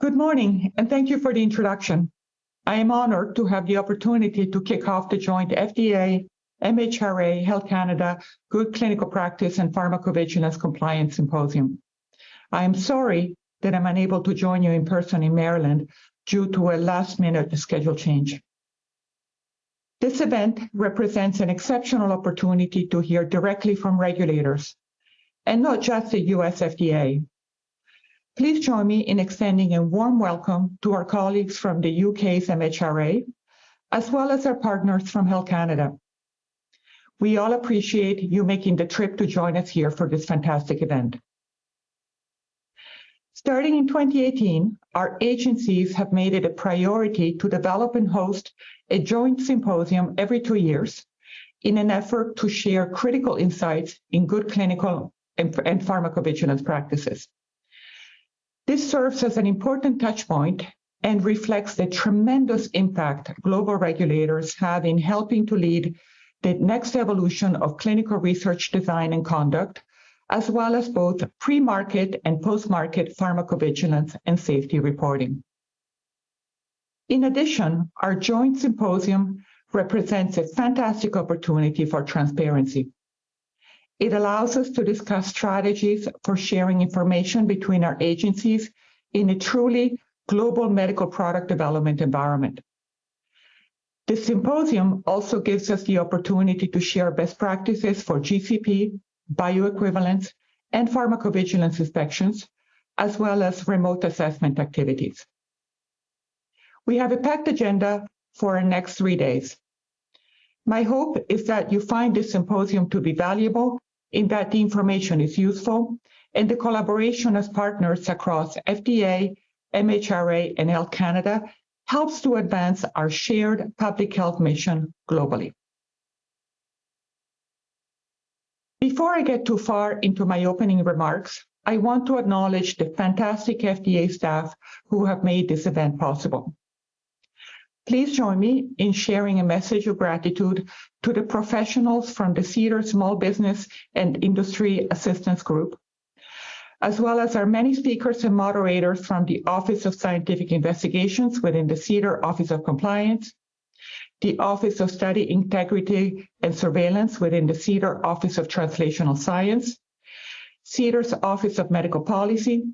Good morning, and thank you for the introduction. I am honored to have the opportunity to kick off the Joint FDA, MHRA, Health Canada, Good Clinical Practice and Pharmacovigilance Compliance Symposium. I am sorry that I'm unable to join you in person in Maryland due to a last-minute schedule change. This event represents an exceptional opportunity to hear directly from regulators, and not just the US FDA. Please join me in extending a warm welcome to our colleagues from the UK's MHRA, as well as our partners from Health Canada. We all appreciate you making the trip to join us here for this fantastic event. Starting in 2018, our agencies have made it a priority to develop and host a joint symposium every 2 years in an effort to share critical insights in good clinical and pharmacovigilance practices. This serves as an important touchpoint and reflects the tremendous impact global regulators have in helping to lead the next evolution of clinical research design and conduct, as well as both pre-market and post-market pharmacovigilance and safety reporting. In addition, our joint symposium represents a fantastic opportunity for transparency. It allows us to discuss strategies for sharing information between our agencies in a truly global medical product development environment. The symposium also gives us the opportunity to share best practices for GCP, bioequivalence, and pharmacovigilance inspections, as well as remote assessment activities. We have a packed agenda for our next 3 days. My hope is that you find this symposium to be valuable in that the information is useful and the collaboration as partners across FDA, MHRA, and Health Canada helps to advance our shared public health mission globally. Before I get too far into my opening remarks, I want to acknowledge the fantastic FDA staff who have made this event possible. Please join me in sharing a message of gratitude to the professionals from the CDER Small Business and Industry Assistance Group, as well as our many speakers and moderators from the Office of Scientific Investigations within the CDER Office of Compliance, the Office of Study Integrity and Surveillance within the CDER Office of Translational Science, CDER's Office of Medical Policy,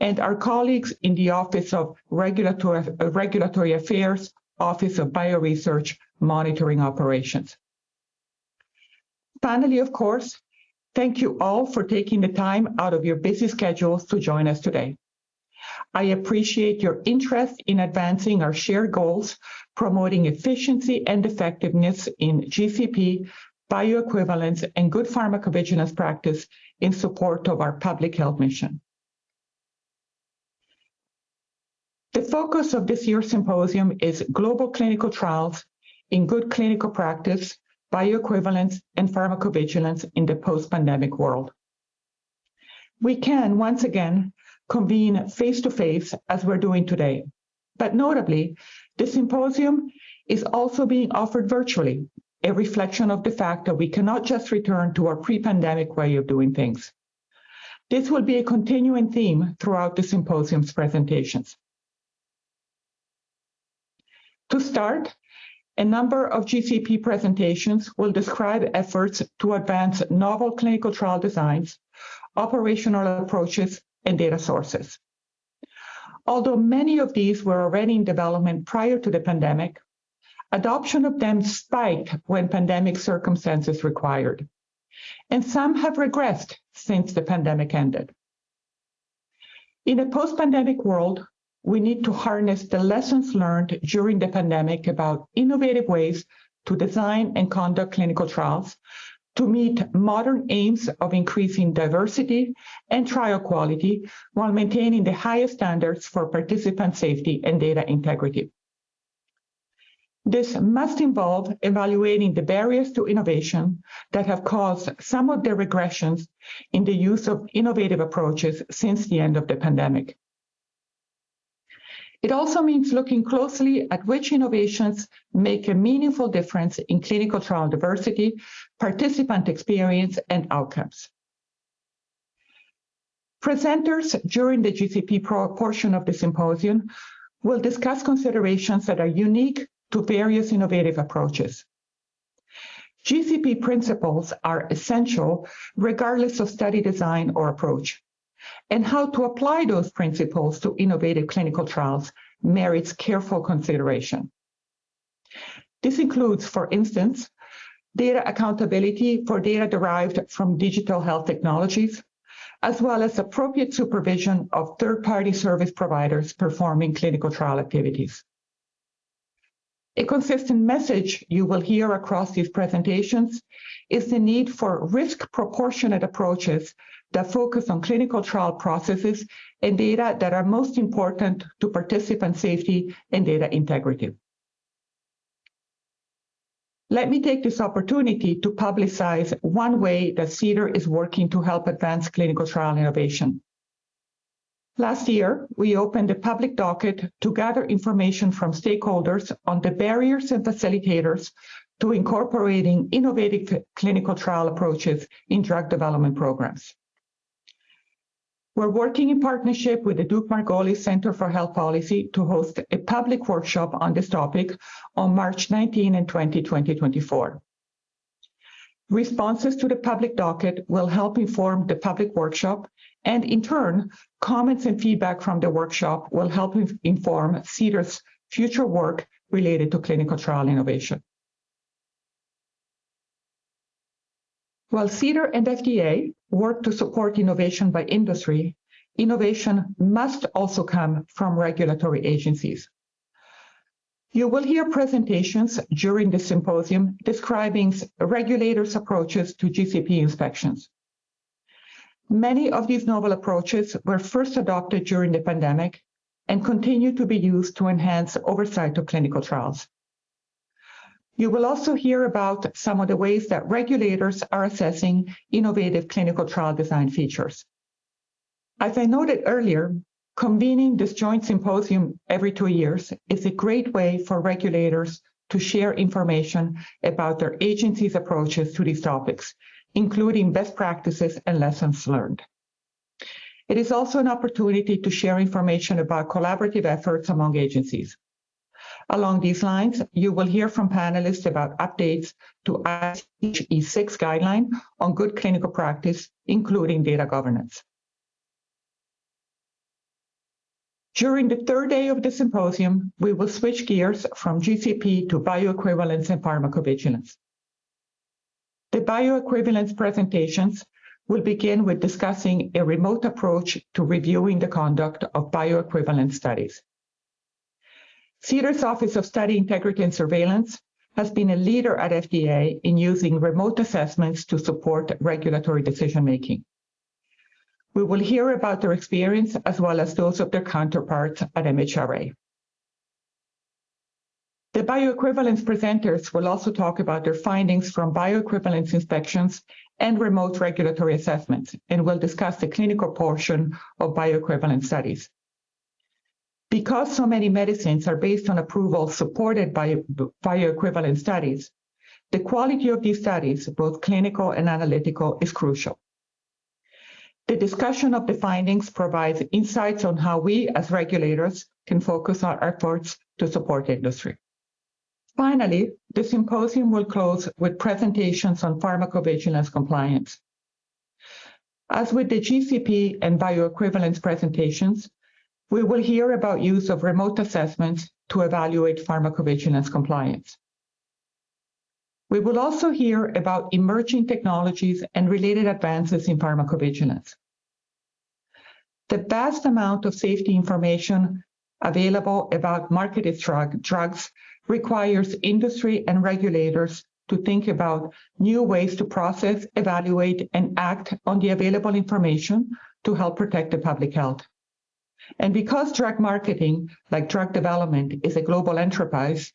and our colleagues in the Office of Regulatory Affairs, Office of Bioresearch Monitoring Operations. Finally, of course, thank you all for taking the time out of your busy schedules to join us today. I appreciate your interest in advancing our shared goals, promoting efficiency and effectiveness in GCP, bioequivalence, and good pharmacovigilance practice in support of our public health mission. The focus of this year's symposium is global clinical trials in good clinical practice, bioequivalence, and pharmacovigilance in the post-pandemic world. We can, once again, convene face-to-face as we're doing today. But notably, the symposium is also being offered virtually, a reflection of the fact that we cannot just return to our pre-pandemic way of doing things. This will be a continuing theme throughout the symposium's presentations. To start, a number of GCP presentations will describe efforts to advance novel clinical trial designs, operational approaches, and data sources. Although many of these were already in development prior to the pandemic, adoption of them spiked when pandemic circumstances required, and some have regressed since the pandemic ended. In a post-pandemic world, we need to harness the lessons learned during the pandemic about innovative ways to design and conduct clinical trials to meet modern aims of increasing diversity and trial quality while maintaining the highest standards for participant safety and data integrity. This must involve evaluating the barriers to innovation that have caused some of the regressions in the use of innovative approaches since the end of the pandemic. It also means looking closely at which innovations make a meaningful difference in clinical trial diversity, participant experience, and outcomes. Presenters during the GCP portion of the symposium will discuss considerations that are unique to various innovative approaches. GCP principles are essential regardless of study design or approach, and how to apply those principles to innovative clinical trials merits careful consideration. This includes, for instance, data accountability for data derived from digital health technologies, as well as appropriate supervision of third-party service providers performing clinical trial activities. A consistent message you will hear across these presentations is the need for risk-proportionate approaches that focus on clinical trial processes and data that are most important to participant safety and data integrity. Let me take this opportunity to publicize one way that CDER is working to help advance clinical trial innovation. Last year, we opened a public docket to gather information from stakeholders on the barriers and facilitators to incorporating innovative clinical trial approaches in drug development programs. We're working in partnership with the Duke Margolis Center for Health Policy to host a public workshop on this topic on March 19 and 20, 2024. Responses to the public docket will help inform the public workshop, and in turn, comments and feedback from the workshop will help inform CDER's future work related to clinical trial innovation. While CDER and FDA work to support innovation by industry, innovation must also come from regulatory agencies. You will hear presentations during the symposium describing regulators' approaches to GCP inspections. Many of these novel approaches were first adopted during the pandemic and continue to be used to enhance oversight of clinical trials. You will also hear about some of the ways that regulators are assessing innovative clinical trial design features. As I noted earlier, convening this joint symposium every 2 years is a great way for regulators to share information about their agency's approaches to these topics, including best practices and lessons learned. It is also an opportunity to share information about collaborative efforts among agencies. Along these lines, you will hear from panelists about updates to ICH E6 guideline on good clinical practice, including data governance. During the third day of the symposium, we will switch gears from GCP to bioequivalence and pharmacovigilance. The bioequivalence presentations will begin with discussing a remote approach to reviewing the conduct of bioequivalence studies. CDER's Office of Study Integrity and Surveillance has been a leader at FDA in using remote assessments to support regulatory decision-making. We will hear about their experience as well as those of their counterparts at MHRA. The bioequivalence presenters will also talk about their findings from bioequivalence inspections and remote regulatory assessments, and will discuss the clinical portion of bioequivalence studies. Because so many medicines are based on approvals supported by bioequivalence studies, the quality of these studies, both clinical and analytical, is crucial. The discussion of the findings provides insights on how we, as regulators, can focus our efforts to support industry. Finally, the symposium will close with presentations on pharmacovigilance compliance. As with the GCP and bioequivalence presentations, we will hear about use of remote assessments to evaluate pharmacovigilance compliance. We will also hear about emerging technologies and related advances in pharmacovigilance. The vast amount of safety information available about marketed drugs requires industry and regulators to think about new ways to process, evaluate, and act on the available information to help protect the public health. And because drug marketing, like drug development, is a global enterprise,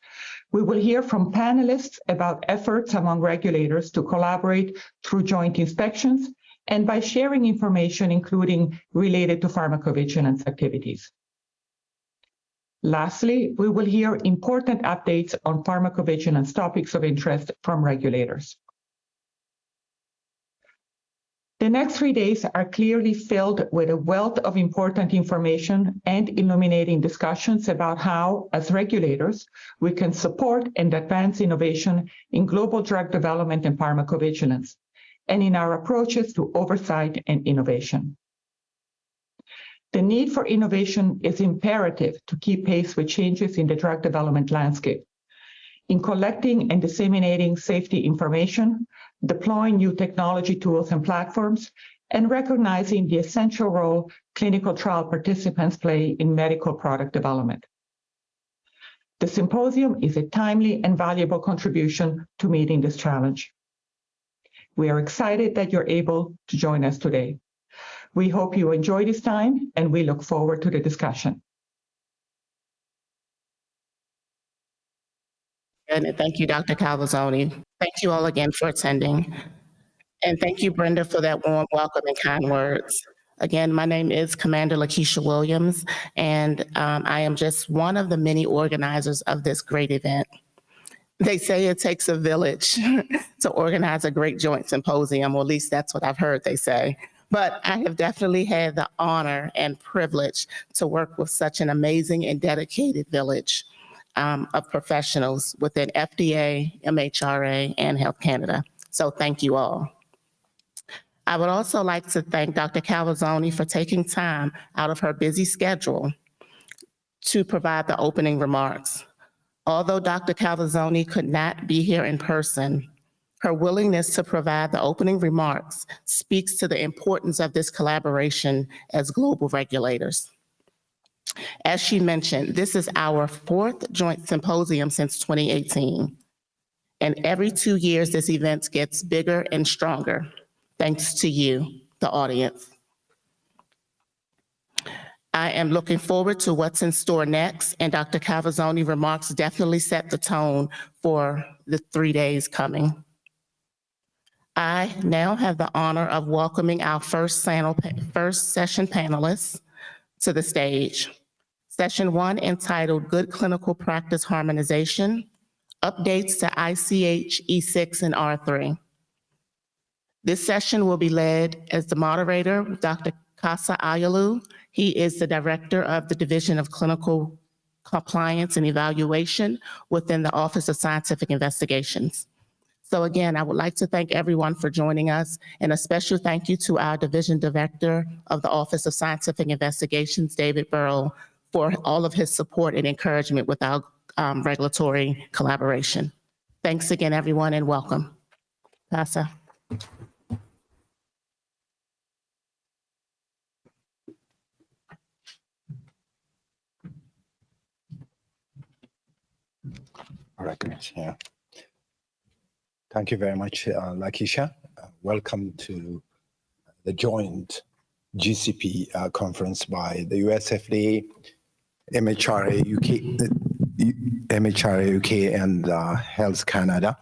we will hear from panelists about efforts among regulators to collaborate through joint inspections and by sharing information, including related to pharmacovigilance activities. Lastly, we will hear important updates on pharmacovigilance topics of interest from regulators. The next 3 days are clearly filled with a wealth of important information and illuminating discussions about how, as regulators, we can support and advance innovation in global drug development and pharmacovigilance, and in our approaches to oversight and innovation. The need for innovation is imperative to keep pace with changes in the drug development landscape. In collecting and disseminating safety information, deploying new technology tools and platforms, and recognizing the essential role clinical trial participants play in medical product development. The symposium is a timely and valuable contribution to meeting this challenge. We are excited that you're able to join us today. We hope you enjoy this time, and we look forward to the discussion. And thank you, Dr. Cavazzoni. Thank you all again for attending. And thank you, Brenda, for that warm welcome and kind words. Again, my name is Commander Lakeisha Williams, and I am just one of the many organizers of this great event. They say it takes a village to organize a great joint symposium, or at least that's what I've heard they say. But I have definitely had the honor and privilege to work with such an amazing and dedicated village of professionals within FDA, MHRA, and Health Canada. So thank you all. I would also like to thank Dr. Cavazzoni for taking time out of her busy schedule to provide the opening remarks. Although Dr. Cavazzoni could not be here in person, her willingness to provide the opening remarks speaks to the importance of this collaboration as global regulators. As she mentioned, this is our 4th joint symposium since 2018. And every 2 years, this event gets bigger and stronger, thanks to you, the audience. I am looking forward to what's in store next, and Dr. Cavazzoni remarks definitely set the tone for the 3 days coming. I now have the honor of welcoming our first session panelists to the stage. Session 1, entitled Good Clinical Practice Harmonization, Updates to ICH E6 and R3. This session will be led as the moderator, Dr. Kassa Ayalew. He is the Director of the Division of Clinical Compliance and Evaluation within the Office of Scientific Investigations. So again, I would like to thank everyone for joining us, and a special thank you to our Division Director of the Office of Scientific Investigations, David Burrow, for all of his support and encouragement with our regulatory collaboration. Thanks again, everyone, and welcome. Kassa. All right, yeah. Thank you very much, Lakeisha. Welcome to the joint GCP conference by the US-FDA, MHRA-UK, and Health Canada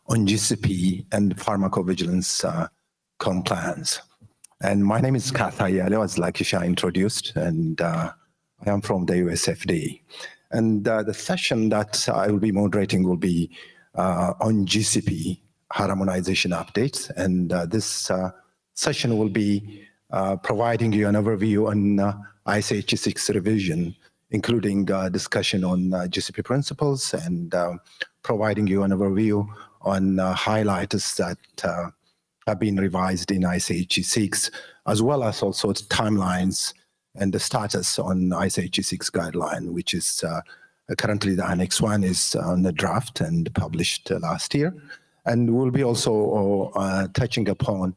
on GCP and pharmacovigilance compliance. And my name is Kassa Ayalew, as Lakeisha introduced, and I am from the US-FDA. And the session that I will be moderating will be on GCP harmonization updates. And this session will be providing you an overview on ICH 6 revision, including discussion on GCP principles, and providing you an overview on highlights that have been revised in ICH 6, as well as also timelines and the status on ICH 6 guideline, which is currently the Annex 1 is on the draft and published last year. And we'll be also touching upon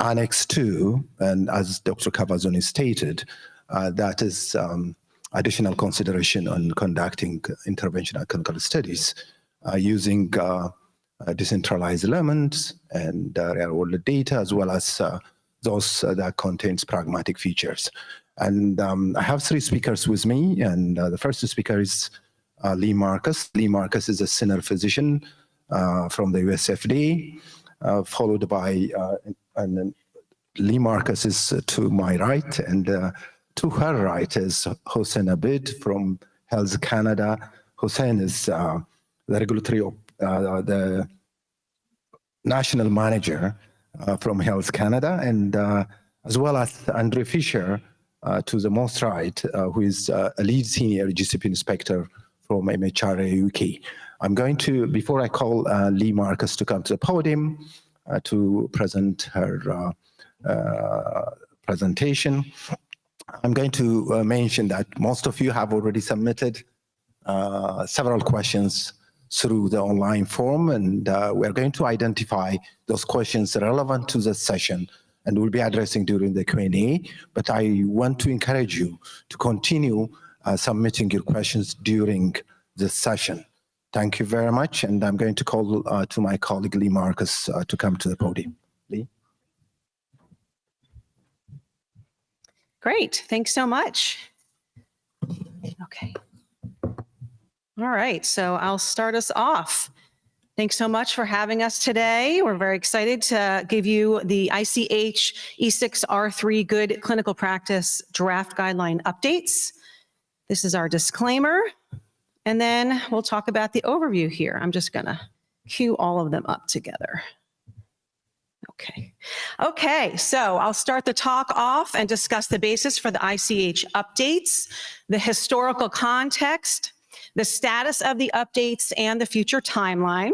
Annex 2, and as Dr. Cavazzoni stated, that is additional consideration on conducting interventional clinical studies using decentralized elements and real-world data, as well as those that contains pragmatic features. And I have 3 speakers with me, and the first speaker is Lee Marcus. Lee Marcus is a senior physician from the US-FDA, followed by, and then Lee Marcus is to my right, and to her right is Hossein Abid from Health Canada. Hossein is the regulatory, the national manager from Health Canada, and as well as Andrew Fisher to the most right, who is a lead senior GCP inspector from MHRA-UK. I'm going to, before I call Lee Marcus to come to the podium to present her presentation, I'm going to mention that most of you have already submitted several questions through the online form, and we're going to identify those questions relevant to the session, and we'll be addressing during the Q&A. But I want to encourage you to continue submitting your questions during this session. Thank you very much, and I'm going to call to my colleague Lee Marcus to come to the podium. Lee? Great, thanks so much. Okay. All right, so I'll start us off. Thanks so much for having us today. We're very excited to give you the ICH E6R3 Good Clinical Practice Draft Guideline updates. This is our disclaimer, and then we'll talk about the overview here. I'm just gonna queue all of them up together. Okay, so I'll start the talk off and discuss the basis for the ICH updates, the historical context, the status of the updates, and the future timeline.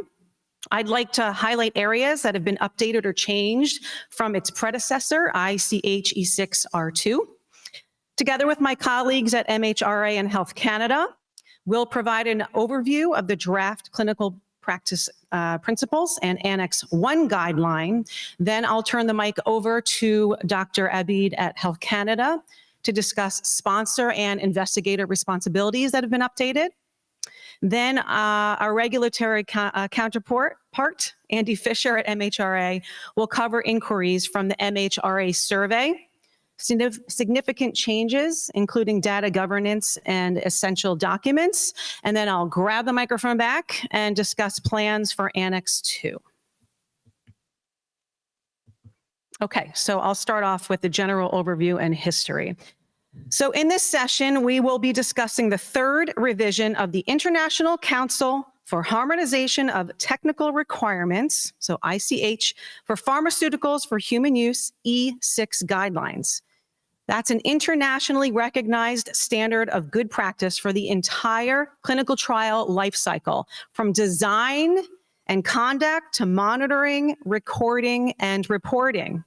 I'd like to highlight areas that have been updated or changed from its predecessor, ICH E6R2. Together with my colleagues at MHRA and Health Canada, we'll provide an overview of the draft clinical practice principles and Annex 1 guideline. Then I'll turn the mic over to Dr. Abid at Health Canada to discuss sponsor and investigator responsibilities that have been updated. Then our regulatory counterpart, Andy Fisher at MHRA, will cover inquiries from the MHRA survey, significant changes, including data governance and essential documents. And then I'll grab the microphone back and discuss plans for Annex 2. Okay, so I'll start off with the general overview and history. So in this session, we will be discussing the third revision of the International Council for Harmonization of Technical Requirements, so ICH, for Pharmaceuticals for Human Use E6 guidelines. That's an internationally recognized standard of good practice for the entire clinical trial life cycle, from design and conduct to monitoring, recording, and reporting.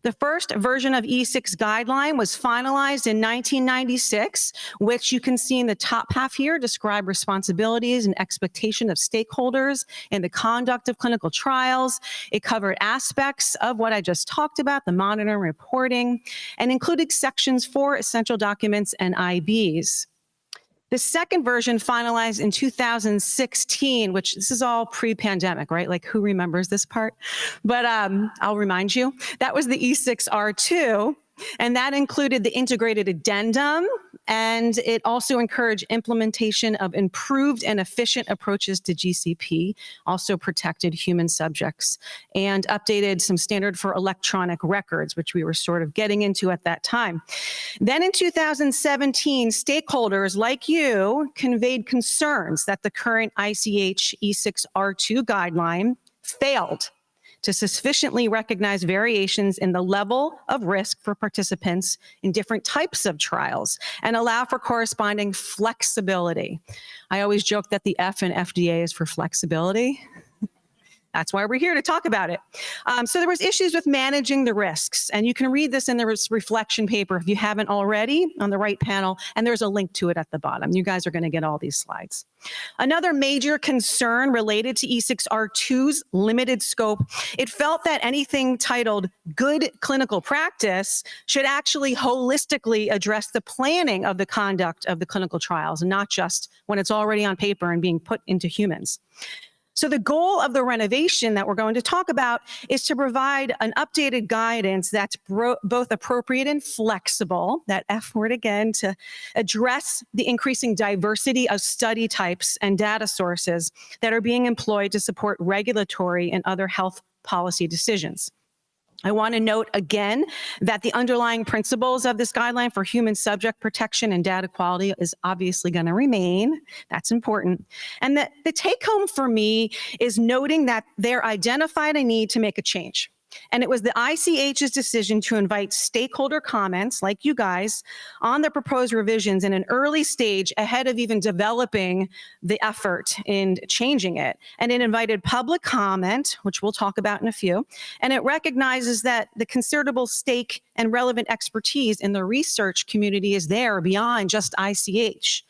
The first version of E6 guideline was finalized in 1996, which you can see in the top half here, describe responsibilities and expectation of stakeholders in the conduct of clinical trials. It covered aspects of what I just talked about, the monitoring, reporting, and included sections for essential documents and IBs. The second version finalized in 2016, which this is all pre-pandemic, right? Like, who remembers this part? But I'll remind you, that was the E6R2, and that included the integrated addendum, and it also encouraged implementation of improved and efficient approaches to GCP, also protected human subjects, and updated some standard for electronic records, which we were sort of getting into at that time. Then in 2017, stakeholders like you conveyed concerns that the current ICH E6R2 guideline failed to sufficiently recognize variations in the level of risk for participants in different types of trials and allow for corresponding flexibility. I always joke that the F in FDA is for flexibility. That's why we're here to talk about it. So there was issues with managing the risks, and you can read this in the reflection paper if you haven't already on the right panel, and there's a link to it at the bottom. You guys are going to get all these slides. Another major concern related to E6R2's limited scope, it felt that anything titled good clinical practice should actually holistically address the planning of the conduct of the clinical trials, and not just when it's already on paper and being put into humans. So the goal of the renovation that we're going to talk about is to provide an updated guidance that's both appropriate and flexible, that F word again, to address the increasing diversity of study types and data sources that are being employed to support regulatory and other health policy decisions. I want to note again that the underlying principles of this guideline for human subject protection and data quality is obviously going to remain. That's important. And the take home for me is noting that there identified a need to make a change. And it was the ICH's decision to invite stakeholder comments, like you guys, on the proposed revisions in an early stage ahead of even developing the effort in changing it. And it invited public comment, which we'll talk about in a few, and it recognizes that the considerable stake and relevant expertise in the research community is there beyond just ICH.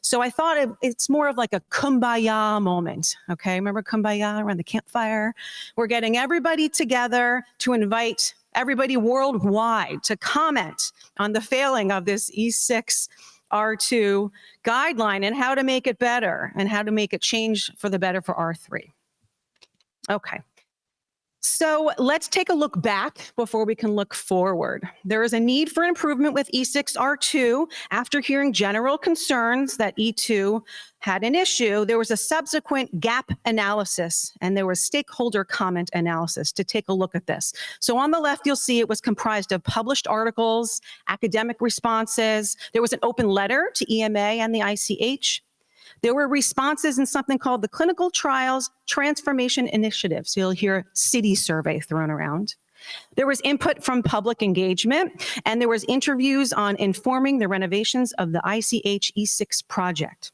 So I thought it's more of like a kumbaya moment, okay? Remember kumbaya around the campfire? We're getting everybody together to invite everybody worldwide to comment on the failing of this E6R2 guideline and how to make it better and how to make it change for the better for R3. Okay. So let's take a look back before we can look forward. There is a need for improvement with E6R2. After hearing general concerns that E2 had an issue, there was a subsequent gap analysis and there was stakeholder comment analysis to take a look at this. So on the left, you'll see it was comprised of published articles, academic responses. There was an open letter to EMA and the ICH. There were responses in something called the Clinical Trials Transformation Initiative. So you'll hear CITI survey thrown around. There was input from public engagement, and there was interviews on informing the renovations of the ICH E6 project.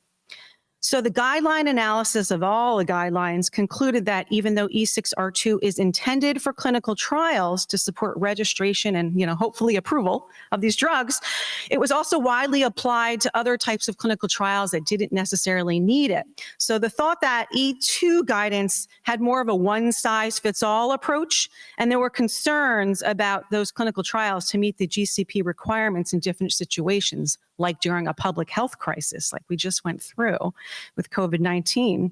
So the guideline analysis of all the guidelines concluded that even though E6R2 is intended for clinical trials to support registration and, hopefully approval of these drugs, it was also widely applied to other types of clinical trials that didn't necessarily need it. So the thought that E2 guidance had more of a one-size-fits-all approach, and there were concerns about those clinical trials to meet the GCP requirements in different situations, like during a public health crisis, like we just went through with COVID-19.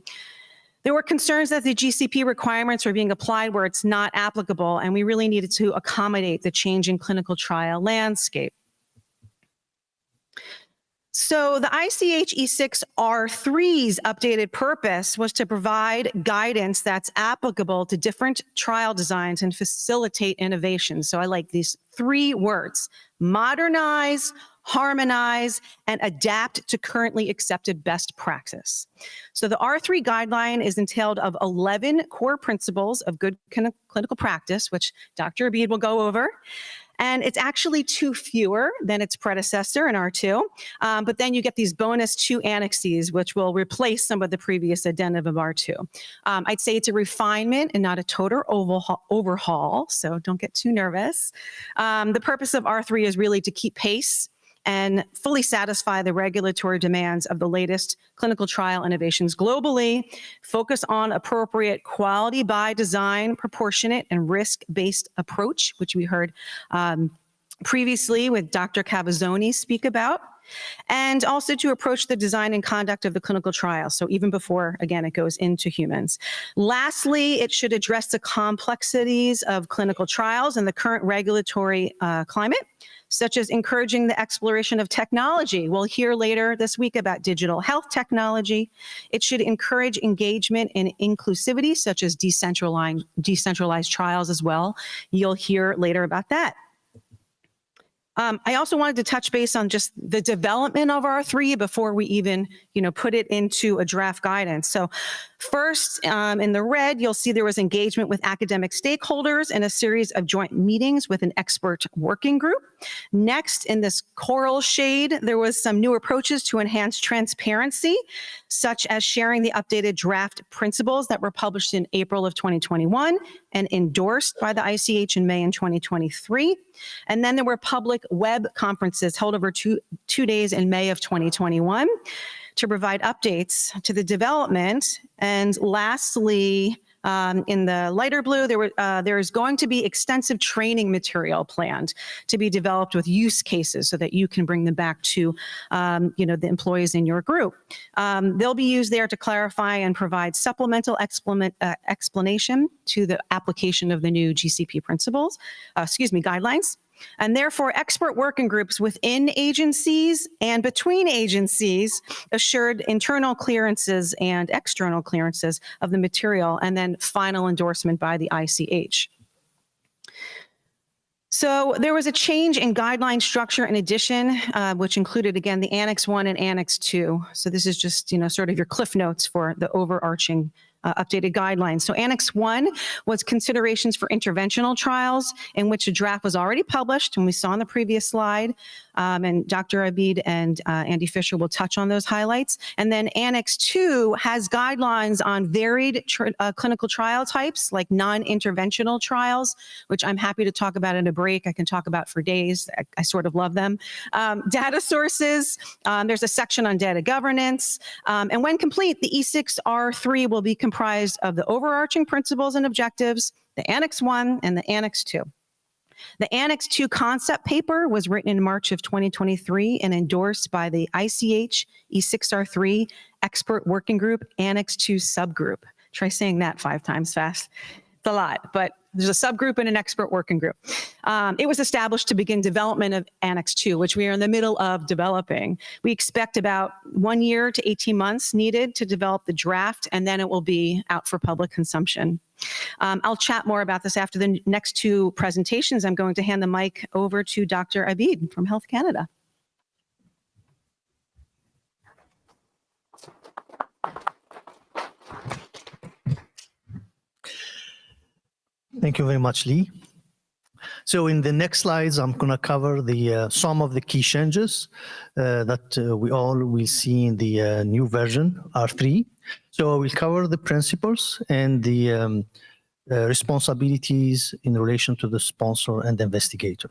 There were concerns that the GCP requirements were being applied where it's not applicable, and we really needed to accommodate the changing clinical trial landscape. So the ICH E6R3's updated purpose was to provide guidance that's applicable to different trial designs and facilitate innovation. So I like these three words: modernize, harmonize, and adapt to currently accepted best practice. So the R3 guideline is entailed of 11 core principles of good clinical practice, which Dr. Abid will go over. And it's actually 2 fewer than its predecessor in R2. But then you get these bonus 2 annexes, which will replace some of the previous addendum of R2. I'd say it's a refinement and not a total overhaul, so don't get too nervous. The purpose of R3 is really to keep pace and fully satisfy the regulatory demands of the latest clinical trial innovations globally, focus on appropriate quality by design, proportionate and risk-based approach, which we heard previously with Dr. Cavazzoni speak about, and also to approach the design and conduct of the clinical trial. So even before, again, it goes into humans. Lastly, it should address the complexities of clinical trials and the current regulatory climate, such as encouraging the exploration of technology. We'll hear later this week about digital health technology. It should encourage engagement in inclusivity, such as decentralized trials as well. You'll hear later about that. I also wanted to touch base on just the development of R3 before we even, put it into a draft guidance. So first, in the red, you'll see there was engagement with academic stakeholders and a series of joint meetings with an expert working group. Next, in this coral shade, there was some new approaches to enhance transparency, such as sharing the updated draft principles that were published in April of 2021 and endorsed by the ICH in May in 2023. And then there were public web conferences held over two days in May of 2021 to provide updates to the development. And lastly, in the lighter blue, there is going to be extensive training material planned to be developed with use cases so that you can bring them back to, the employees in your group. They'll be used there to clarify and provide supplemental explanation to the application of the new GCP guidelines. And therefore, expert working groups within agencies and between agencies assured internal clearances and external clearances of the material, and then final endorsement by the ICH. So there was a change in guideline structure in addition, which included, again, the Annex 1 and Annex 2. So this is just, sort of your cliff notes for the overarching updated guidelines. So Annex 1 was considerations for interventional trials, in which a draft was already published, and we saw on the previous slide. And Dr. Abid and Andy Fisher will touch on those highlights. And then Annex 2 has guidelines on varied clinical trial types, like non-interventional trials, which I'm happy to talk about in a break. I can talk about for days. I sort of love them. Data sources, there's a section on data governance. And when complete, the E6R3 will be comprised of the overarching principles and objectives, the Annex 1 and the Annex 2. The Annex 2 concept paper was written in March of 2023 and endorsed by the ICH E6R3 Expert Working Group Annex 2 subgroup. Try saying that 5 times fast. It's a lot, but there's a subgroup and an expert working group. It was established to begin development of Annex 2, which we are in the middle of developing. We expect about 1 year to 18 months needed to develop the draft, and then it will be out for public consumption. I'll chat more about this after the next 2 presentations. I'm going to hand the mic over to Dr. Abid from Health Canada. Thank you very much, Lee. So in the next slides, I'm going to cover some of the key changes that we all will see in the new version, R3. So we'll cover the principles and the responsibilities in relation to the sponsor and the investigator.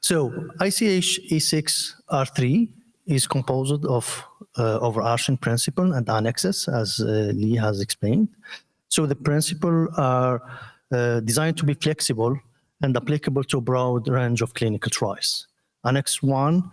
So ICH E6 R3 is composed of overarching principle and annexes, as Lee has explained. So the principles are designed to be flexible and applicable to a broad range of clinical trials. Annex 1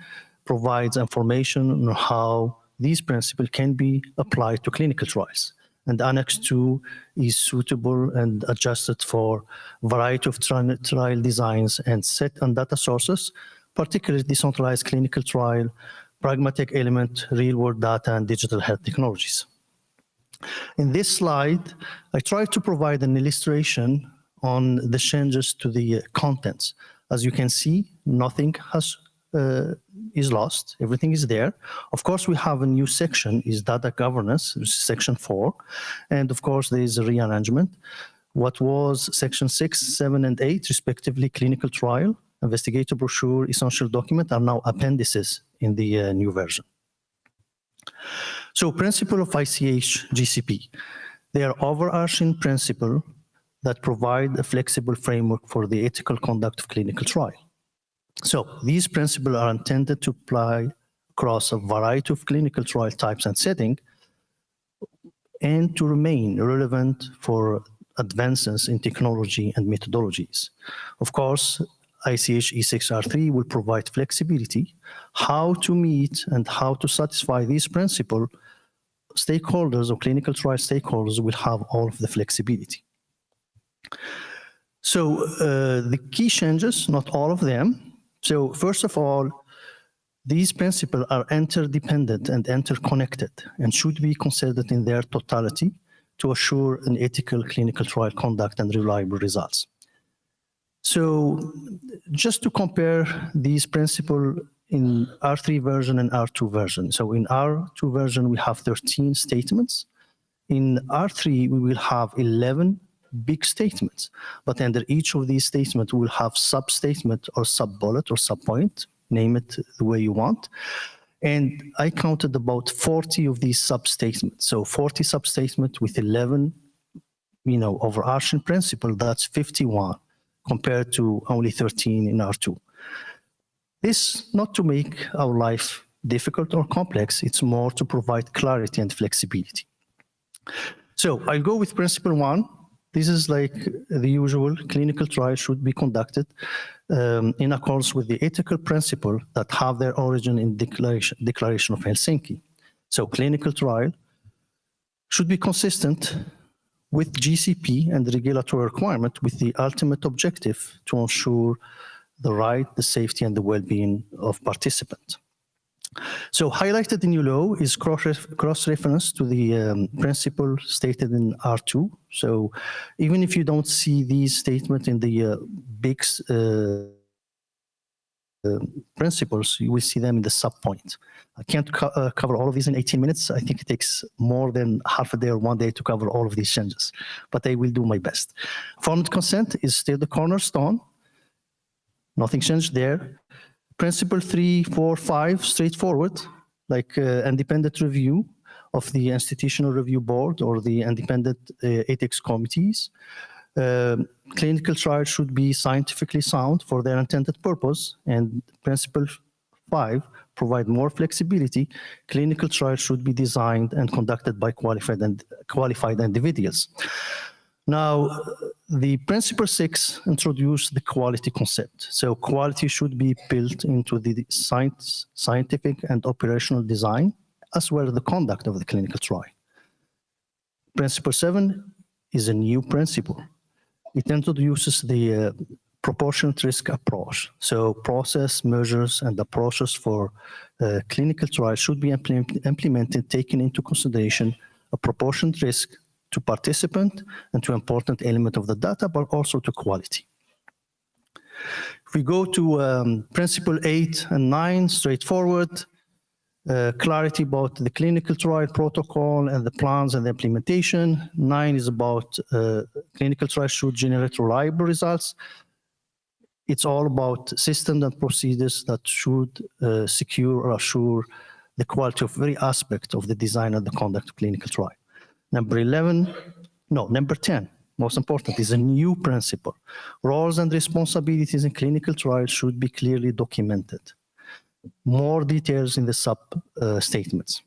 provides information on how these principles can be applied to clinical trials. And Annex 2 is suitable and adjusted for a variety of trial designs and set and data sources, particularly decentralized clinical trial, pragmatic element, real-world data, and digital health technologies. In this slide, I try to provide an illustration on the changes to the contents. As you can see, nothing is lost. Everything is there. Of course, we have a new section, is data governance, section 4. And of course, there is a rearrangement. What was section 6, 7, and 8, respectively, clinical trial, investigator brochure, essential document, are now appendices in the new version. So principle of ICH GCP, they are overarching principle that provide a flexible framework for the ethical conduct of clinical trial. So these principles are intended to apply across a variety of clinical trial types and settings and to remain relevant for advances in technology and methodologies. Of course, ICH E6R3 will provide flexibility, how to meet and how to satisfy these principles. Stakeholders or clinical trial stakeholders will have all of the flexibility. So the key changes, not all of them. So first of all, these principles are interdependent and interconnected and should be considered in their totality to assure an ethical clinical trial conduct and reliable results. So just to compare these principles in R3 version and R2 version. So in R2 version, we have 13 statements. In R3, we will have 11 big statements, but under each of these statements, we'll have sub-statement or sub-bullet or sub-point, name it the way you want. And I counted about 40 of these sub-statements. So 40 sub-statements with 11, overarching principle, that's 51 compared to only 13 in R2. This not to make our life difficult or complex, it's more to provide clarity and flexibility. So I'll go with principle 1. This is like the usual clinical trial should be conducted in accordance with the ethical principle that have their origin in Declaration of Helsinki. So clinical trial should be consistent with GCP and the regulatory requirement with the ultimate objective to ensure the right, the safety, and the well-being of participants. So highlighted in yellow is cross-reference to the principle stated in R2. So even if you don't see these statements in the big principles, you will see them in the sub-point. I can't cover all of these in 18 minutes. I think it takes more than half a day or 1 day to cover all of these changes, but I will do my best. Informed consent is still the cornerstone. Nothing changed there. Principle 3, 4, 5, straightforward, like independent review of the institutional review board or the independent ethics committees. Clinical trials should be scientifically sound for their intended purpose, and principle 5 provide more flexibility. Clinical trials should be designed and conducted by qualified individuals. Now, the principle 6 introduced the quality concept. So quality should be built into the scientific and operational design, as well as the conduct of the clinical trial. Principle 7 is a new principle. It introduces the proportionate risk approach. So process, measures, and approaches for clinical trials should be implemented, taking into consideration a proportionate risk to participant and to important element of the data, but also to quality. If we go to principle 8 and 9, straightforward, clarity about the clinical trial protocol and the plans and the implementation. 9 is about clinical trials should generate reliable results. It's all about systems and procedures that should secure or assure the quality of every aspect of the design and the conduct of clinical trial. Number 10, most important, is a new principle. Roles and responsibilities in clinical trials should be clearly documented. More details in the sub-statements.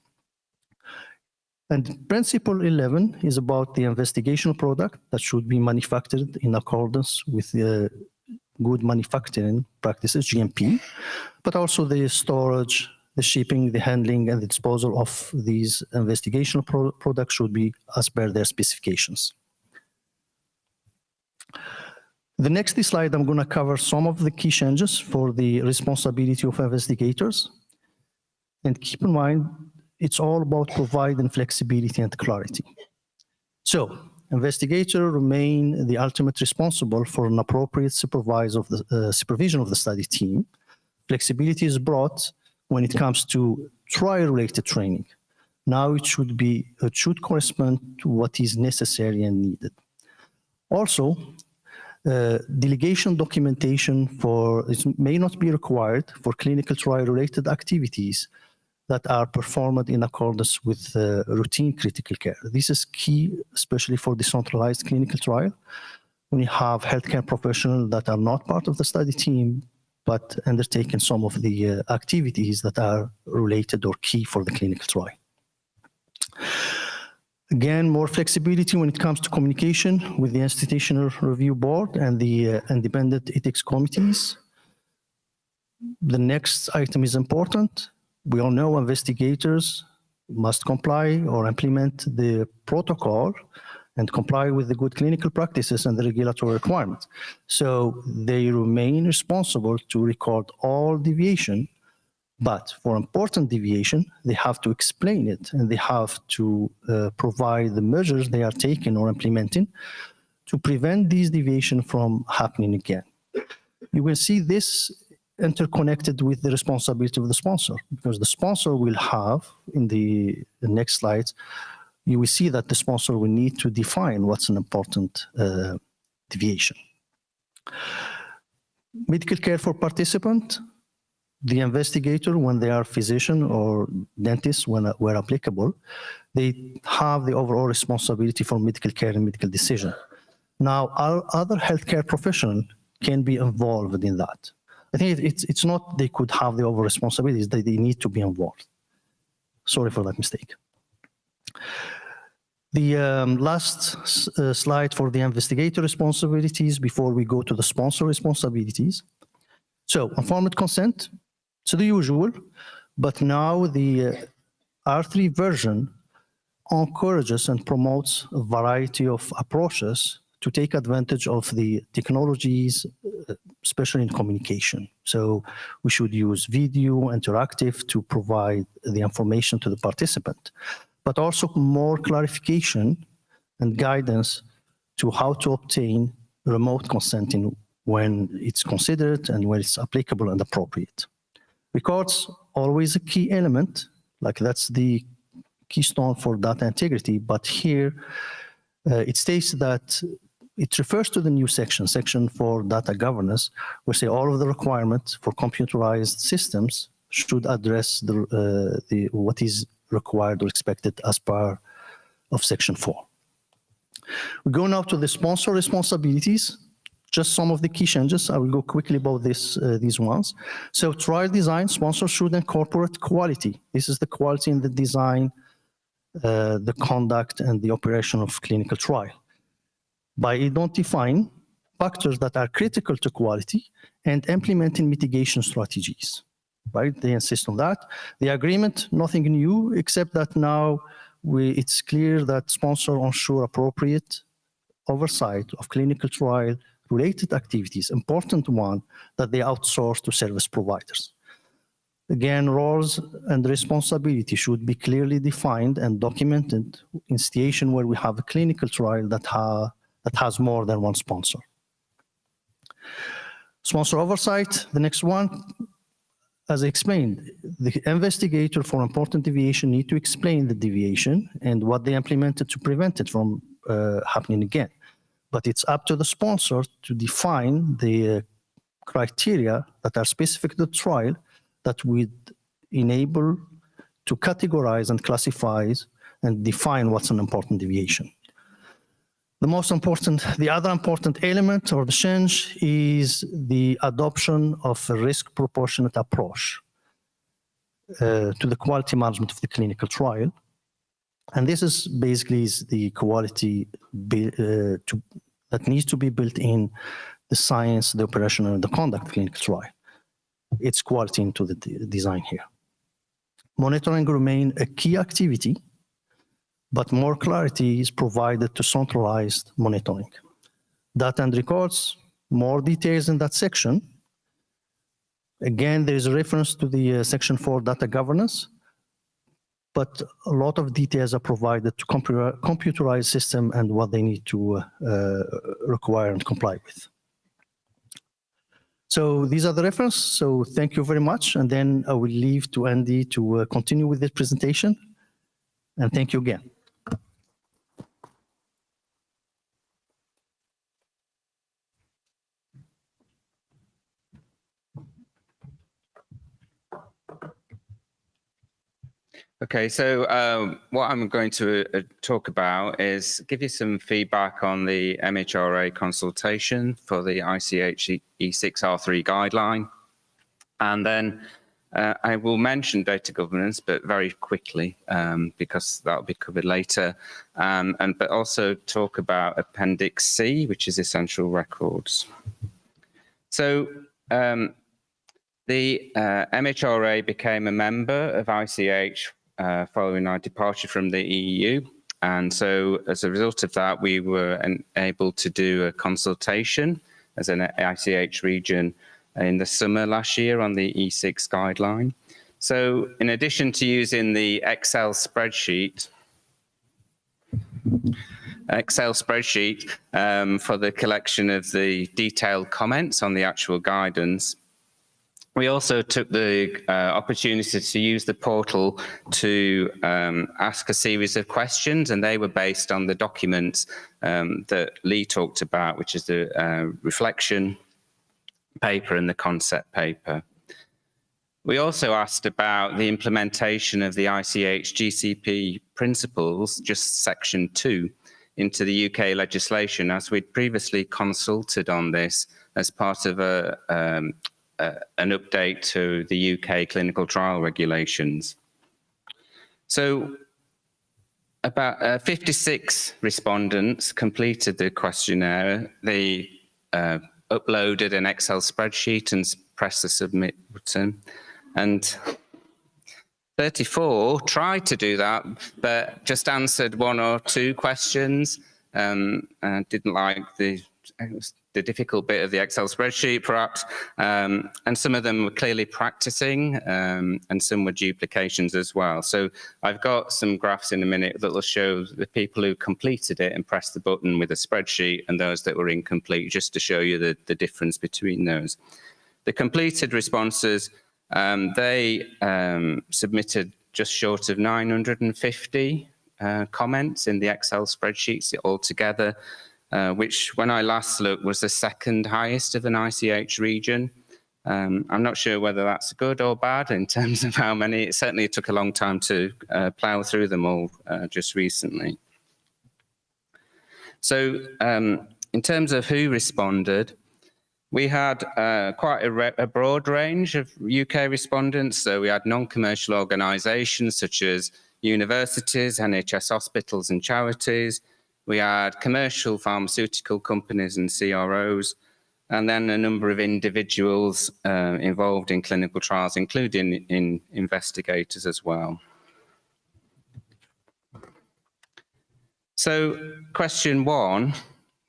And principle 11 is about the investigational product that should be manufactured in accordance with the good manufacturing practices, GMP, but also the storage, the shipping, the handling, and the disposal of these investigational products should be as per their specifications. The next slide, I'm going to cover some of the key changes for the responsibility of investigators. And keep in mind, it's all about providing flexibility and clarity. So, investigators remain the ultimate responsible for an appropriate supervision of the study team. Flexibility is brought when it comes to trial-related training. Now it should correspond to what is necessary and needed. Also, delegation documentation may not be required for clinical trial-related activities that are performed in accordance with routine critical care. This is key, especially for decentralized clinical trial, when you have healthcare professionals that are not part of the study team, but undertaking some of the activities that are related or key for the clinical trial. Again, more flexibility when it comes to communication with the institutional review board and the independent ethics committees. The next item is important. We all know investigators must comply or implement the protocol and comply with the good clinical practices and the regulatory requirements. So they remain responsible to record all deviation. But for important deviation, they have to explain it and they have to provide the measures they are taking or implementing to prevent these deviations from happening again. You will see this interconnected with the responsibility of the sponsor, because the sponsor will have, in the next slides, you will see that the sponsor will need to define what's an important deviation. Medical care for participant. The investigator, when they are physician or dentist, where applicable, they have the overall responsibility for medical care and medical decision. Now, our other healthcare professionals can be involved in that. I think it's not they could have the overall responsibilities, they need to be involved. Sorry for that mistake. The last slide for the investigator responsibilities before we go to the sponsor responsibilities. So, informed consent. So the usual, but now the R3 version encourages and promotes a variety of approaches to take advantage of the technologies, especially in communication. So we should use video, interactive to provide the information to the participant, but also more clarification and guidance to how to obtain remote consenting when it's considered and when it's applicable and appropriate. Records always a key element, like that's the keystone for data integrity, but here it states that it refers to the new section for data governance, where say all of the requirements for computerized systems should address what is required or expected as part of section 4. We go now to the sponsor responsibilities. Just some of the key changes. I will go quickly about these ones. So trial design, sponsor should incorporate quality. This is the quality in the design, the conduct, and the operation of clinical trial, by identifying factors that are critical to quality and implementing mitigation strategies, right? They insist on that. The agreement, nothing new, except that now it's clear that sponsor ensure appropriate oversight of clinical trial related activities, important one, that they outsource to service providers. Again, roles and responsibility should be clearly defined and documented in situation where we have a clinical trial that has more than one sponsor. Sponsor oversight, the next one, as I explained, the investigator for important deviation need to explain the deviation and what they implemented to prevent it from happening again. But it's up to the sponsor to define the criteria that are specific to the trial that would enable to categorize and classify and define what's an important deviation. The other important element or the change is the adoption of a risk proportionate approach to the quality management of the clinical trial. And this is basically the quality that needs to be built in the science, the operation, and the conduct of clinical trial. It's quality into the design here. Monitoring remain a key activity, but more clarity is provided to centralized monitoring. Data and records, more details in that section. Again, there is a reference to the section 4 data governance, but a lot of details are provided to computerized system and what they need to require and comply with. So these are the references. So thank you very much. And then I will leave to Andy to continue with this presentation. And thank you again. Okay, so what I'm going to talk about is give you some feedback on the MHRA consultation for the ICH E6R3 guideline. And then I will mention data governance, but very quickly, because that'll be covered later. But also talk about Appendix C, which is essential records. So the MHRA became a member of ICH following our departure from the EU. And so as a result of that, we were able to do a consultation as an ICH region in the summer last year on the E6 guideline. So in addition to using the Excel spreadsheet for the collection of the detailed comments on the actual guidance, we also took the opportunity to use the portal to ask a series of questions, and they were based on the documents that Lee talked about, which is the reflection paper and the concept paper. We also asked about the implementation of the ICH GCP principles, just section 2, into the UK legislation, as we'd previously consulted on this as part of an update to the UK clinical trial regulations. So about 56 respondents completed the questionnaire. They uploaded an Excel spreadsheet and pressed the submit button. And 34 tried to do that, but just answered 1 or 2 questions and didn't like the was the difficult bit of the Excel spreadsheet, perhaps, and some of them were clearly practicing, and some were duplications as well. So I've got some graphs in a minute that will show the people who completed it and pressed the button with a spreadsheet and those that were incomplete, just to show you the difference between those. The completed responses, they submitted just short of 950 comments in the Excel spreadsheets altogether, which when I last looked was the second highest of an ICH region. I'm not sure whether that's good or bad in terms of how many. It certainly took a long time to plough through them all just recently. So in terms of who responded, we had quite a broad range of UK respondents. So we had non-commercial organisations such as universities, NHS hospitals and charities. We had commercial pharmaceutical companies and CROs, and then a number of individuals involved in clinical trials, including in investigators as well. So question 1,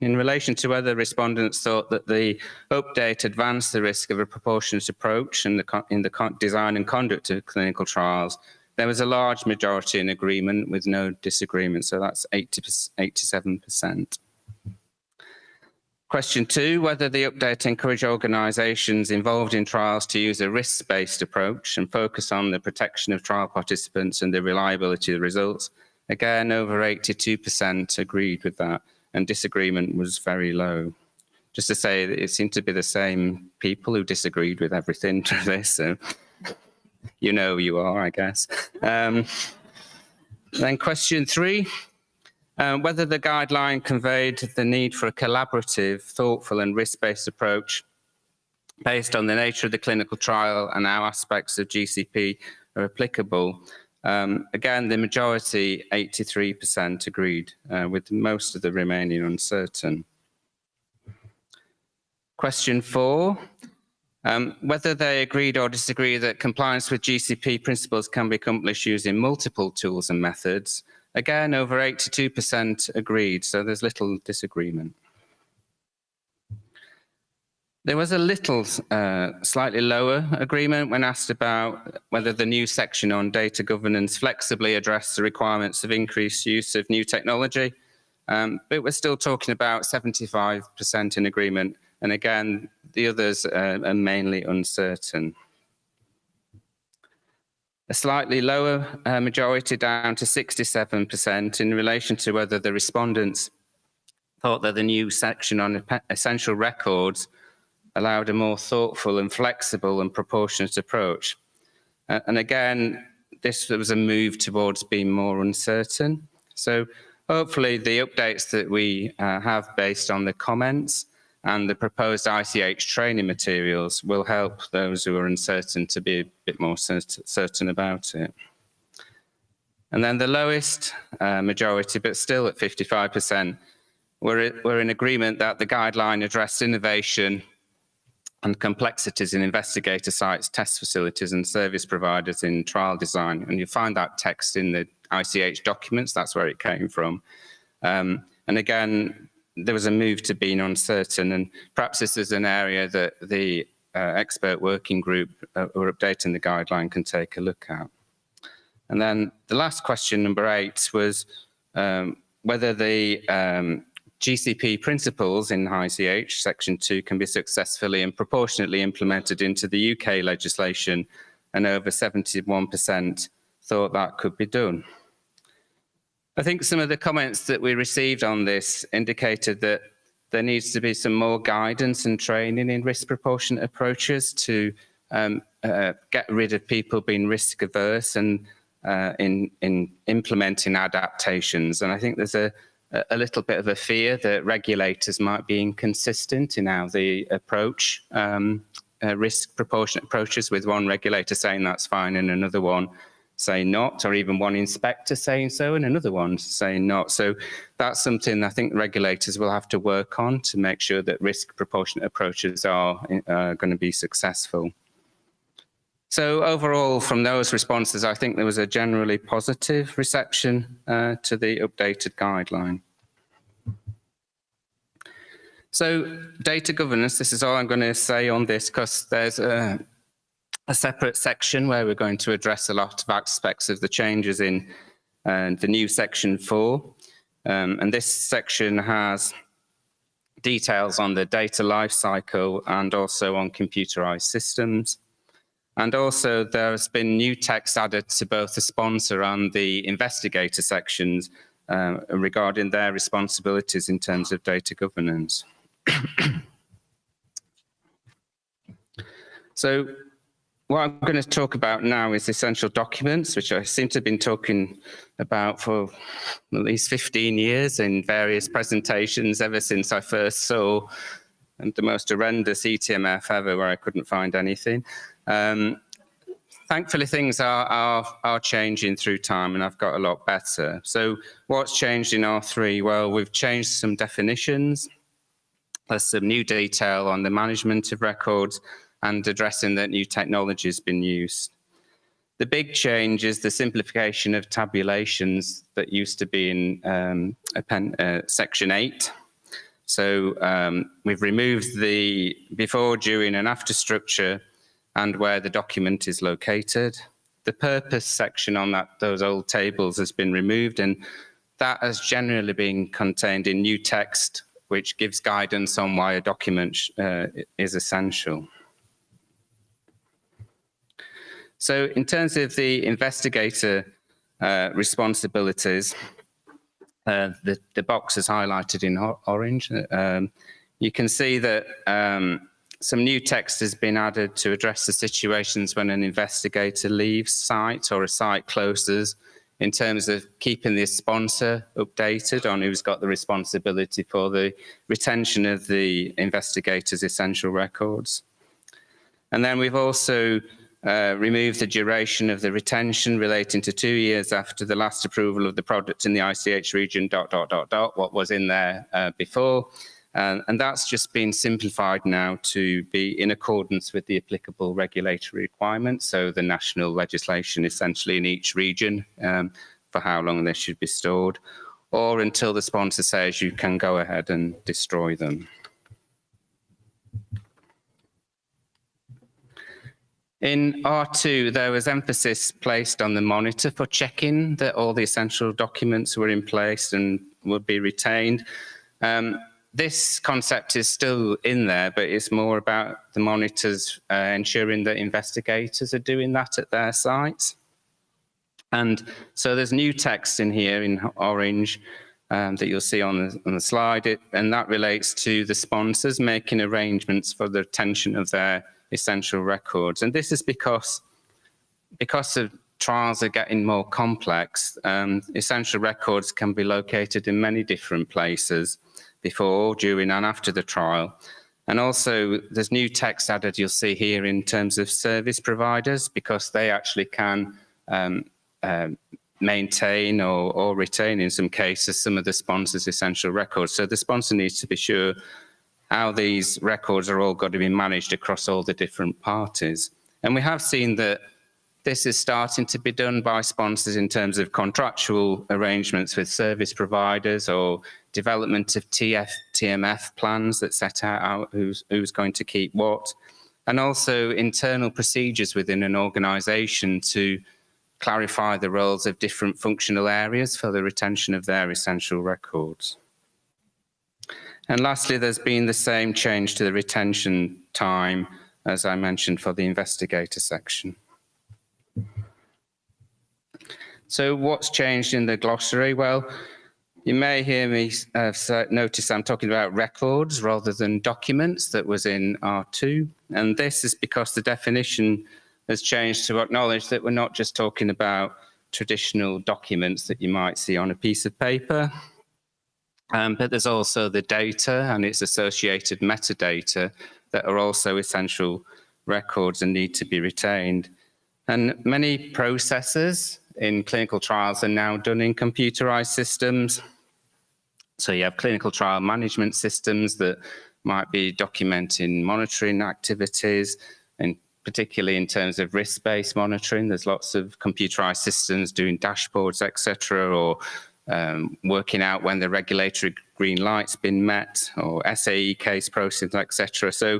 in relation to whether respondents thought that the update advanced the risk of a proportionate approach in the design and conduct of clinical trials, there was a large majority in agreement with no disagreement, so that's 87%. Question 2, whether the update encouraged organisations involved in trials to use a risk-based approach and focus on the protection of trial participants and the reliability of the results. Again, over 82% agreed with that, and disagreement was very low. Just to say that it seemed to be the same people who disagreed with everything to this, so you know who you are, I guess. Then question 3, whether the guideline conveyed the need for a collaborative, thoughtful and risk-based approach based on the nature of the clinical trial and how aspects of GCP are applicable. Again, the majority, 83%, agreed, with most of the remaining uncertain. Question 4, whether they agreed or disagree that compliance with GCP principles can be accomplished using multiple tools and methods. Again, over 82% agreed, so there's little disagreement. There was a little slightly lower agreement when asked about whether the new section on data governance flexibly addressed the requirements of increased use of new technology, but we're still talking about 75% in agreement, and again, the others are mainly uncertain. A slightly lower majority, down to 67%, in relation to whether the respondents thought that the new section on essential records allowed a more thoughtful and flexible and proportionate approach. And again, this was a move towards being more uncertain. So hopefully the updates that we have based on the comments and the proposed ICH training materials will help those who are uncertain to be a bit more certain about it. And then the lowest majority, but still at 55%, were in agreement that the guideline addressed innovation and complexities in investigator sites, test facilities and service providers in trial design. And you find that text in the ICH documents, that's where it came from. And again, there was a move to being uncertain, and perhaps this is an area that the expert working group who are updating the guideline can take a look at. And then the last question, number 8, was whether the GCP principles in ICH Section 2 can be successfully and proportionately implemented into the UK legislation, and over 71% thought that could be done. I think some of the comments that we received on this indicated that there needs to be some more guidance and training in risk proportionate approaches to get rid of people being risk averse and in implementing adaptations. And I think there's a little bit of a fear that regulators might be inconsistent in how they approach risk proportionate approaches, with one regulator saying that's fine and another one saying not, or even one inspector saying so and another one saying not. So that's something I think regulators will have to work on to make sure that risk proportionate approaches are going to be successful. So overall, from those responses, I think there was a generally positive reception to the updated guideline. So data governance, this is all I'm going to say on this, because there's a separate section where we're going to address a lot of aspects of the changes in the new section 4. And this section has details on the data lifecycle and also on computerized systems. And also there's been new text added to both the sponsor and the investigator sections regarding their responsibilities in terms of data governance. So what I'm going to talk about now is essential documents, which I seem to have been talking about for at least 15 years in various presentations ever since I first saw the most horrendous ETMF ever, where I couldn't find anything. Thankfully, things are changing through time, and I've got a lot better. So what's changed in R3? Well, we've changed some definitions. There's some new detail on the management of records and addressing that new technology has been used. The big change is the simplification of tabulations that used to be in section 8. So we've removed the before, during and after structure and where the document is located. The purpose section on those old tables has been removed, and that has generally been contained in new text, which gives guidance on why a document is essential. So in terms of the investigator responsibilities, the box is highlighted in orange. You can see that some new text has been added to address the situations when an investigator leaves site or a site closes, in terms of keeping the sponsor updated on who's got the responsibility for the retention of the investigator's essential records. And then we've also removed the duration of the retention relating to 2 years after the last approval of the product in the ICH region, ... what was in there before. And that's just been simplified now to be in accordance with the applicable regulatory requirements, so the national legislation essentially in each region for how long they should be stored, or until the sponsor says you can go ahead and destroy them. In R2, there was emphasis placed on the monitor for checking that all the essential documents were in place and would be retained. This concept is still in there, but it's more about the monitors ensuring that investigators are doing that at their sites. And so there's new text in here in orange that you'll see on the slide, and that relates to the sponsors making arrangements for the retention of their essential records. And this is because the trials are getting more complex. Essential records can be located in many different places before, during and after the trial. And also there's new text added, you'll see here, in terms of service providers, because they actually can maintain or retain in some cases some of the sponsor's essential records. So the sponsor needs to be sure how these records are all got to be managed across all the different parties. And we have seen that this is starting to be done by sponsors in terms of contractual arrangements with service providers or development of TMF plans that set out who's going to keep what, and also internal procedures within an organisation to clarify the roles of different functional areas for the retention of their essential records. And lastly, there's been the same change to the retention time, as I mentioned, for the investigator section. So what's changed in the glossary? Well, you may hear me notice I'm talking about records rather than documents that was in R2. And this is because the definition has changed to acknowledge that we're not just talking about traditional documents that you might see on a piece of paper, but there's also the data and its associated metadata that are also essential records and need to be retained. And many processes in clinical trials are now done in computerized systems. So you have clinical trial management systems that might be documenting monitoring activities, and particularly in terms of risk-based monitoring. There's lots of computerized systems doing dashboards, etc., or working out when the regulatory green light's been met, or SAE case processing, etc. So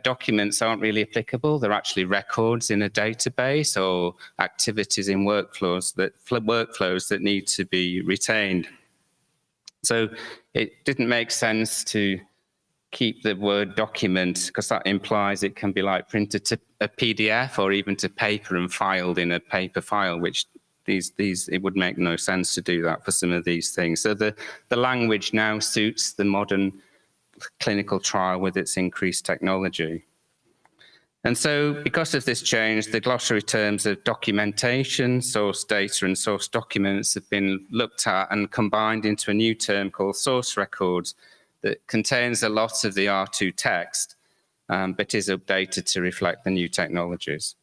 documents aren't really applicable. They're actually records in a database or activities in workflows that need to be retained. So it didn't make sense to keep the word document, because that implies it can be like printed to a PDF or even to paper and filed in a paper file, which it would make no sense to do that for some of these things. So the language now suits the modern clinical trial with its increased technology. And so because of this change, the glossary terms of documentation, source data, and source documents have been looked at and combined into a new term called source records that contains a lot of the R2 text, but is updated to reflect the new technologies.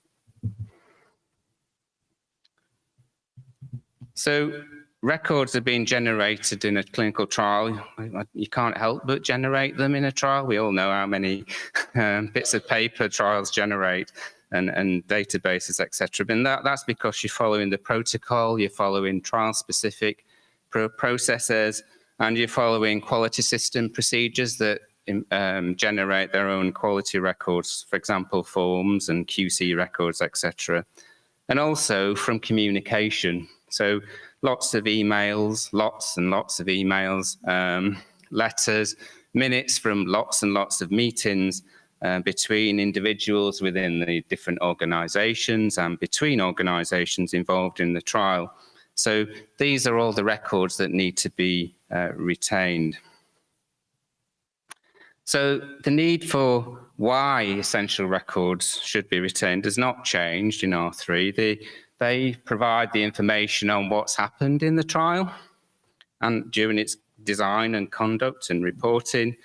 So records are being generated in a clinical trial. You can't help but generate them in a trial. We all know how many bits of paper trials generate, and databases, etc. But that's because you're following the protocol, you're following trial-specific processes, and you're following quality system procedures that generate their own quality records, for example, forms and QC records, etc. And also from communication. So lots of emails, lots and lots of emails, letters, minutes from lots and lots of meetings between individuals within the different organizations and between organizations involved in the trial. So these are all the records that need to be retained. So the need for why essential records should be retained has not changed in R3. They provide the information on what's happened in the trial and during its design and conduct and reporting.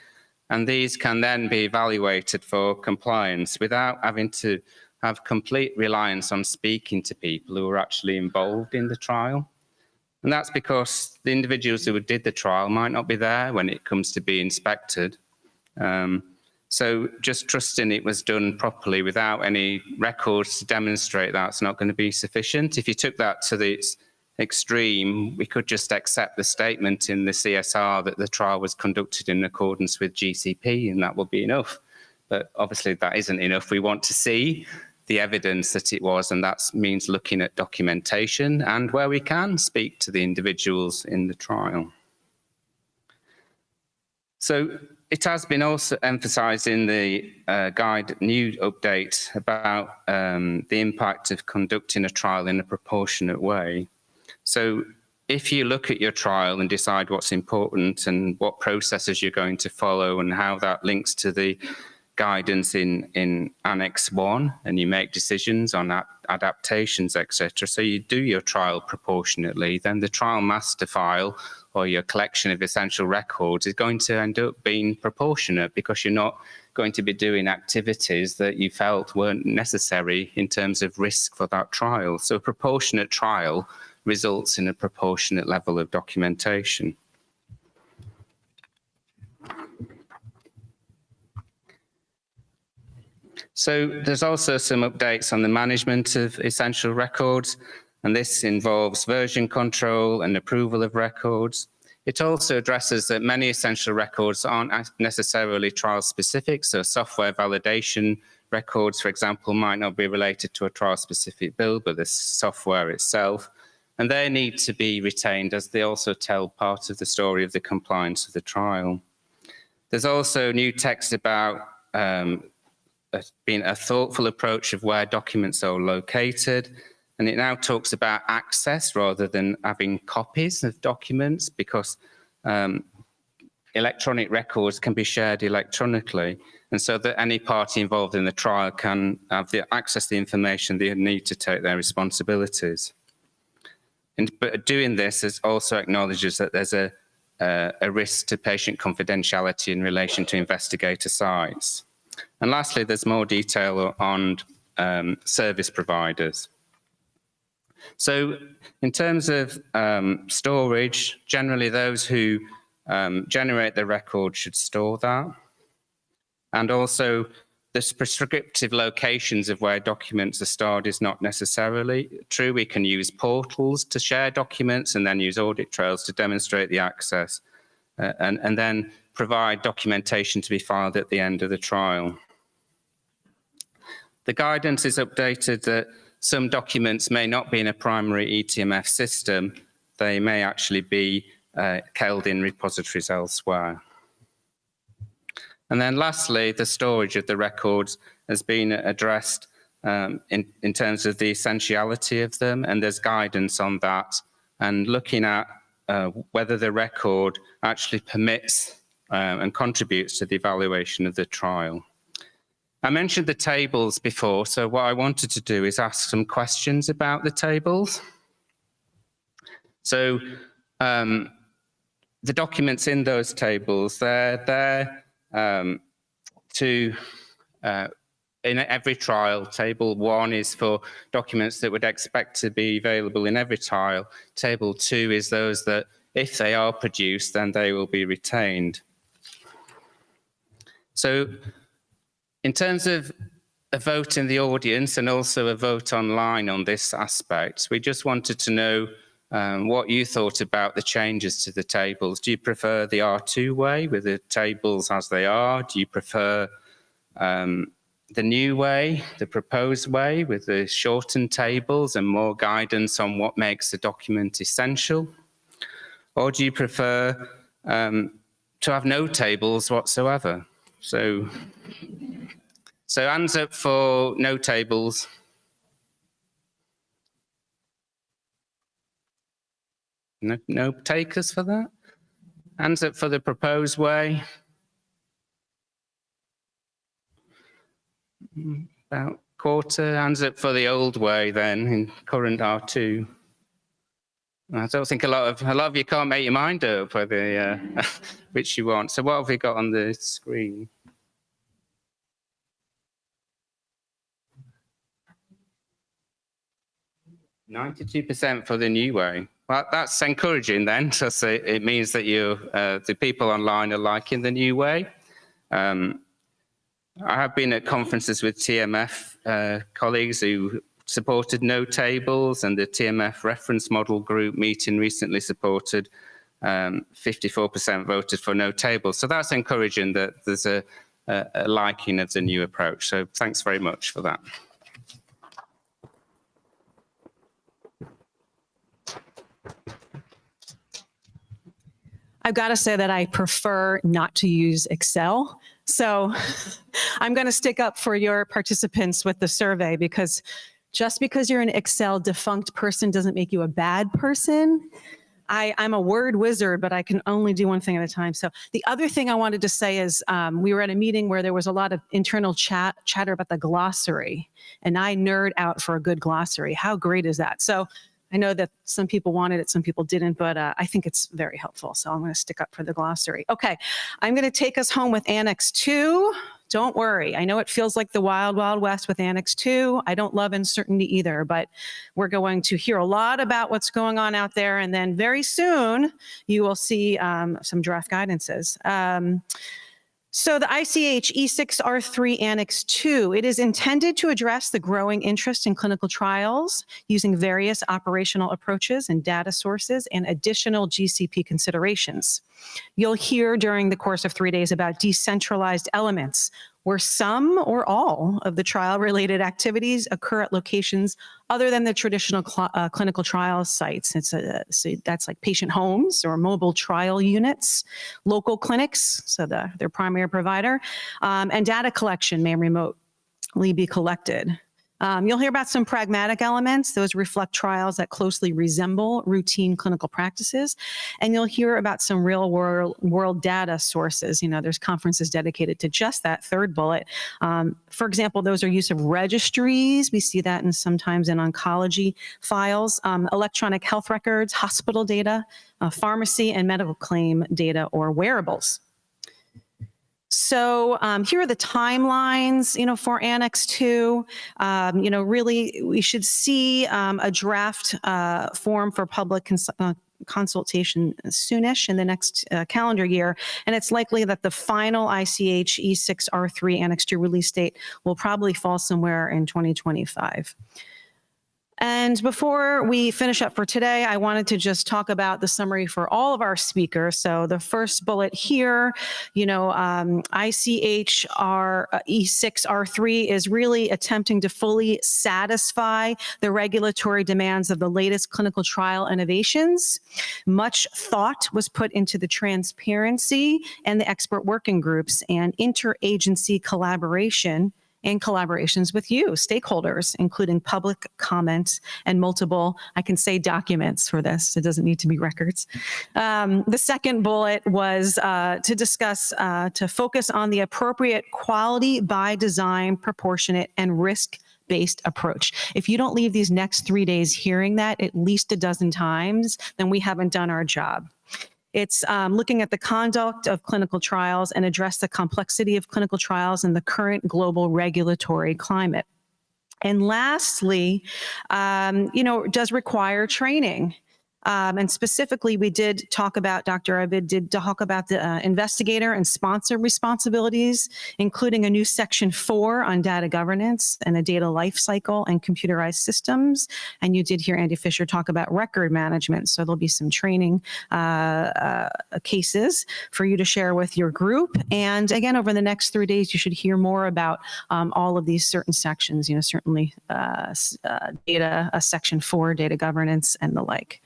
And these can then be evaluated for compliance without having to have complete reliance on speaking to people who are actually involved in the trial. And that's because the individuals who did the trial might not be there when it comes to be inspected. So just trusting it was done properly without any records to demonstrate that's not going to be sufficient. If you took that to the extreme, we could just accept the statement in the CSR that the trial was conducted in accordance with GCP, and that would be enough. But obviously that isn't enough. We want to see the evidence that it was, and that means looking at documentation and, where we can, speak to the individuals in the trial. So it has been also emphasised in the new update about the impact of conducting a trial in a proportionate way. So if you look at your trial and decide what's important and what processes you're going to follow and how that links to the guidance in Annex 1, and you make decisions on adaptations, etc. So you do your trial proportionately, then the trial master file or your collection of essential records is going to end up being proportionate, because you're not going to be doing activities that you felt weren't necessary in terms of risk for that trial. So a proportionate trial results in a proportionate level of documentation. So there's also some updates on the management of essential records, and this involves version control and approval of records. It also addresses that many essential records aren't necessarily trial-specific, so software validation records, for example, might not be related to a trial-specific build, but the software itself, and they need to be retained as they also tell part of the story of the compliance of the trial. There's also new text about being a thoughtful approach of where documents are located. And it now talks about access rather than having copies of documents, because electronic records can be shared electronically. And so that any party involved in the trial can have the access to the information they need to take their responsibilities. But doing this also acknowledges that there's a risk to patient confidentiality in relation to investigator sites. And lastly, there's more detail on service providers. So in terms of storage, generally those who generate the record should store that. And also the prescriptive locations of where documents are stored is not necessarily true. We can use portals to share documents and then use audit trails to demonstrate the access and then provide documentation to be filed at the end of the trial. The guidance is updated that some documents may not be in a primary eTMF system. They may actually be held in repositories elsewhere. And then lastly, the storage of the records has been addressed in terms of the essentiality of them, and there's guidance on that, and looking at whether the record actually permits and contributes to the evaluation of the trial. I mentioned the tables before, so what I wanted to do is ask some questions about the tables. So the documents in those tables, they're there in every trial. Table 1 is for documents that would expect to be available in every trial. Table 2 is those that, if they are produced, then they will be retained. So in terms of a vote in the audience and also a vote online on this aspect, we just wanted to know what you thought about the changes to the tables. Do you prefer the R2 way with the tables as they are? Do you prefer the new way, the proposed way with the shortened tables and more guidance on what makes the document essential? Or do you prefer to have no tables whatsoever? So hands up for no tables. No takers for that? Hands up for the proposed way. About quarter. Hands up for the old way then, in current R2. I don't think a lot of you can't make your mind up whether which you want. So what have we got on the screen? %92 for the new way. Well, that's encouraging then, because it means that the people online are liking the new way. I have been at conferences with TMF colleagues who supported no tables, and the TMF reference model group meeting recently supported 54% voted for no tables. So that's encouraging that there's a liking of the new approach. So thanks very much for that. I've got to say that I prefer not to use Excel. So I'm going to stick up for your participants with the survey, because just because you're an Excel defunct person doesn't make you a bad person. I'm a word wizard, but I can only do one thing at a time. So the other thing I wanted to say is we were at a meeting where there was a lot of internal chatter about the glossary, and I nerd out for a good glossary. How great is that? So I know that some people wanted it, some people didn't, but I think it's very helpful. So I'm going to stick up for the glossary. Okay, I'm going to take us home with Annex 2. Don't worry. I know it feels like the wild, wild west with Annex 2. I don't love uncertainty either, but we're going to hear a lot about what's going on out there. And then very soon you will see some draft guidances. So the ICH E6R3 Annex 2, it is intended to address the growing interest in clinical trials using various operational approaches and data sources and additional GCP considerations. You'll hear during the course of 3 days about decentralized elements, where some or all of the trial-related activities occur at locations other than the traditional clinical trial sites. So that's like patient homes or mobile trial units, local clinics, so their primary provider, and data collection may remotely be collected. You'll hear about some pragmatic elements. Those reflect trials that closely resemble routine clinical practices. And you'll hear about some real world data sources. You know, there's conferences dedicated to just that third bullet. For example, those are use of registries. We see that sometimes in oncology files, electronic health records, hospital data, pharmacy and medical claim data, or wearables. So here are the timelines, for Annex 2. Really, we should see a draft form for public consultation soonish in the next calendar year, and it's likely that the final ICH E6R3 Annex 2 release date will probably fall somewhere in 2025. And before we finish up for today, I wanted to just talk about the summary for all of our speakers. So the first bullet here, ICHR E6R3 is really attempting to fully satisfy the regulatory demands of the latest clinical trial innovations. Much thought was put into the transparency and the expert working groups and interagency collaboration and collaborations with you, stakeholders, including public comments and multiple, I can say documents for this, it doesn't need to be records. The second bullet was to discuss, to focus on the appropriate quality by design, proportionate, and risk-based approach. If you don't leave these next 3 days hearing that at least a dozen times, then we haven't done our job. It's looking at the conduct of clinical trials and address the complexity of clinical trials in the current global regulatory climate. And lastly, does require training. And specifically, we did talk about, Dr. Abid did talk about the investigator and sponsor responsibilities, including a new Section 4 on data governance and a data lifecycle and computerized systems. And you did hear Andy Fisher talk about record management. So there'll be some training cases for you to share with your group. And again, over the next 3 days, you should hear more about all of these certain sections, certainly data, Section 4, data governance, and the like.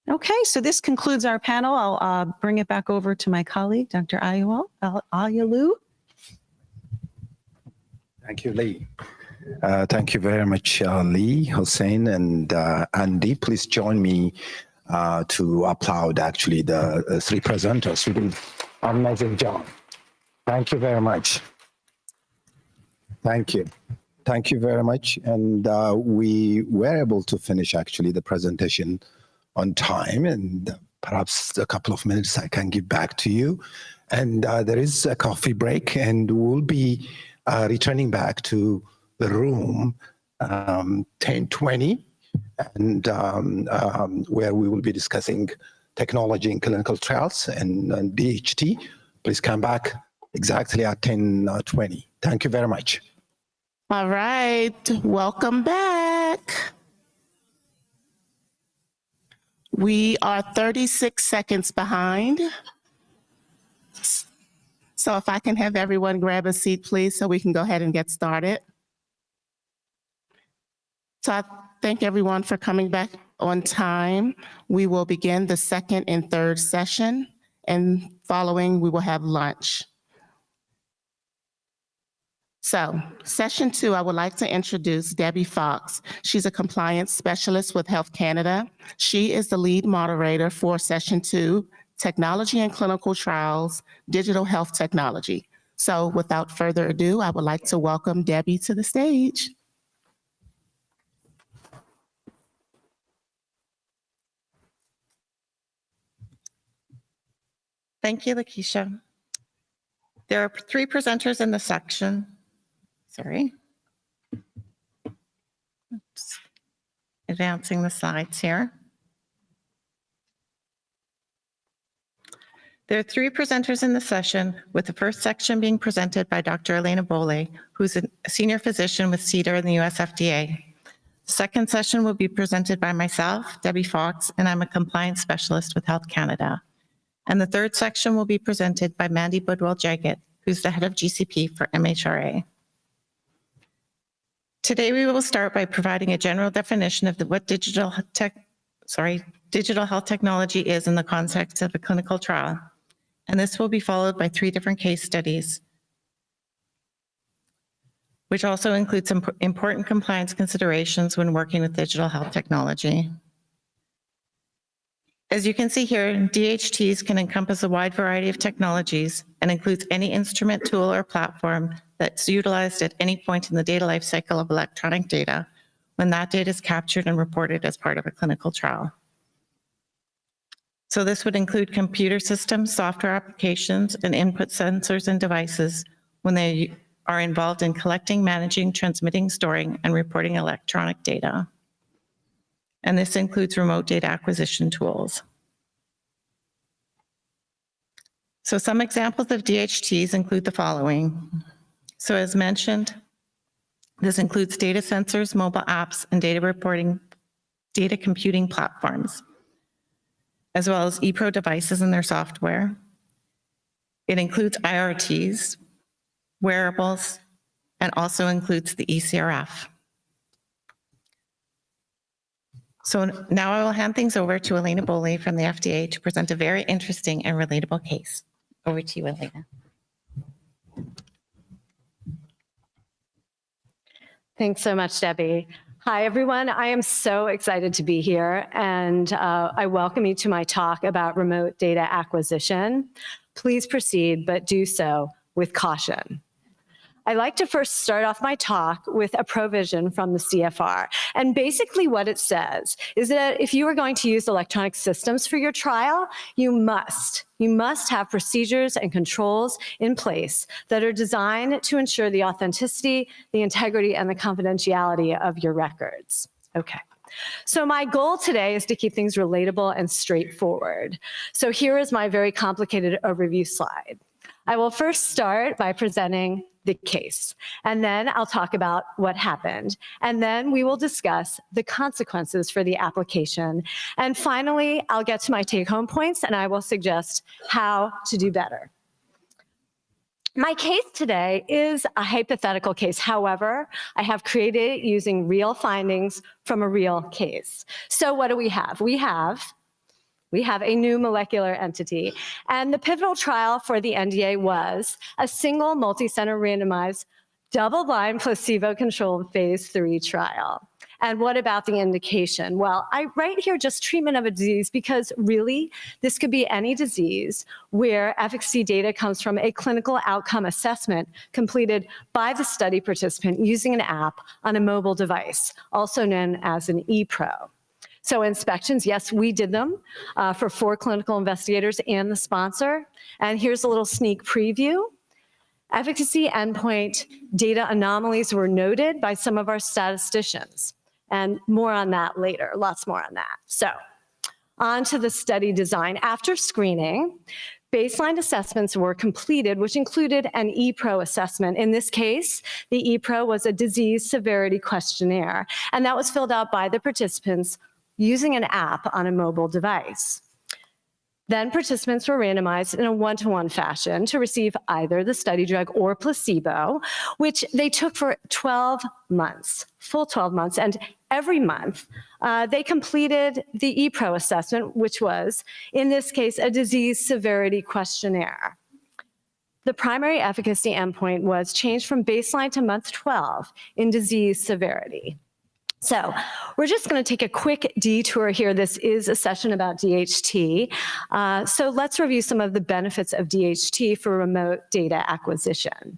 Okay, so this concludes our panel. I'll bring it back over to my colleague, Dr. Ayalew. Thank you, Lee. Thank you very much, Lee, Hussein, and Andy. Please join me to applaud, actually, the three presenters who did an amazing job. Thank you very much. Thank you. Thank you very much. And we were able to finish, actually, the presentation on time, and perhaps a couple of minutes I can give back to you. And there is a coffee break, and we'll be returning back to the room 10:20, and where we will be discussing technology in clinical trials and DHT. Please come back exactly at 10:20. Thank you very much. All right, welcome back. We are 36 seconds behind. So if I can have everyone grab a seat, please, so we can go ahead and get started. So I thank everyone for coming back on time. We will begin the second and third session, and following, we will have lunch. So, session 2, I would like to introduce Debbie Fox. She's a compliance specialist with Health Canada. She is the lead moderator for session 2, Technology and Clinical Trials, Digital Health Technology. So, without further ado, I would like to welcome Debbie to the stage. Thank you, Lakeisha. There are 3 presenters in the section. Sorry. Oops. Advancing the slides here. There are 3 presenters in the session, with the first section being presented by Dr. Elena Bole, who's a senior physician with CDER in the US-FDA. The second session will be presented by myself, Debbie Fox, and I'm a compliance specialist with Health Canada. And the third section will be presented by Mandy Budwell-Jaggett, who's the head of GCP for MHRA. Today, we will start by providing a general definition of what digital health technology is in the context of a clinical trial. And this will be followed by 3 different case studies, which also include some important compliance considerations when working with digital health technology. As you can see here, DHTs can encompass a wide variety of technologies and includes any instrument, tool, or platform that's utilized at any point in the data lifecycle of electronic data when that data is captured and reported as part of a clinical trial. So this would include computer systems, software applications, and input sensors and devices when they are involved in collecting, managing, transmitting, storing, and reporting electronic data. and this includes remote data acquisition tools. So some examples of DHTs include the following. So as mentioned, this includes data sensors, mobile apps, and data computing platforms, as well as ePro devices and their software. It includes IRTs, wearables, and also includes the ECRF. So now I will hand things over to Elena Boley from the FDA to present a very interesting and relatable case. Over to you, Elena. Thanks so much, Debbie. Hi, everyone. I am so excited to be here, and I welcome you to my talk about remote data acquisition. Please proceed, but do so with caution. I'd like to first start off my talk with a provision from the CFR. And basically what it says is that if you are going to use electronic systems for your trial, you must have procedures and controls in place that are designed to ensure the authenticity, the integrity, and the confidentiality of your records. Okay. So my goal today is to keep things relatable and straightforward. So here is my very complicated overview slide. I will first start by presenting the case, and then I'll talk about what happened, and then we will discuss the consequences for the application. And finally, I'll get to my take-home points, and I will suggest how to do better. My case today is a hypothetical case. However, I have created it using real findings from a real case. So what do we have? We have a new molecular entity, and the pivotal trial for the NDA was a single multi-center randomized double-blind placebo-controlled phase 3 trial. And what about the indication? Well, I write here just treatment of a disease because really this could be any disease where efficacy data comes from a clinical outcome assessment completed by the study participant using an app on a mobile device, also known as an ePro. So inspections, yes, we did them for 4 clinical investigators and the sponsor. And here's a little sneak preview. Efficacy endpoint data anomalies were noted by some of our statisticians. And more on that later, lots more on that. So on to the study design. After screening, baseline assessments were completed, which included an ePro assessment. In this case, the ePro was a disease severity questionnaire, and that was filled out by the participants using an app on a mobile device. Then participants were randomized in a 1-to-1 fashion to receive either the study drug or placebo, which they took for 12 months, full 12 months. And every month, they completed the ePro assessment, which was, in this case, a disease severity questionnaire. The primary efficacy endpoint was change from baseline to month 12 in disease severity. So we're just going to take a quick detour here. This is a session about DHT. So let's review some of the benefits of DHT for remote data acquisition.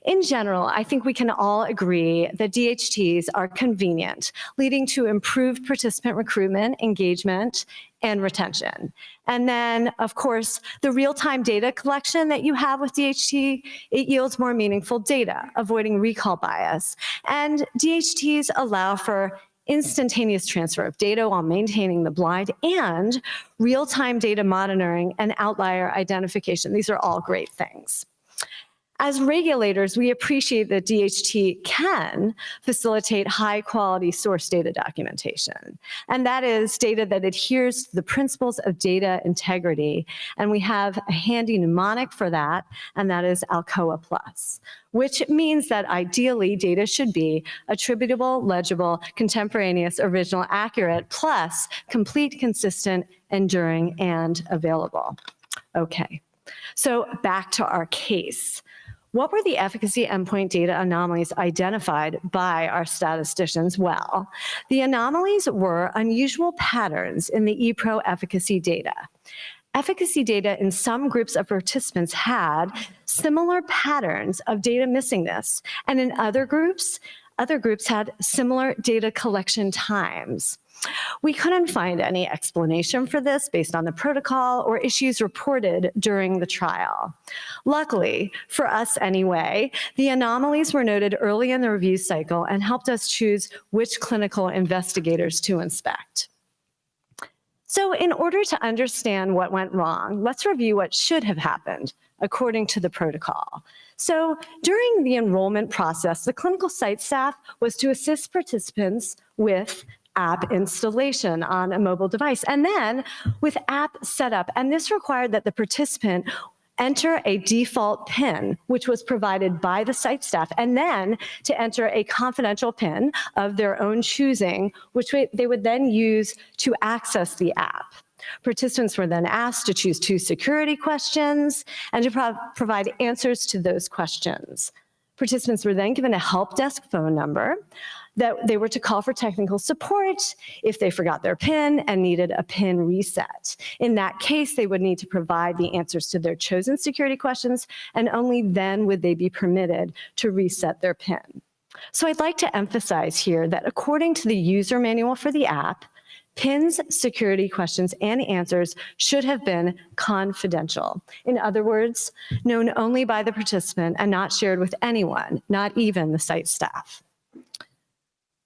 In general, I think we can all agree that DHTs are convenient, leading to improved participant recruitment, engagement, and retention. And then, of course, the real-time data collection that you have with DHT, it yields more meaningful data, avoiding recall bias. And DHTs allow for instantaneous transfer of data while maintaining the blind, and real-time data monitoring and outlier identification. These are all great things. As regulators, we appreciate that DHT can facilitate high-quality source data documentation, and that is data that adheres to the principles of data integrity. And we have a handy mnemonic for that, and that is Alcoa Plus, which means that ideally data should be attributable, legible, contemporaneous, original, accurate, plus complete, consistent, enduring, and available. Okay, so back to our case. What were the efficacy endpoint data anomalies identified by our statisticians? Well, the anomalies were unusual patterns in the ePro efficacy data. Efficacy data in some groups of participants had similar patterns of data missingness, and in other groups had similar data collection times. We couldn't find any explanation for this based on the protocol or issues reported during the trial. Luckily, for us anyway, the anomalies were noted early in the review cycle and helped us choose which clinical investigators to inspect. So in order to understand what went wrong, let's review what should have happened according to the protocol. So during the enrollment process, the clinical site staff was to assist participants with app installation on a mobile device, and then with app setup. And this required that the participant enter a default PIN, which was provided by the site staff, and then to enter a confidential PIN of their own choosing, which they would then use to access the app. Participants were then asked to choose 2 security questions and to provide answers to those questions. Participants were then given a help desk phone number that they were to call for technical support if they forgot their PIN and needed a PIN reset. In that case, they would need to provide the answers to their chosen security questions, and only then would they be permitted to reset their PIN. So I'd like to emphasize here that according to the user manual for the app, PINs, security questions, and answers should have been confidential. In other words, known only by the participant and not shared with anyone, not even the site staff.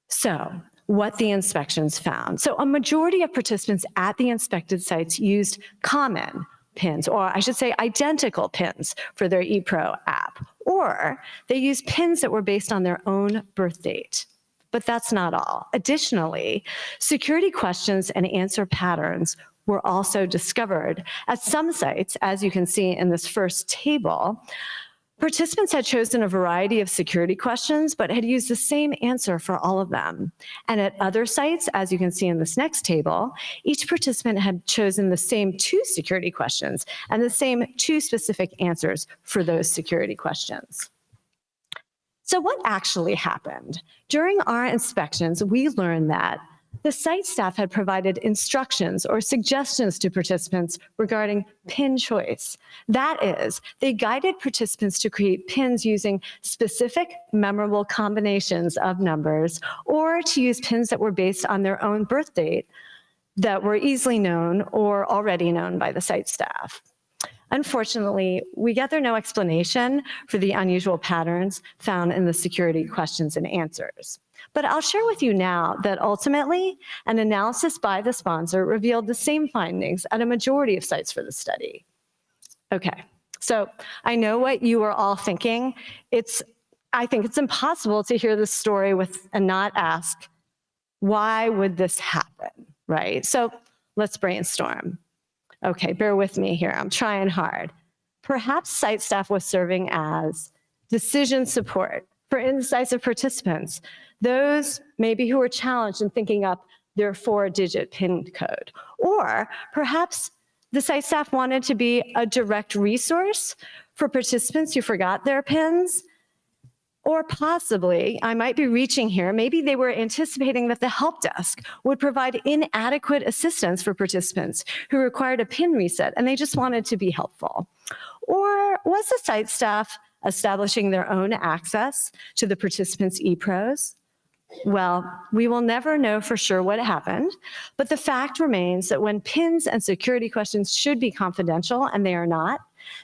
So, what the inspections found. So a majority of participants at the inspected sites used common PINs, or I should say identical PINs for their ePro app, or they used PINs that were based on their own birth date. But that's not all. Additionally, security questions and answer patterns were also discovered. At some sites, as you can see in this first table, participants had chosen a variety of security questions, but had used the same answer for all of them. And at other sites, as you can see in this next table, each participant had chosen the same 2 security questions and the same 2 specific answers for those security questions. So what actually happened? During our inspections, we learned that the site staff had provided instructions or suggestions to participants regarding PIN choice. That is, they guided participants to create PINs using specific memorable combinations of numbers, or to use PINs that were based on their own birth date that were easily known or already known by the site staff. Unfortunately, we gather no explanation for the unusual patterns found in the security questions and answers. But I'll share with you now that ultimately, an analysis by the sponsor revealed the same findings at a majority of sites for the study. Okay, so I know what you are all thinking. I think it's impossible to hear this story and not ask, why would this happen, right? So let's brainstorm. Okay, bear with me here, I'm trying hard. Perhaps site staff was serving as decision support for indecisive participants, those maybe who were challenged in thinking up their 4-digit PIN code. Or perhaps the site staff wanted to be a direct resource for participants who forgot their PINs. Or possibly, I might be reaching here, maybe they were anticipating that the help desk would provide inadequate assistance for participants who required a PIN reset, and they just wanted to be helpful. Or was the site staff establishing their own access to the participants' ePros? Well, we will never know for sure what happened, but the fact remains that when PINs and security questions should be confidential, and they are not,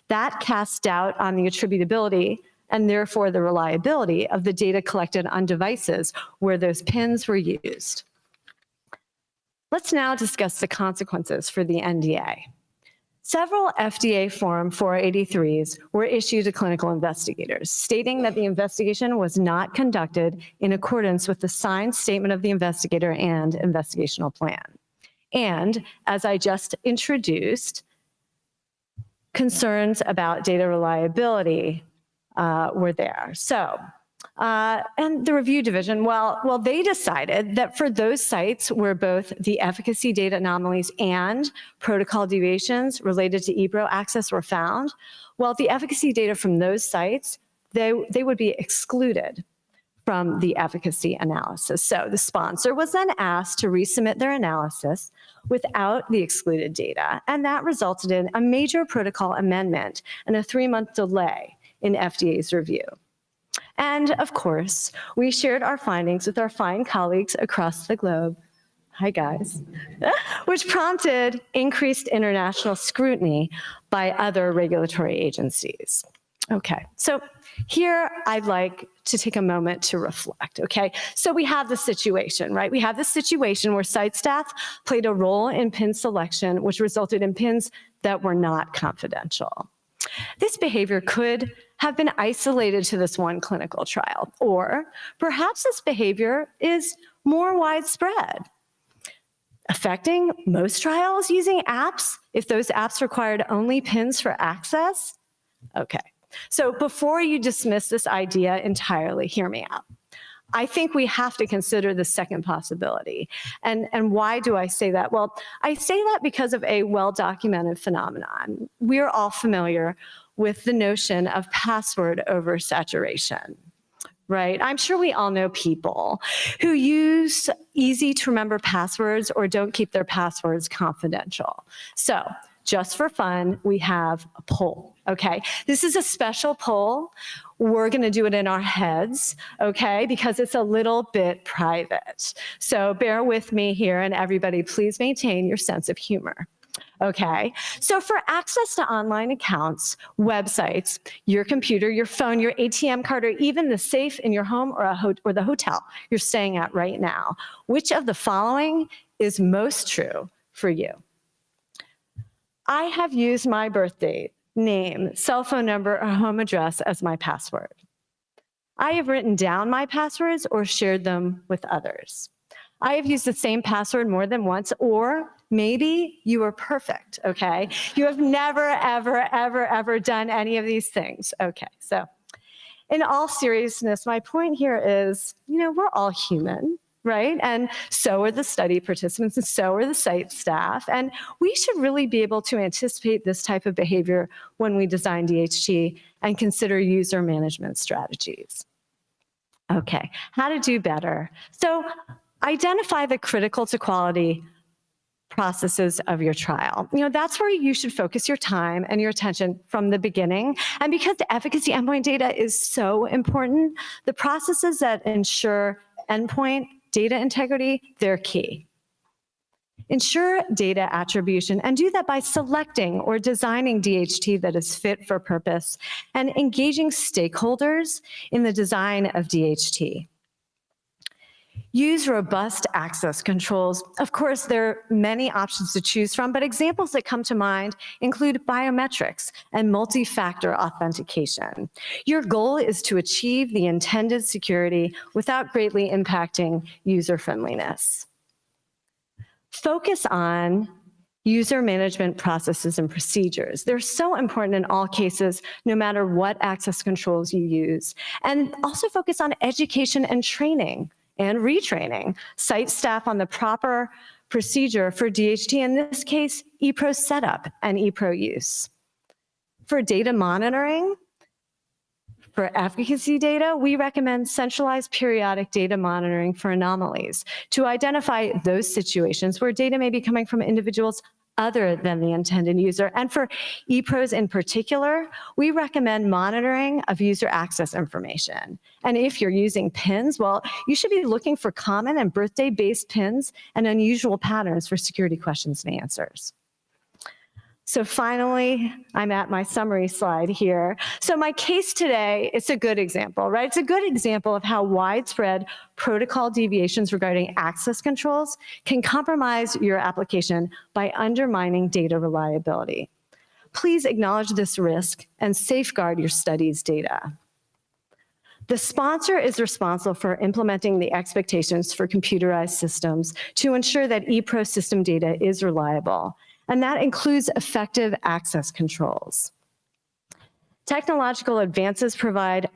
that casts doubt on the attributability and therefore the reliability of the data collected on devices where those PINs were used. Let's now discuss the consequences for the NDA. Several FDA Form 483s were issued to clinical investigators, stating that the investigation was not conducted in accordance with the signed statement of the investigator and investigational plan. And as I just introduced, concerns about data reliability were there. So, and the review division, well, they decided that for those sites where both the efficacy data anomalies and protocol deviations related to ePro access were found, well, the efficacy data from those sites, they would be excluded from the efficacy analysis. So the sponsor was then asked to resubmit their analysis without the excluded data, and that resulted in a major protocol amendment and a 3-month delay in FDA's review. And of course, we shared our findings with our fine colleagues across the globe Hi, guys. Which prompted increased international scrutiny by other regulatory agencies. Okay, so here I'd like to take a moment to reflect, okay? So we have the situation, right? We have the situation where site staff played a role in pin selection, which resulted in pins that were not confidential. This behavior could have been isolated to this one clinical trial, or perhaps this behavior is more widespread, affecting most trials using apps, if those apps required only pins for access. Okay, so before you dismiss this idea entirely, hear me out. I think we have to consider the second possibility. And why do I say that? Well, I say that because of a well-documented phenomenon. We're all familiar with the notion of password oversaturation, right? I'm sure we all know people who use easy to remember passwords or don't keep their passwords confidential. So just for fun, we have a poll, okay? This is a special poll. We're gonna do it in our heads, okay? Because it's a little bit private. So bear with me here, and everybody please maintain your sense of humor. Okay, so for access to online accounts, websites, your computer, your phone, your ATM card, or even the safe in your home or the hotel you're staying at right now, which of the following is most true for you? I have used my birth date, name, cell phone number, or home address as my password. I have written down my passwords or shared them with others. I have used the same password more than once, or maybe you are perfect, okay? You have never, ever, ever, ever done any of these things. Okay, so in all seriousness, my point here is, we're all human, right? And so are the study participants, and so are the site staff. And we should really be able to anticipate this type of behavior when we design DHT and consider user management strategies. Okay, how to do better. So identify the critical to quality processes of your trial. That's where you should focus your time and your attention from the beginning. And because the efficacy endpoint data is so important, the processes that ensure endpoint data integrity, they're key. Ensure data attribution, and do that by selecting or designing DHT that is fit for purpose and engaging stakeholders in the design of DHT. Use robust access controls. Of course, there are many options to choose from, but examples that come to mind include biometrics and multi-factor authentication. Your goal is to achieve the intended security without greatly impacting user friendliness. Focus on user management processes and procedures. They're so important in all cases, no matter what access controls you use. And also focus on education and training and retraining site staff on the proper procedure for DHT, in this case, ePro setup and ePro use. For data monitoring, for efficacy data, we recommend centralized periodic data monitoring for anomalies to identify those situations where data may be coming from individuals other than the intended user. And for ePros in particular, we recommend monitoring of user access information. And if you're using pins, well, you should be looking for common and birthday-based pins and unusual patterns for security questions and answers. So finally, I'm at my summary slide here. So my case today, it's a good example, right? It's a good example of how widespread protocol deviations regarding access controls can compromise your application by undermining data reliability. Please acknowledge this risk and safeguard your study's data. The sponsor is responsible for implementing the expectations for computerized systems to ensure that ePro system data is reliable, and that includes effective access controls. Technological advances provide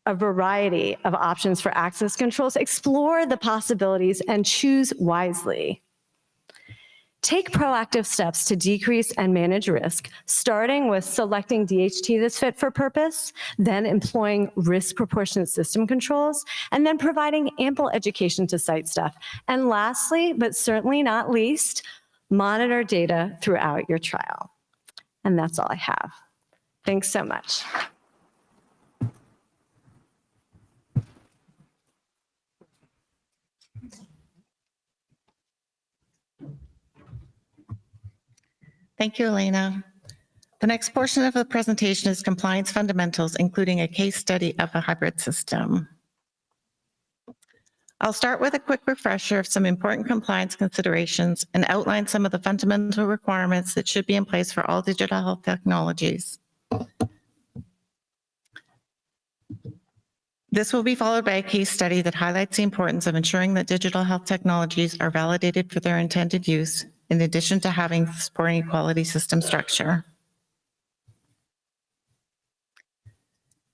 a variety of options for access controls. Explore the possibilities and choose wisely. Take proactive steps to decrease and manage risk, starting with selecting DHT that's fit for purpose, then employing risk proportionate system controls, and then providing ample education to site staff. And lastly, but certainly not least, monitor data throughout your trial. And that's all I have. Thanks so much. Thank you, Elena. The next portion of the presentation is compliance fundamentals, including a case study of a hybrid system. I'll start with a quick refresher of some important compliance considerations and outline some of the fundamental requirements that should be in place for all digital health technologies. This will be followed by a case study that highlights the importance of ensuring that digital health technologies are validated for their intended use, in addition to having supporting quality system structure.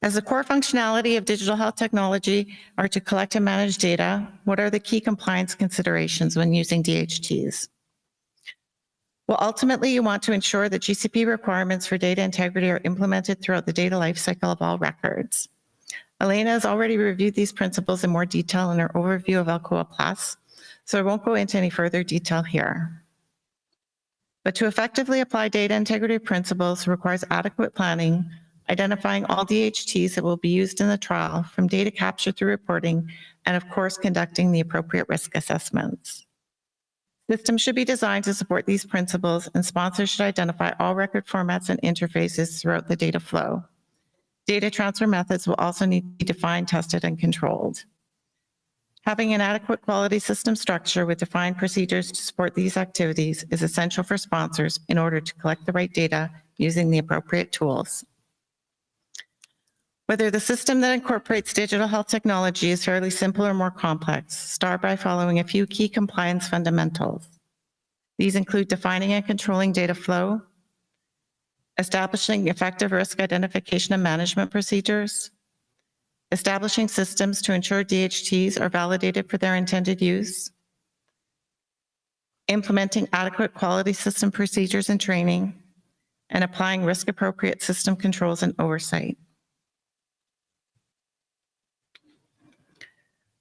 As the core functionality of digital health technology are to collect and manage data, what are the key compliance considerations when using DHTs? Well, ultimately, you want to ensure that GCP requirements for data integrity are implemented throughout the data lifecycle of all records. Elena has already reviewed these principles in more detail in her overview of Alcoa Plus, so I won't go into any further detail here. But to effectively apply data integrity principles requires adequate planning, identifying all DHTs that will be used in the trial, from data capture through reporting, and of course, conducting the appropriate risk assessments. Systems should be designed to support these principles, and sponsors should identify all record formats and interfaces throughout the data flow. Data transfer methods will also need to be defined, tested, and controlled. Having an adequate quality system structure with defined procedures to support these activities is essential for sponsors in order to collect the right data using the appropriate tools. Whether the system that incorporates digital health technology is fairly simple or more complex, start by following a few key compliance fundamentals. These include defining and controlling data flow, establishing effective risk identification and management procedures, establishing systems to ensure DHTs are validated for their intended use, implementing adequate quality system procedures and training, and applying risk-appropriate system controls and oversight.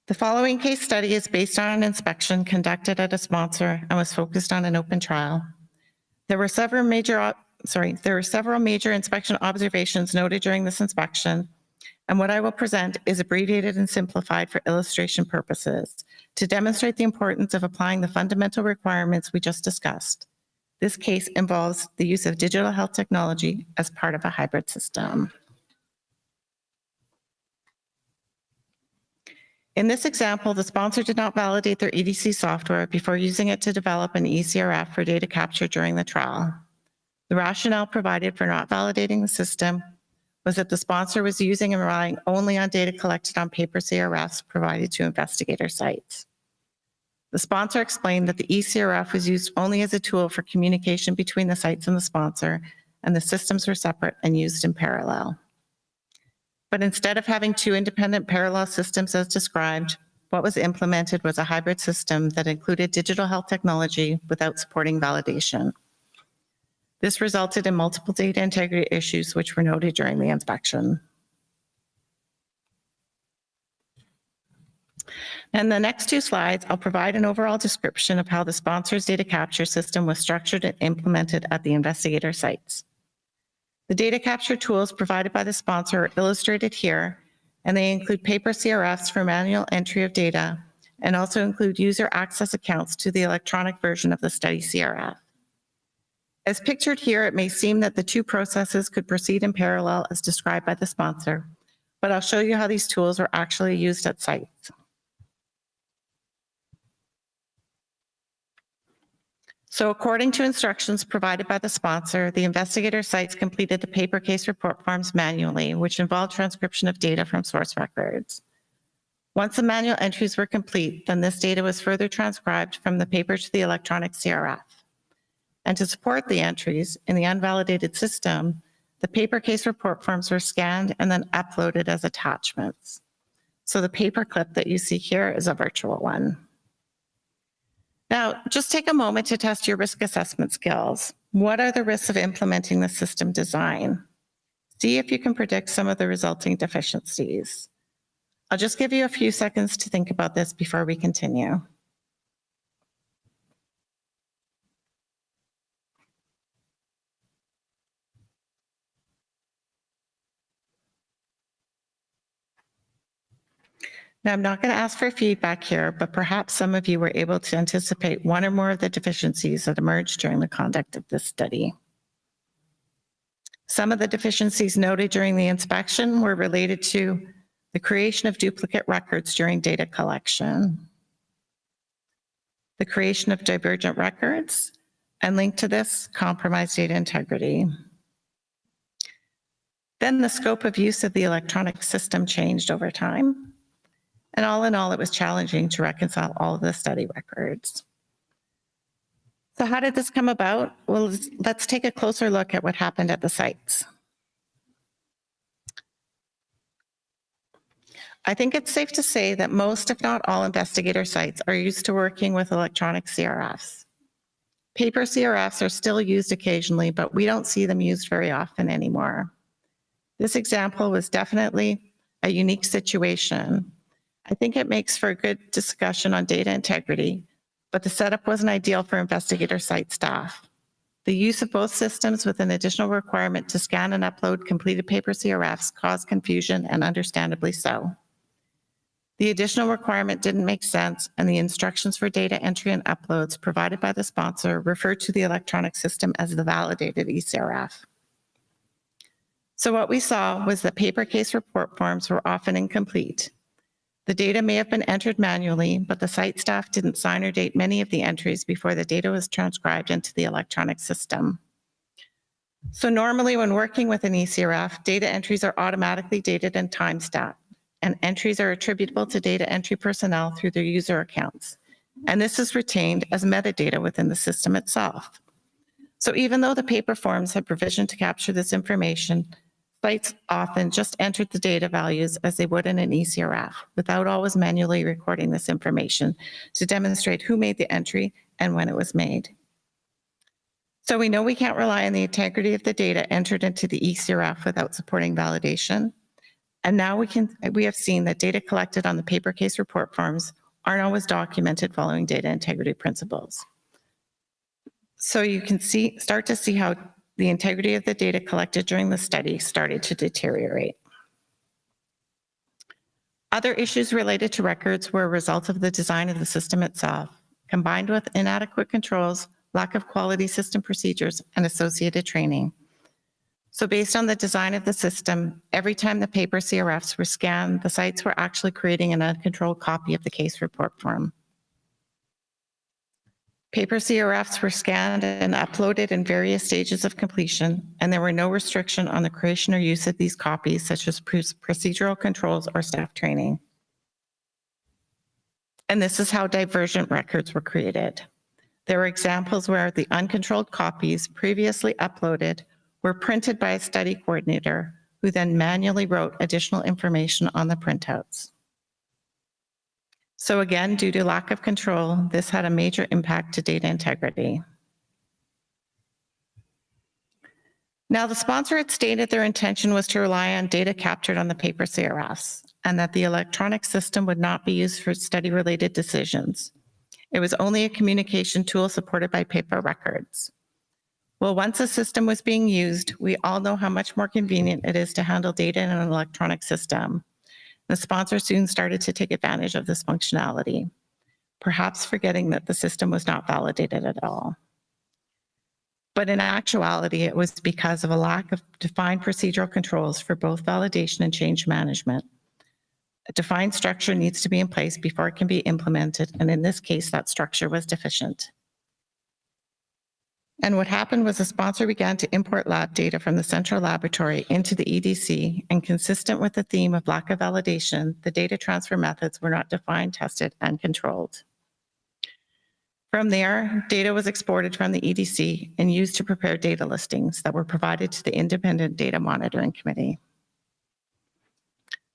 The following case study is based on an inspection conducted at a sponsor and was focused on an open trial. There were several major inspection observations noted during this inspection, and what I will present is abbreviated and simplified for illustration purposes to demonstrate the importance of applying the fundamental requirements we just discussed. This case involves the use of digital health technology as part of a hybrid system. In this example, the sponsor did not validate their EDC software before using it to develop an eCRF for data capture during the trial. The rationale provided for not validating the system was that the sponsor was using and relying only on data collected on paper CRFs provided to investigator sites. The sponsor explained that the eCRF was used only as a tool for communication between the sites and the sponsor, and the systems were separate and used in parallel. But instead of having two independent parallel systems as described, what was implemented was a hybrid system that included digital health technology without supporting validation. This resulted in multiple data integrity issues which were noted during the inspection. In the next two slides, I'll provide an overall description of how the sponsor's data capture system was structured and implemented at the investigator sites. The data capture tools provided by the sponsor are illustrated here, and they include paper CRFs for manual entry of data, and also include user access accounts to the electronic version of the study CRF. As pictured here, it may seem that the two processes could proceed in parallel as described by the sponsor, but I'll show you how these tools are actually used at sites. So according to instructions provided by the sponsor, the investigator sites completed the paper case report forms manually, which involved transcription of data from source records. Once the manual entries were complete, then this data was further transcribed from the paper to the electronic CRF. And to support the entries in the unvalidated system, the paper case report forms were scanned and then uploaded as attachments. So the paper clip that you see here is a virtual one. Now, just take a moment to test your risk assessment skills. What are the risks of implementing the system design? See if you can predict some of the resulting deficiencies. I'll just give you a few seconds to think about this before we continue. Now, I'm not going to ask for feedback here, but perhaps some of you were able to anticipate one or more of the deficiencies that emerged during the conduct of this study. Some of the deficiencies noted during the inspection were related to the creation of duplicate records during data collection, the creation of divergent records, and linked to this, compromised data integrity. Then the scope of use of the electronic system changed over time. And all in all, it was challenging to reconcile all of the study records. So how did this come about? Well, let's take a closer look at what happened at the sites. I think it's safe to say that most, if not all, investigator sites are used to working with electronic CRFs. Paper CRFs are still used occasionally, but we don't see them used very often anymore. This example was definitely a unique situation. I think it makes for a good discussion on data integrity, but the setup wasn't ideal for investigator site staff. The use of both systems with an additional requirement to scan and upload completed paper CRFs caused confusion, and understandably so. The additional requirement didn't make sense, and the instructions for data entry and uploads provided by the sponsor referred to the electronic system as the validated eCRF. So what we saw was that paper case report forms were often incomplete. The data may have been entered manually, but the site staff didn't sign or date many of the entries before the data was transcribed into the electronic system. So normally when working with an eCRF, data entries are automatically dated and timestamped, and entries are attributable to data entry personnel through their user accounts. And this is retained as metadata within the system itself. So even though the paper forms had provision to capture this information, sites often just entered the data values as they would in an eCRF without always manually recording this information to demonstrate who made the entry and when it was made. So we know we can't rely on the integrity of the data entered into the eCRF without supporting validation. And now we have seen that data collected on the paper case report forms aren't always documented following data integrity principles. So you can start to see how the integrity of the data collected during the study started to deteriorate. Other issues related to records were a result of the design of the system itself, combined with inadequate controls, lack of quality system procedures, and associated training. So based on the design of the system, every time the paper CRFs were scanned, the sites were actually creating an uncontrolled copy of the case report form. Paper CRFs were scanned and uploaded in various stages of completion, and there were no restriction on the creation or use of these copies, such as procedural controls or staff training. And this is how divergent records were created. There were examples where the uncontrolled copies previously uploaded were printed by a study coordinator who then manually wrote additional information on the printouts. So again, due to lack of control, this had a major impact to data integrity. Now, the sponsor had stated their intention was to rely on data captured on the paper CRFs and that the electronic system would not be used for study-related decisions. It was only a communication tool supported by paper records. Well, once the system was being used, we all know how much more convenient it is to handle data in an electronic system. The sponsor soon started to take advantage of this functionality, perhaps forgetting that the system was not validated at all. But in actuality, it was because of a lack of defined procedural controls for both validation and change management. A defined structure needs to be in place before it can be implemented, and in this case, that structure was deficient. And what happened was the sponsor began to import lab data from the central laboratory into the EDC, and consistent with the theme of lack of validation, the data transfer methods were not defined, tested, and controlled. From there, data was exported from the EDC and used to prepare data listings that were provided to the Independent Data Monitoring Committee.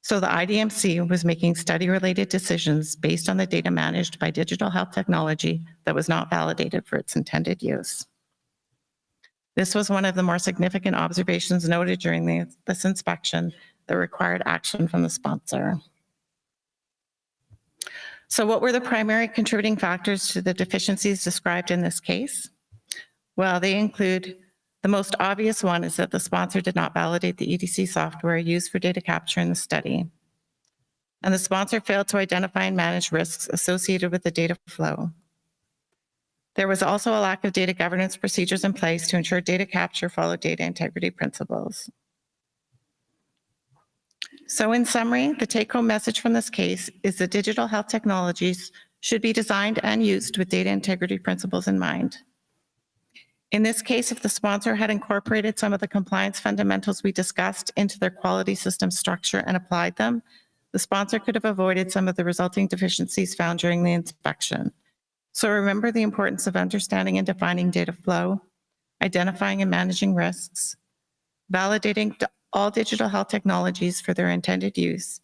So the IDMC was making study-related decisions based on the data managed by digital health technology that was not validated for its intended use. This was one of the more significant observations noted during this inspection that required action from the sponsor. So what were the primary contributing factors to the deficiencies described in this case? Well, they include, the most obvious one is that the sponsor did not validate the EDC software used for data capture in the study. and the sponsor failed to identify and manage risks associated with the data flow. There was also a lack of data governance procedures in place to ensure data capture followed data integrity principles. So in summary, the take-home message from this case is that digital health technologies should be designed and used with data integrity principles in mind. In this case, if the sponsor had incorporated some of the compliance fundamentals we discussed into their quality system structure and applied them, the sponsor could have avoided some of the resulting deficiencies found during the inspection. So remember the importance of understanding and defining data flow, identifying and managing risks, validating all digital health technologies for their intended use,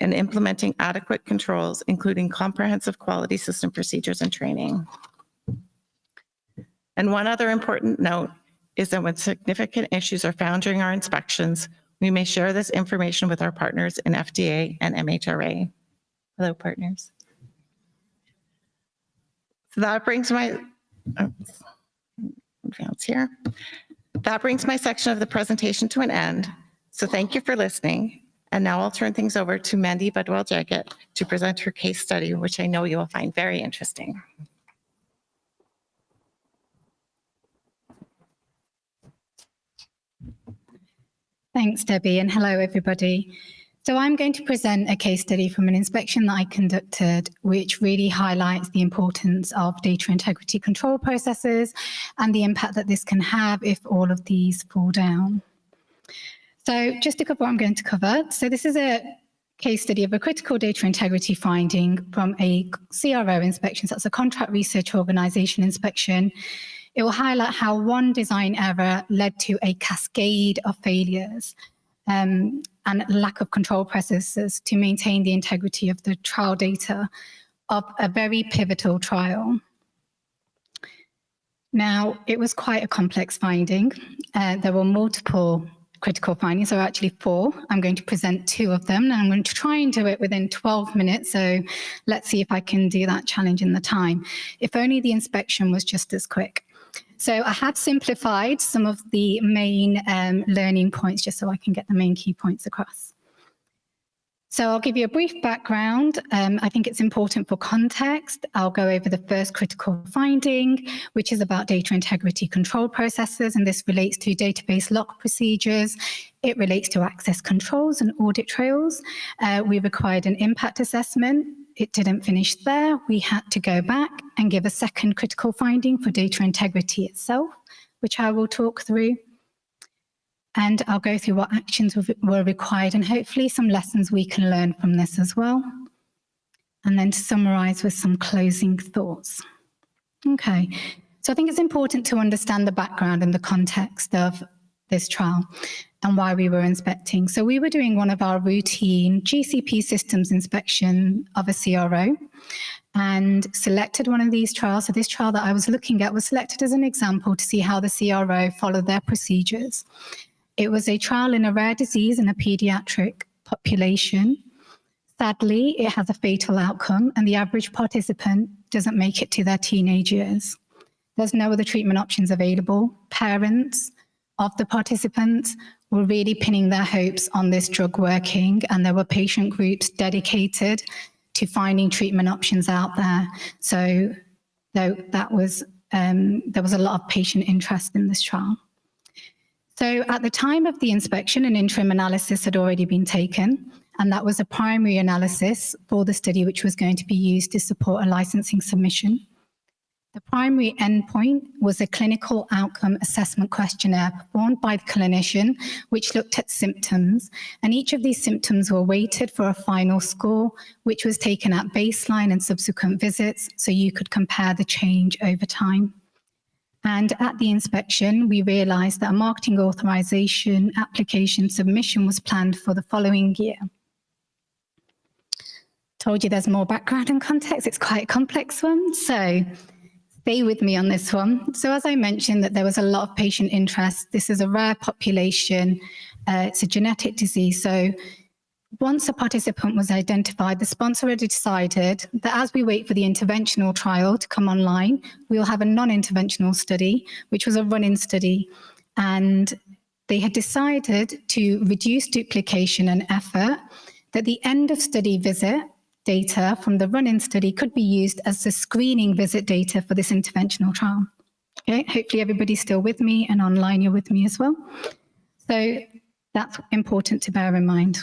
and implementing adequate controls, including comprehensive quality system procedures and training. And one other important note is that when significant issues are found during our inspections, we may share this information with our partners in FDA and MHRA. Hello, partners. So that brings my, advance here. That brings my section of the presentation to an end. So thank you for listening. And now I'll turn things over to Mandy Badwal-Jagat to present her case study, which I know you will find very interesting. Thanks, Debbie, and hello, everybody. So I'm going to present a case study from an inspection that I conducted, which really highlights the importance of data integrity control processes and the impact that this can have if all of these fall down. So just to cover what I'm going to cover. So this is a case study of a critical data integrity finding from a CRO inspection. So that's a contract research organization inspection. It will highlight how one design error led to a cascade of failures and lack of control processes to maintain the integrity of the trial data of a very pivotal trial. Now, it was quite a complex finding. There were multiple critical findings, so actually 4. I'm going to present 2 of them, and I'm going to try and do it within 12 minutes. So let's see if I can do that challenge in the time. If only the inspection was just as quick. So I have simplified some of the main learning points just so I can get the main key points across. So I'll give you a brief background. I think it's important for context. I'll go over the first critical finding, which is about data integrity control processes, and this relates to database lock procedures. It relates to access controls and audit trails. We required an impact assessment. It didn't finish there. We had to go back and give a second critical finding for data integrity itself, which I will talk through. And I'll go through what actions were required and hopefully some lessons we can learn from this as well. And then to summarize with some closing thoughts. Okay, so I think it's important to understand the background and the context of this trial and why we were inspecting. So we were doing one of our routine GCP systems inspection of a CRO and selected one of these trials. So this trial that I was looking at was selected as an example to see how the CRO followed their procedures. It was a trial in a rare disease in a pediatric population. Sadly, it has a fatal outcome and the average participant doesn't make it to their teenage years. There's no other treatment options available. Parents of the participants were really pinning their hopes on this drug working, and there were patient groups dedicated to finding treatment options out there. So there was a lot of patient interest in this trial. So at the time of the inspection, an interim analysis had already been taken, and that was a primary analysis for the study, which was going to be used to support a licensing submission. The primary endpoint was a clinical outcome assessment questionnaire performed by the clinician, which looked at symptoms, and each of these symptoms were weighted for a final score, which was taken at baseline and subsequent visits, so you could compare the change over time. And at the inspection, we realized that a marketing authorization application submission was planned for the following year. Told you there's more background and context. It's quite a complex one, so stay with me on this one. So as I mentioned, that there was a lot of patient interest. This is a rare population. It's a genetic disease. So once a participant was identified, the sponsor had decided that as we wait for the interventional trial to come online, we'll have a non-interventional study, which was a run-in study. And they had decided to reduce duplication and effort that the end of study visit data from the run-in study could be used as the screening visit data for this interventional trial. Okay, hopefully everybody's still with me, and online you're with me as well. So that's important to bear in mind.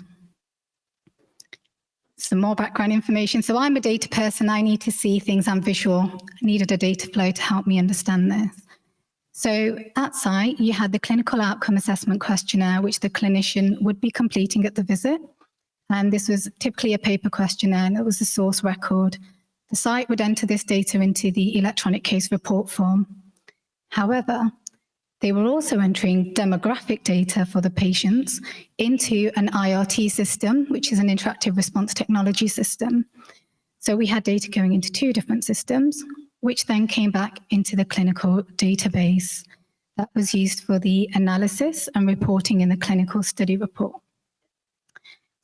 Some more background information. So I'm a data person. I need to see things. I'm visual. I needed a data flow to help me understand this. So at site, you had the clinical outcome assessment questionnaire, which the clinician would be completing at the visit. And this was typically a paper questionnaire, and that was the source record. The site would enter this data into the electronic case report form. However, they were also entering demographic data for the patients into an IRT system, which is an interactive response technology system. So we had data going into two different systems, which then came back into the clinical database that was used for the analysis and reporting in the clinical study report.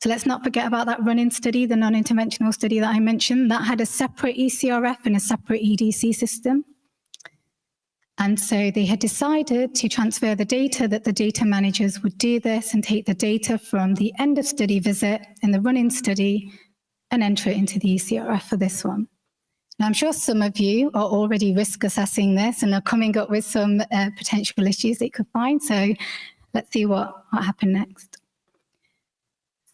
So let's not forget about that run-in study, the non-interventional study that I mentioned. That had a separate ECRF and a separate EDC system. And so they had decided to transfer the data, that the data managers would do this and take the data from the end of study visit in the run-in study and enter it into the ECRF for this one. Now, I'm sure some of you are already risk assessing this and are coming up with some potential issues that you could find. So let's see what happened next.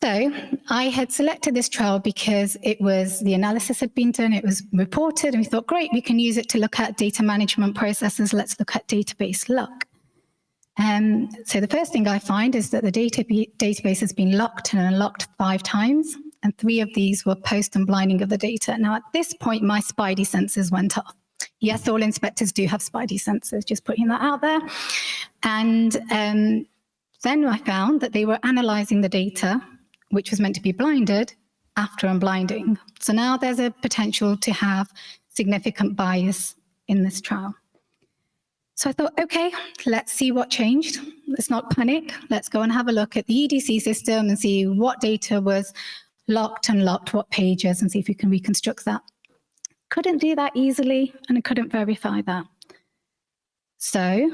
So I had selected this trial because it was, the analysis had been done, it was reported, and we thought, great, we can use it to look at data management processes. Let's look at database lock. So the first thing I find is that the database has been locked and unlocked 5 times, and 3 of these were post-unblinding of the data. Now, at this point, my spidey senses went off. Yes, all inspectors do have spidey senses, just putting that out there. And then I found that they were analyzing the data, which was meant to be blinded, after unblinding. So now there's a potential to have significant bias in this trial. So I thought, okay, let's see what changed. Let's not panic. Let's go and have a look at the EDC system and see what data was locked, unlocked, what pages, and see if we can reconstruct that. Couldn't do that easily, and I couldn't verify that. So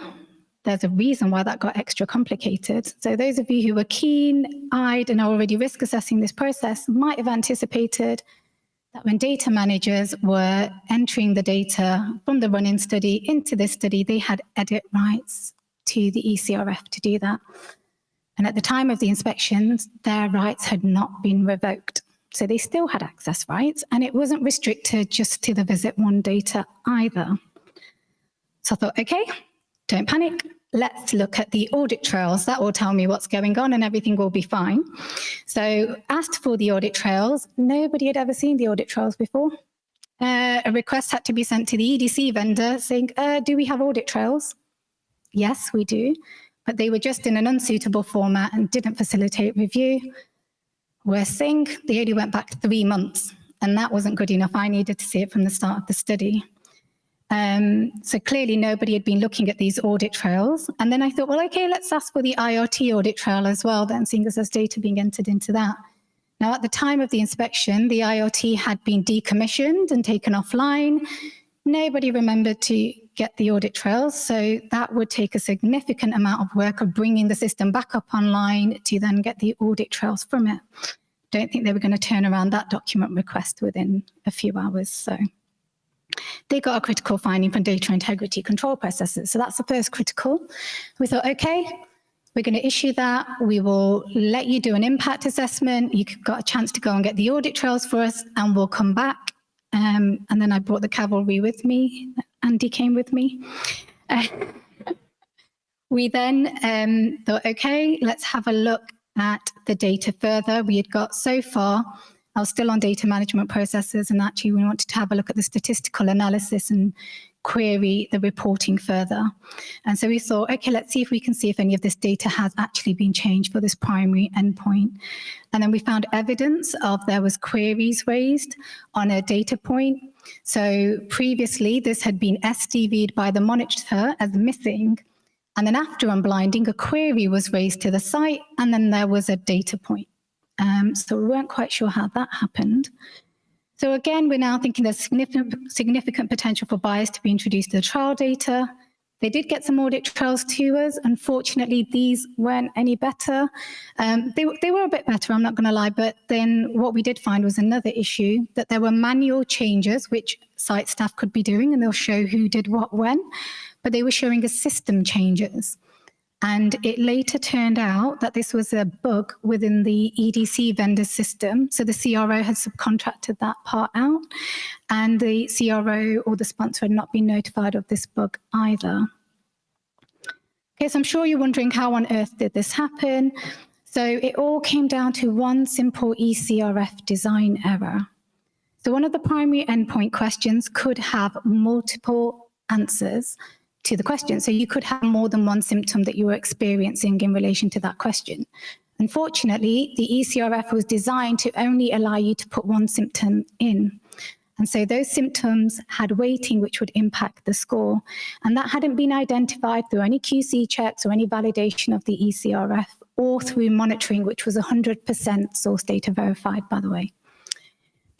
there's a reason why that got extra complicated. So those of you who were keen-eyed and are already risk assessing this process might have anticipated that when data managers were entering the data from the run-in study into this study, they had edit rights to the ECRF to do that. And at the time of the inspections, their rights had not been revoked. So they still had access rights, and it wasn't restricted just to the visit 1 data either. So I thought, okay, don't panic. Let's look at the audit trails. That will tell me what's going on and everything will be fine. So asked for the audit trails. Nobody had ever seen the audit trails before. A request had to be sent to the EDC vendor saying, do we have audit trails? Yes, we do. But they were just in an unsuitable format and didn't facilitate review. Worst thing, they only went back 3 months, and that wasn't good enough. I needed to see it from the start of the study. So clearly nobody had been looking at these audit trails. And then I thought, well, okay, let's ask for the IRT audit trail as well, then, seeing as there's data being entered into that. Now, at the time of the inspection, the IRT had been decommissioned and taken offline. Nobody remembered to get the audit trails, so that would take a significant amount of work of bringing the system back up online to then get the audit trails from it. Don't think they were going to turn around that document request within a few hours, so. They got a critical finding from data integrity control processes. So that's the first critical. We thought, okay, we're going to issue that. We will let you do an impact assessment. You got a chance to go and get the audit trails for us, and we'll come back. And then I brought the cavalry with me. Andy came with me. We then thought, okay, let's have a look at the data further. We had got so far, I was still on data management processes, and actually we wanted to have a look at the statistical analysis and query the reporting further. And so we thought, okay, let's see if any of this data has actually been changed for this primary endpoint. And then we found evidence of there was queries raised on a data point. So previously this had been SDV'd by the monitor as missing. And then after unblinding, a query was raised to the site, and then there was a data point. So we weren't quite sure how that happened. So again, we're now thinking there's significant potential for bias to be introduced to the trial data. They did get some audit trails to us. Unfortunately, these weren't any better. They were a bit better, I'm not going to lie, but then what we did find was another issue, that there were manual changes, which site staff could be doing, and they'll show who did what when, but they were showing us system changes. And it later turned out that this was a bug within the EDC vendor system. So the CRO had subcontracted that part out, and the CRO or the sponsor had not been notified of this bug either. Okay, so I'm sure you're wondering, how on earth did this happen? So it all came down to one simple eCRF design error. So one of the primary endpoint questions could have multiple answers to the question. So you could have more than one symptom that you were experiencing in relation to that question. Unfortunately, the eCRF was designed to only allow you to put one symptom in. And so those symptoms had weighting which would impact the score. And that hadn't been identified through any QC checks or any validation of the eCRF, or through monitoring, which was 100% source data verified, by the way.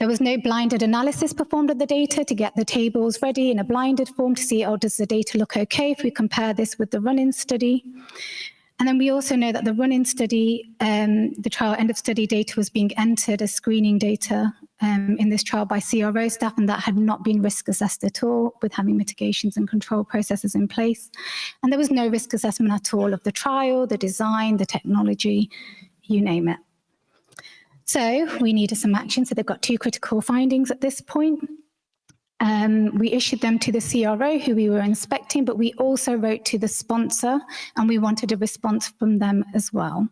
There was no blinded analysis performed of the data to get the tables ready in a blinded form to see, oh, does the data look okay if we compare this with the run-in study? And then we also know that the run-in study, the trial end of study data was being entered as screening data in this trial by CRO staff, and that had not been risk assessed at all, with having mitigations and control processes in place. And there was no risk assessment at all of the trial, the design, the technology, you name it. So we needed some action. So they've got two critical findings at this point. We issued them to the CRO who we were inspecting, but we also wrote to the sponsor, and we wanted a response from them as well.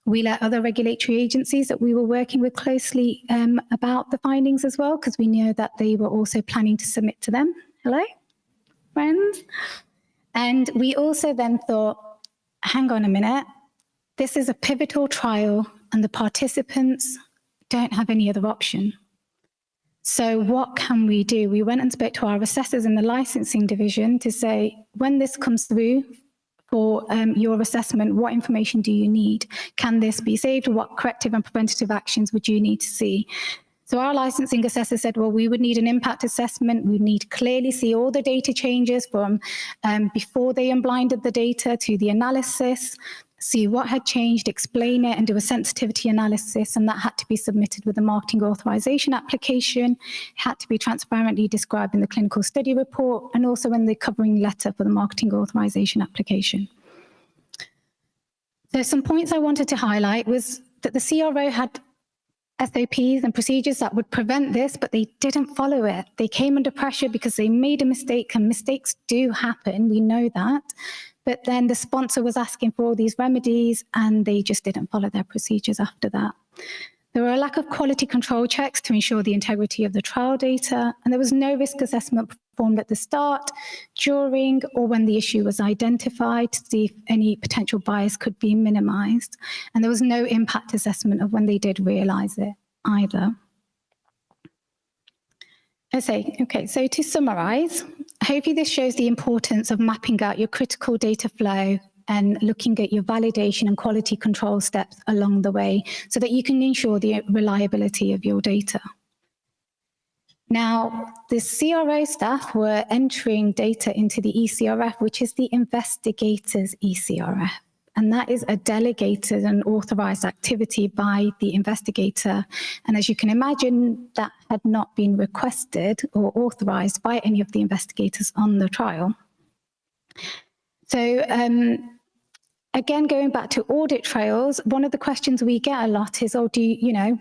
We let other regulatory agencies that we were working with closely about the findings as well, because we knew that they were also planning to submit to them. Hello, friends? And we also then thought, hang on a minute, this is a pivotal trial and the participants don't have any other option. So what can we do? We went and spoke to our assessors in the licensing division to say, when this comes through for your assessment, what information do you need? Can this be saved? What corrective and preventative actions would you need to see? So our licensing assessor said, well, we would need an impact assessment. We need to clearly see all the data changes from before they unblinded the data to the analysis, see what had changed, explain it, and do a sensitivity analysis. And that had to be submitted with a marketing authorization application. It had to be transparently described in the clinical study report, and also in the covering letter for the marketing authorization application. So some points I wanted to highlight was that the CRO had SOPs and procedures that would prevent this, but they didn't follow it. They came under pressure because they made a mistake, and mistakes do happen, we know that. But then the sponsor was asking for all these remedies, and they just didn't follow their procedures after that. There were a lack of quality control checks to ensure the integrity of the trial data, and there was no risk assessment performed at the start, during, or when the issue was identified to see if any potential bias could be minimized. And there was no impact assessment of when they did realize it either. Okay, so to summarize, hopefully this shows the importance of mapping out your critical data flow and looking at your validation and quality control steps along the way so that you can ensure the reliability of your data. Now, the CRO staff were entering data into the eCRF, which is the investigator's eCRF. And that is a delegated and authorized activity by the investigator. And as you can imagine, that had not been requested or authorized by any of the investigators on the trial. So again, going back to audit trails, one of the questions we get a lot is, oh,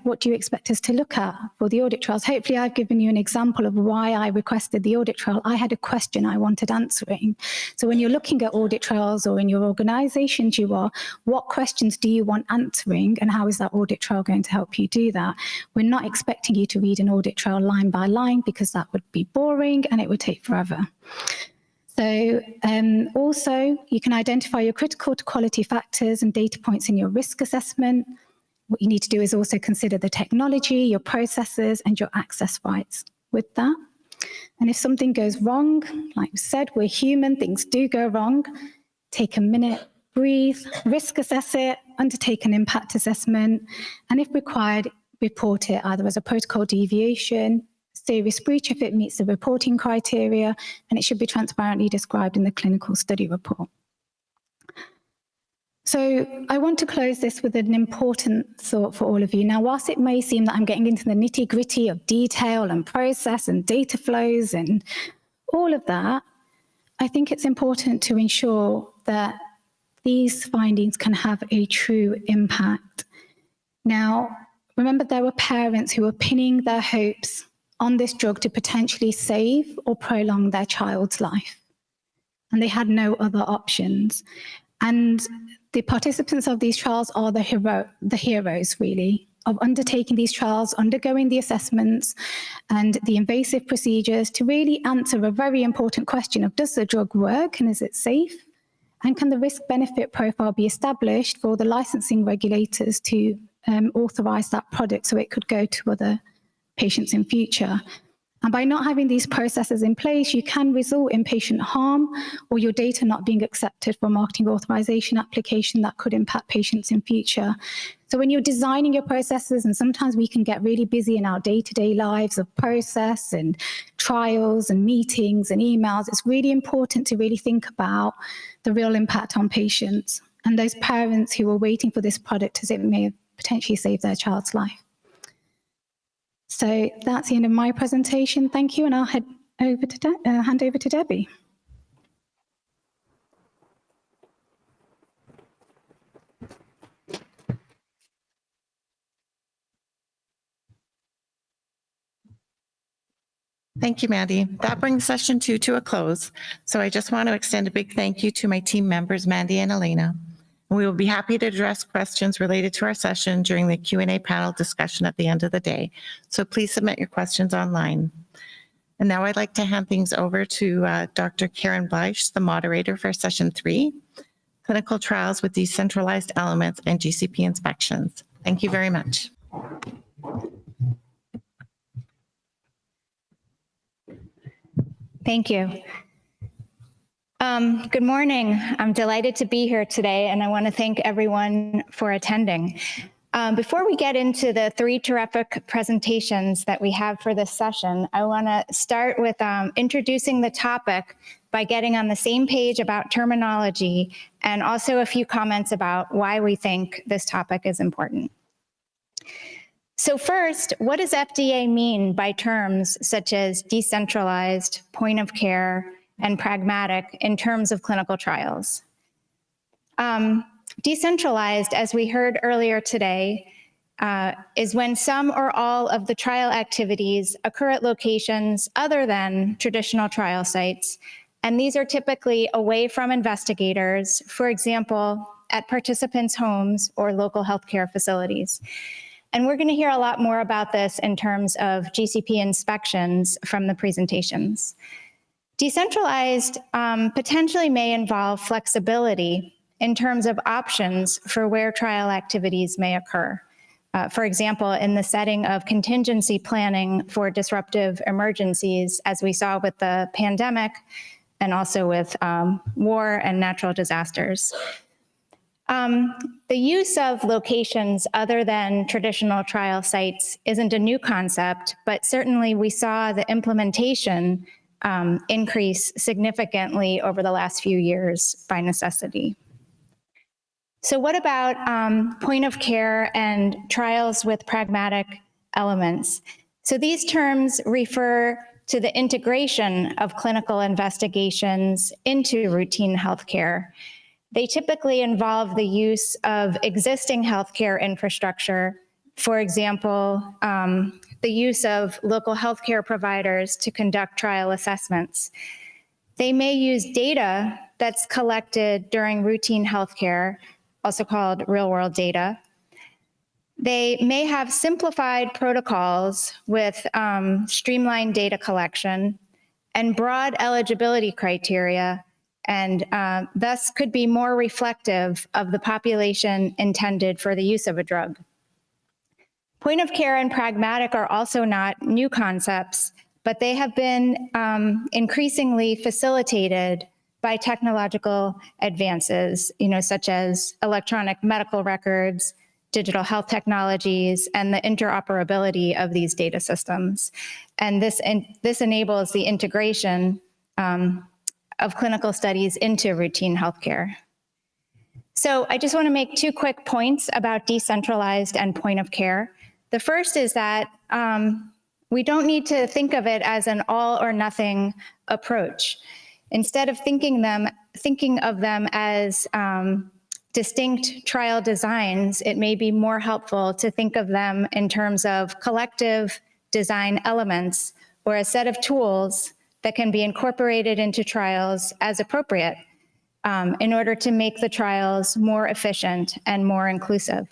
what do you expect us to look at for the audit trails? Hopefully I've given you an example of why I requested the audit trail. I had a question I wanted answering. So when you're looking at audit trails, or in your organizations you are, what questions do you want answering, and how is that audit trail going to help you do that? We're not expecting you to read an audit trail line by line, because that would be boring and it would take forever. So also, you can identify your critical to quality factors and data points in your risk assessment. What you need to do is also consider the technology, your processes, and your access rights with that. And if something goes wrong, like we said, we're human, things do go wrong. Take a minute, breathe, risk assess it, undertake an impact assessment, and if required, report it either as a protocol deviation, serious breach if it meets the reporting criteria, and it should be transparently described in the clinical study report. So I want to close this with an important thought for all of you. Now, whilst it may seem that I'm getting into the nitty-gritty of detail and process and data flows and all of that, I think it's important to ensure that these findings can have a true impact. Now, remember, there were parents who were pinning their hopes on this drug to potentially save or prolong their child's life, and they had no other options. And the participants of these trials are the heroes, really, of undertaking these trials, undergoing the assessments and the invasive procedures to really answer a very important question of, does the drug work and is it safe? And can the risk-benefit profile be established for the licensing regulators to authorize that product so it could go to other patients in future? And by not having these processes in place, you can result in patient harm or your data not being accepted for marketing authorization application that could impact patients in future. So when you're designing your processes, and sometimes we can get really busy in our day-to-day lives of process and trials and meetings and emails, it's really important to really think about the real impact on patients and those parents who are waiting for this product as it may potentially save their child's life. So that's the end of my presentation. Thank you, and I'll hand over to Debbie. Thank you, Mandy. That brings session 2 to a close. So I just want to extend a big thank you to my team members, Mandy and Elena. We will be happy to address questions related to our session during the Q&A panel discussion at the end of the day. So please submit your questions online. And now I'd like to hand things over to Dr. Karen Bleich, the moderator for session 3, Clinical Trials with Decentralized Elements and GCP Inspections. Thank you very much. Thank you. Good morning. I'm delighted to be here today, and I want to thank everyone for attending. Before we get into the 3 terrific presentations that we have for this session, I want to start with introducing the topic by getting on the same page about terminology and also a few comments about why we think this topic is important. So first, what does FDA mean by terms such as decentralized, point of care, and pragmatic in terms of clinical trials? Decentralized, as we heard earlier today, is when some or all of the trial activities occur at locations other than traditional trial sites. And these are typically away from investigators, for example, at participants' homes or local healthcare facilities. And we're going to hear a lot more about this in terms of GCP inspections from the presentations. Decentralized potentially may involve flexibility in terms of options for where trial activities may occur. For example, in the setting of contingency planning for disruptive emergencies, as we saw with the pandemic and also with war and natural disasters. The use of locations other than traditional trial sites isn't a new concept, but certainly we saw the implementation increase significantly over the last few years by necessity. So what about point of care and trials with pragmatic elements? So these terms refer to the integration of clinical investigations into routine healthcare. They typically involve the use of existing healthcare infrastructure, for example, the use of local healthcare providers to conduct trial assessments. They may use data that's collected during routine healthcare, also called real-world data. They may have simplified protocols with streamlined data collection and broad eligibility criteria, and thus could be more reflective of the population intended for the use of a drug. Point of care and pragmatic are also not new concepts, but they have been increasingly facilitated by technological advances, such as electronic medical records, digital health technologies, and the interoperability of these data systems. And this enables the integration of clinical studies into routine healthcare. So I just want to make 2 quick points about decentralized and point of care. The first is that we don't need to think of it as an all or nothing approach. Instead of thinking of them as distinct trial designs, it may be more helpful to think of them in terms of collective design elements or a set of tools that can be incorporated into trials as appropriate in order to make the trials more efficient and more inclusive.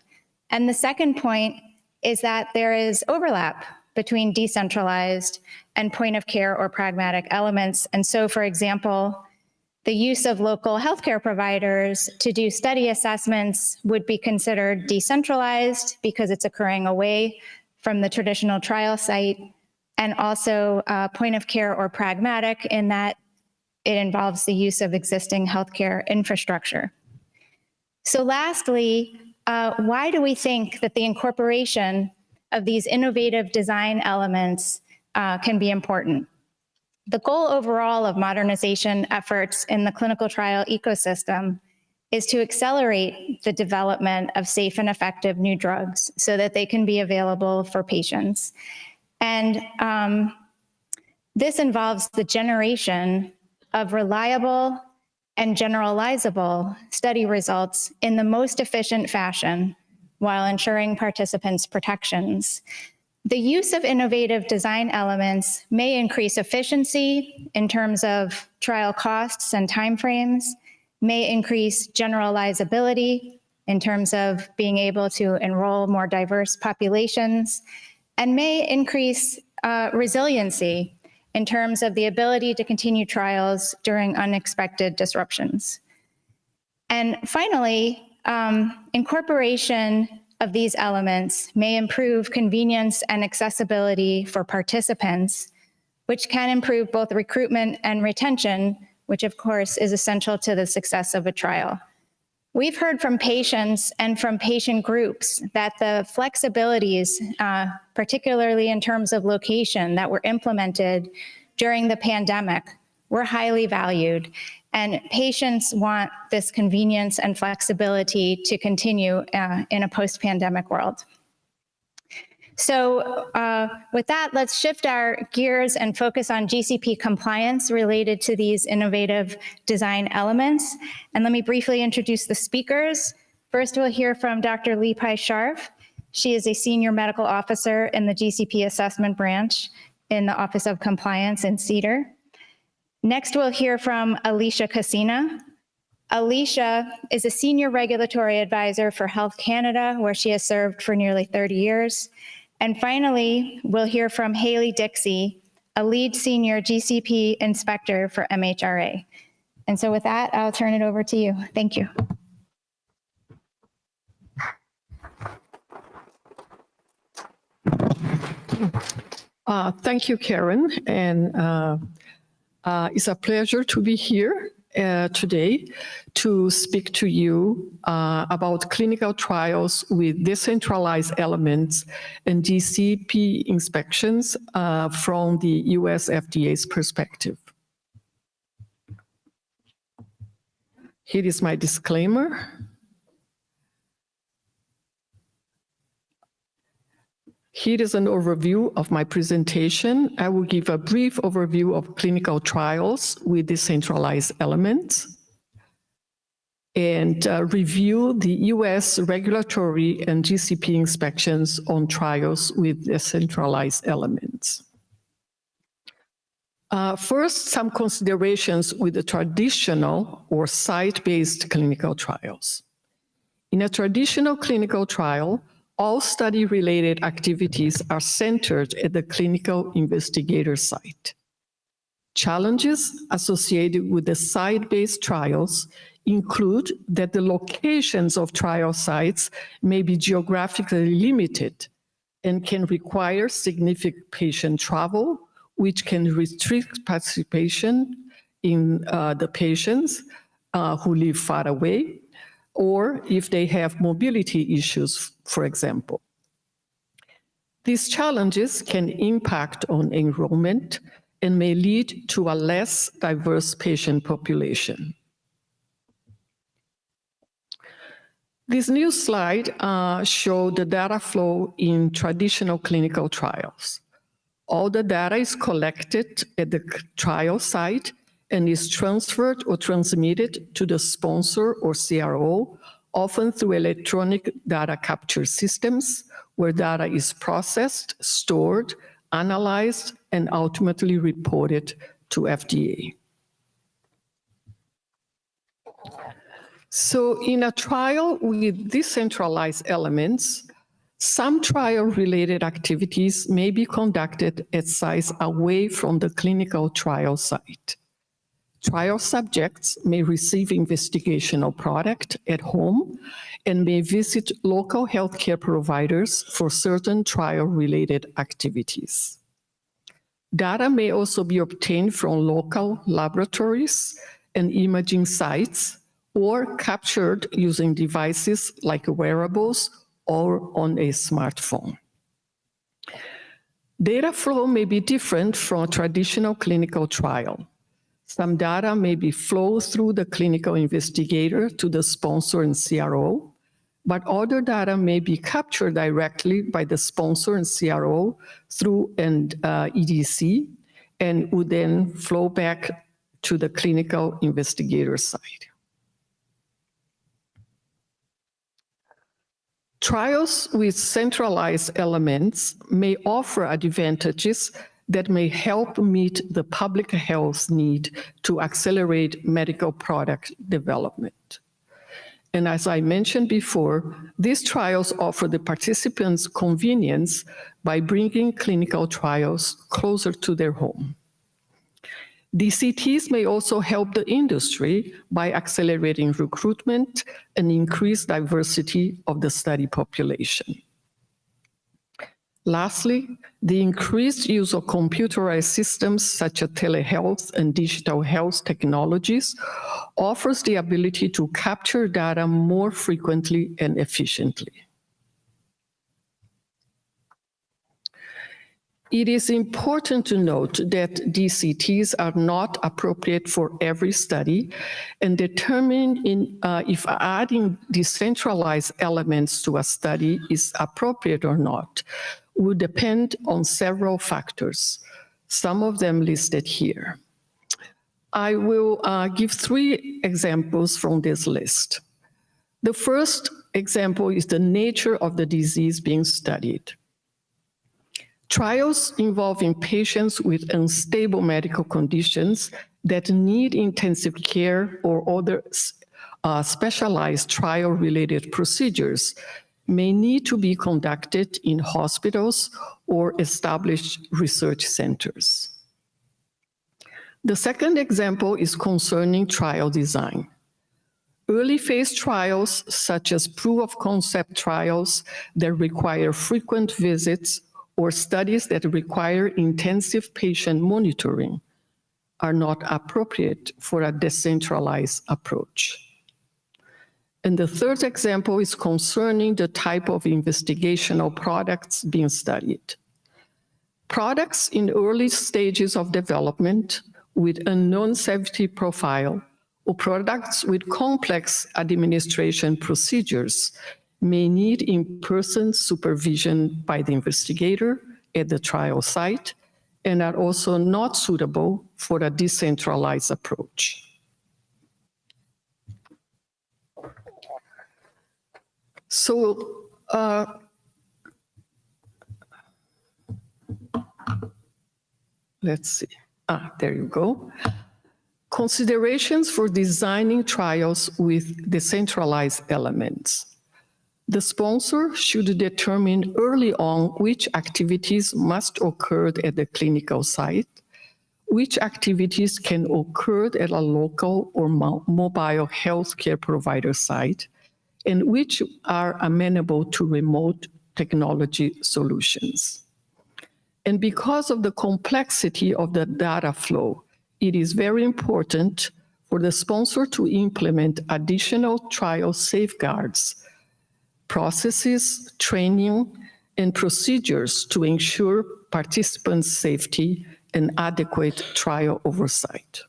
And the second point is that there is overlap between decentralized and point of care or pragmatic elements. And so, for example, the use of local healthcare providers to do study assessments would be considered decentralized because it's occurring away from the traditional trial site, and also point of care or pragmatic in that it involves the use of existing healthcare infrastructure. So lastly, why do we think that the incorporation of these innovative design elements can be important? The goal overall of modernization efforts in the clinical trial ecosystem is to accelerate the development of safe and effective new drugs so that they can be available for patients. And this involves the generation of reliable and generalizable study results in the most efficient fashion while ensuring participants' protections. The use of innovative design elements may increase efficiency in terms of trial costs and timeframes, may increase generalizability in terms of being able to enroll more diverse populations, and may increase resiliency in terms of the ability to continue trials during unexpected disruptions. And finally, incorporation of these elements may improve convenience and accessibility for participants, which can improve both recruitment and retention, which of course is essential to the success of a trial. We've heard from patients and from patient groups that the flexibilities, particularly in terms of location, that were implemented during the pandemic were highly valued. And patients want this convenience and flexibility to continue in a post-pandemic world. So with that, let's shift our gears and focus on GCP compliance related to these innovative design elements. And let me briefly introduce the speakers. First, we'll hear from Dr. Leepai Sharf. She is a senior medical officer in the GCP assessment branch in the Office of Compliance in CDER. Next, we'll hear from Alicia Cassina. Alicia is a senior regulatory advisor for Health Canada, where she has served for nearly 30 years. And finally, we'll hear from Haley Dixie, a lead senior GCP inspector for MHRA. And so with that, I'll turn it over to you. Thank you. Thank you, Karen. And it's a pleasure to be here today to speak to you about clinical trials with decentralized elements and GCP inspections from the US-FDA's perspective. Here is my disclaimer. Here is an overview of my presentation. I will give a brief overview of clinical trials with decentralized elements and review the US regulatory and GCP inspections on trials with decentralized elements. First, some considerations with the traditional or site-based clinical trials. In a traditional clinical trial, all study-related activities are centered at the clinical investigator site. Challenges associated with the site-based trials include that the locations of trial sites may be geographically limited and can require significant patient travel, which can restrict participation in the patients who live far away. or if they have mobility issues, for example. These challenges can impact on enrollment and may lead to a less diverse patient population. This new slide shows the data flow in traditional clinical trials. All the data is collected at the trial site and is transferred or transmitted to the sponsor or CRO, often through electronic data capture systems, where data is processed, stored, analyzed, and ultimately reported to FDA. So in a trial with decentralized elements, some trial-related activities may be conducted at sites away from the clinical trial site. Trial subjects may receive investigational product at home and may visit local healthcare providers for certain trial-related activities. Data may also be obtained from local laboratories and imaging sites or captured using devices like wearables or on a smartphone. Data flow may be different from a traditional clinical trial. Some data may be flowed through the clinical investigator to the sponsor and CRO, but other data may be captured directly by the sponsor and CRO through an EDC and would then flow back to the clinical investigator side. Trials with centralized elements may offer advantages that may help meet the public health need to accelerate medical product development. And as I mentioned before, these trials offer the participants convenience by bringing clinical trials closer to their home. DCTs may also help the industry by accelerating recruitment and increase diversity of the study population. Lastly, the increased use of computerized systems such as telehealth and digital health technologies offers the ability to capture data more frequently and efficiently. It is important to note that DCTs are not appropriate for every study, and determining if adding decentralized elements to a study is appropriate or not will depend on several factors, some of them listed here. I will give 3 examples from this list. The first example is the nature of the disease being studied. Trials involving patients with unstable medical conditions that need intensive care or other specialized trial-related procedures may need to be conducted in hospitals or established research centers. The second example is concerning trial design. Early phase trials, such as proof-of-concept trials that require frequent visits or studies that require intensive patient monitoring, are not appropriate for a decentralized approach. And the third example is concerning the type of investigational products being studied. Products in early stages of development with unknown safety profile or products with complex administration procedures may need in-person supervision by the investigator at the trial site and are also not suitable for a decentralized approach. So, let's see. There you go. Considerations for designing trials with decentralized elements. The sponsor should determine early on which activities must occur at the clinical site, which activities can occur at a local or mobile healthcare provider site, and which are amenable to remote technology solutions. And because of the complexity of the data flow, it is very important for the sponsor to implement additional trial safeguards, processes, training, and procedures to ensure participants' safety and adequate trial oversight.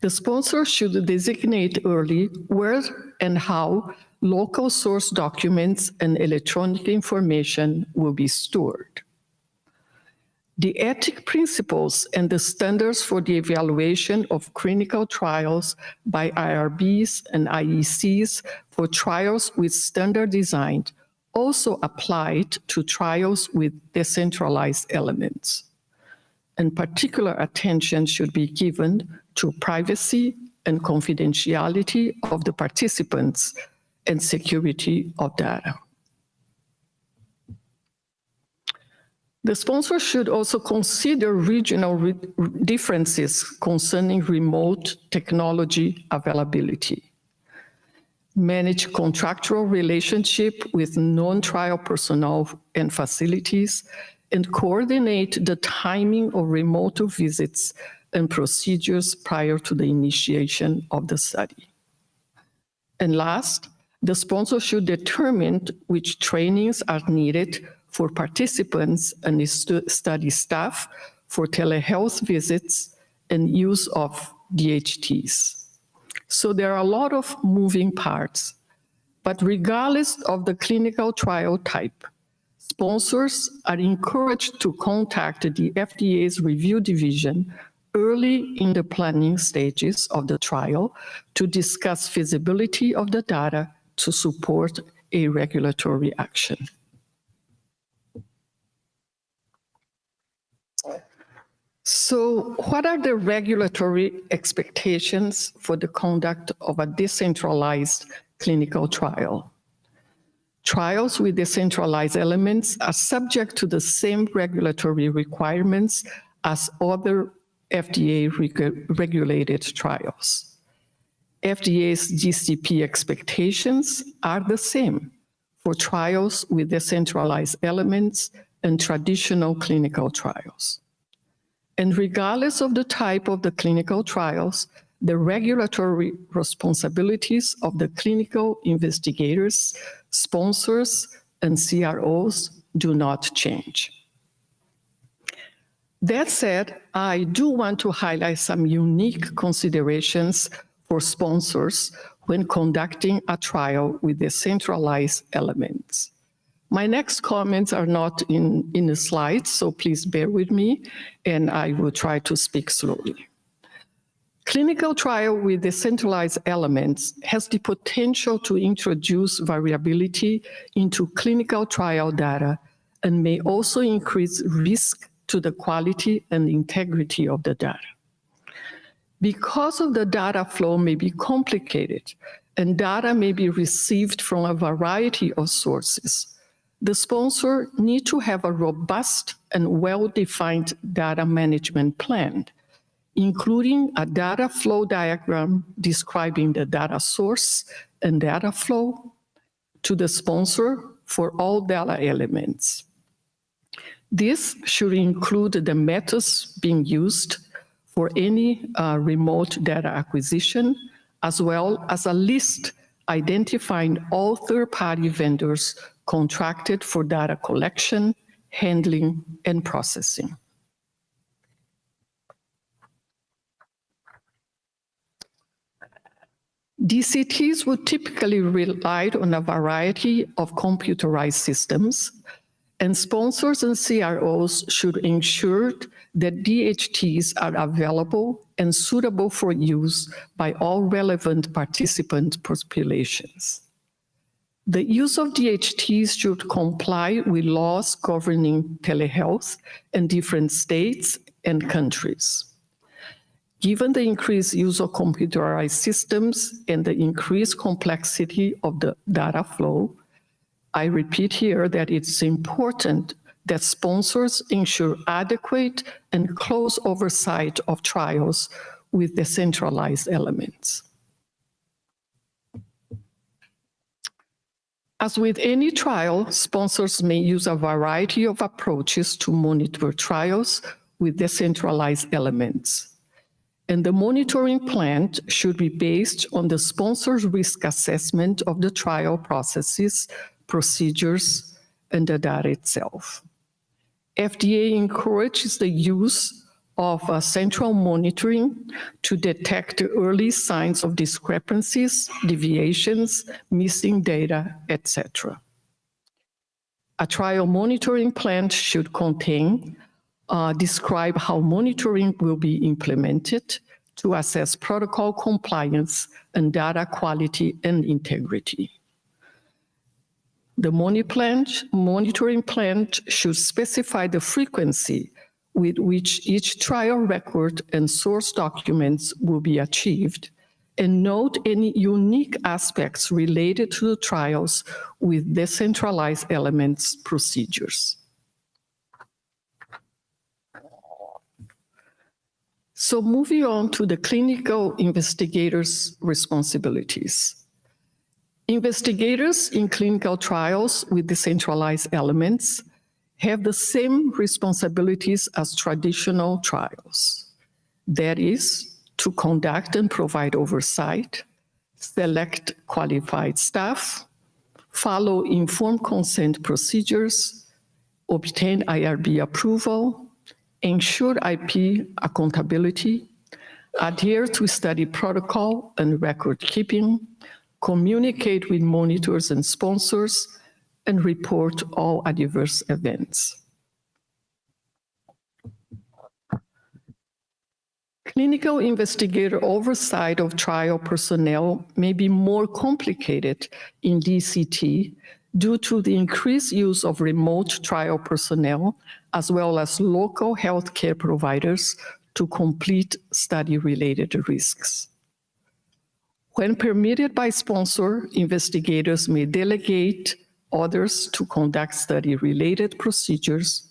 The sponsor should designate early where and how local source documents and electronic information will be stored. The ethic principles and the standards for the evaluation of clinical trials by IRBs and IECs for trials with standard design also applied to trials with decentralized elements. And particular attention should be given to privacy and confidentiality of the participants and security of data. The sponsor should also consider regional differences concerning remote technology availability, manage contractual relationship with non-trial personnel and facilities, and coordinate the timing of remote visits and procedures prior to the initiation of the study. And last, the sponsor should determine which trainings are needed for participants and study staff for telehealth visits and use of DHTs. So there are a lot of moving parts, but regardless of the clinical trial type, sponsors are encouraged to contact the FDA's review division early in the planning stages of the trial to discuss feasibility of the data to support a regulatory action. So what are the regulatory expectations for the conduct of a decentralized clinical trial? Trials with decentralized elements are subject to the same regulatory requirements as other FDA-regulated trials. FDA's GCP expectations are the same for trials with decentralized elements and traditional clinical trials. And regardless of the type of the clinical trials, the regulatory responsibilities of the clinical investigators, sponsors, and CROs do not change. That said, I do want to highlight some unique considerations for sponsors when conducting a trial with decentralized elements. My next comments are not in the slides, so please bear with me, and I will try to speak slowly. Clinical trial with decentralized elements has the potential to introduce variability into clinical trial data and may also increase risk to the quality and integrity of the data. Because of the data flow may be complicated and data may be received from a variety of sources, the sponsor needs to have a robust and well-defined data management plan, including a data flow diagram describing the data source and data flow to the sponsor for all data elements. This should include the methods being used for any remote data acquisition, as well as a list identifying all third-party vendors contracted for data collection, handling, and processing. DCTs would typically rely on a variety of computerized systems, and sponsors and CROs should ensure that DHTs are available and suitable for use by all relevant participant populations. The use of DHTs should comply with laws governing telehealth in different states and countries. Given the increased use of computerized systems and the increased complexity of the data flow, I repeat here that it's important that sponsors ensure adequate and close oversight of trials with decentralized elements. As with any trial, sponsors may use a variety of approaches to monitor trials with decentralized elements. and the monitoring plan should be based on the sponsor's risk assessment of the trial processes, procedures, and the data itself. FDA encourages the use of central monitoring to detect early signs of discrepancies, deviations, missing data, etc. A trial monitoring plan should describe how monitoring will be implemented to assess protocol compliance and data quality and integrity. The monitoring plan should specify the frequency with which each trial record and source documents will be achieved, and note any unique aspects related to the trials with decentralized elements procedures. So moving on to the clinical investigators' responsibilities. Investigators in clinical trials with decentralized elements have the same responsibilities as traditional trials. That is, to conduct and provide oversight, select qualified staff, follow informed consent procedures, obtain IRB approval, ensure IP accountability, adhere to study protocol and record keeping, communicate with monitors and sponsors, and report all adverse events. Clinical investigator oversight of trial personnel may be more complicated in DCT due to the increased use of remote trial personnel, as well as local healthcare providers to complete study-related risks. When permitted by sponsor, investigators may delegate others to conduct study-related procedures.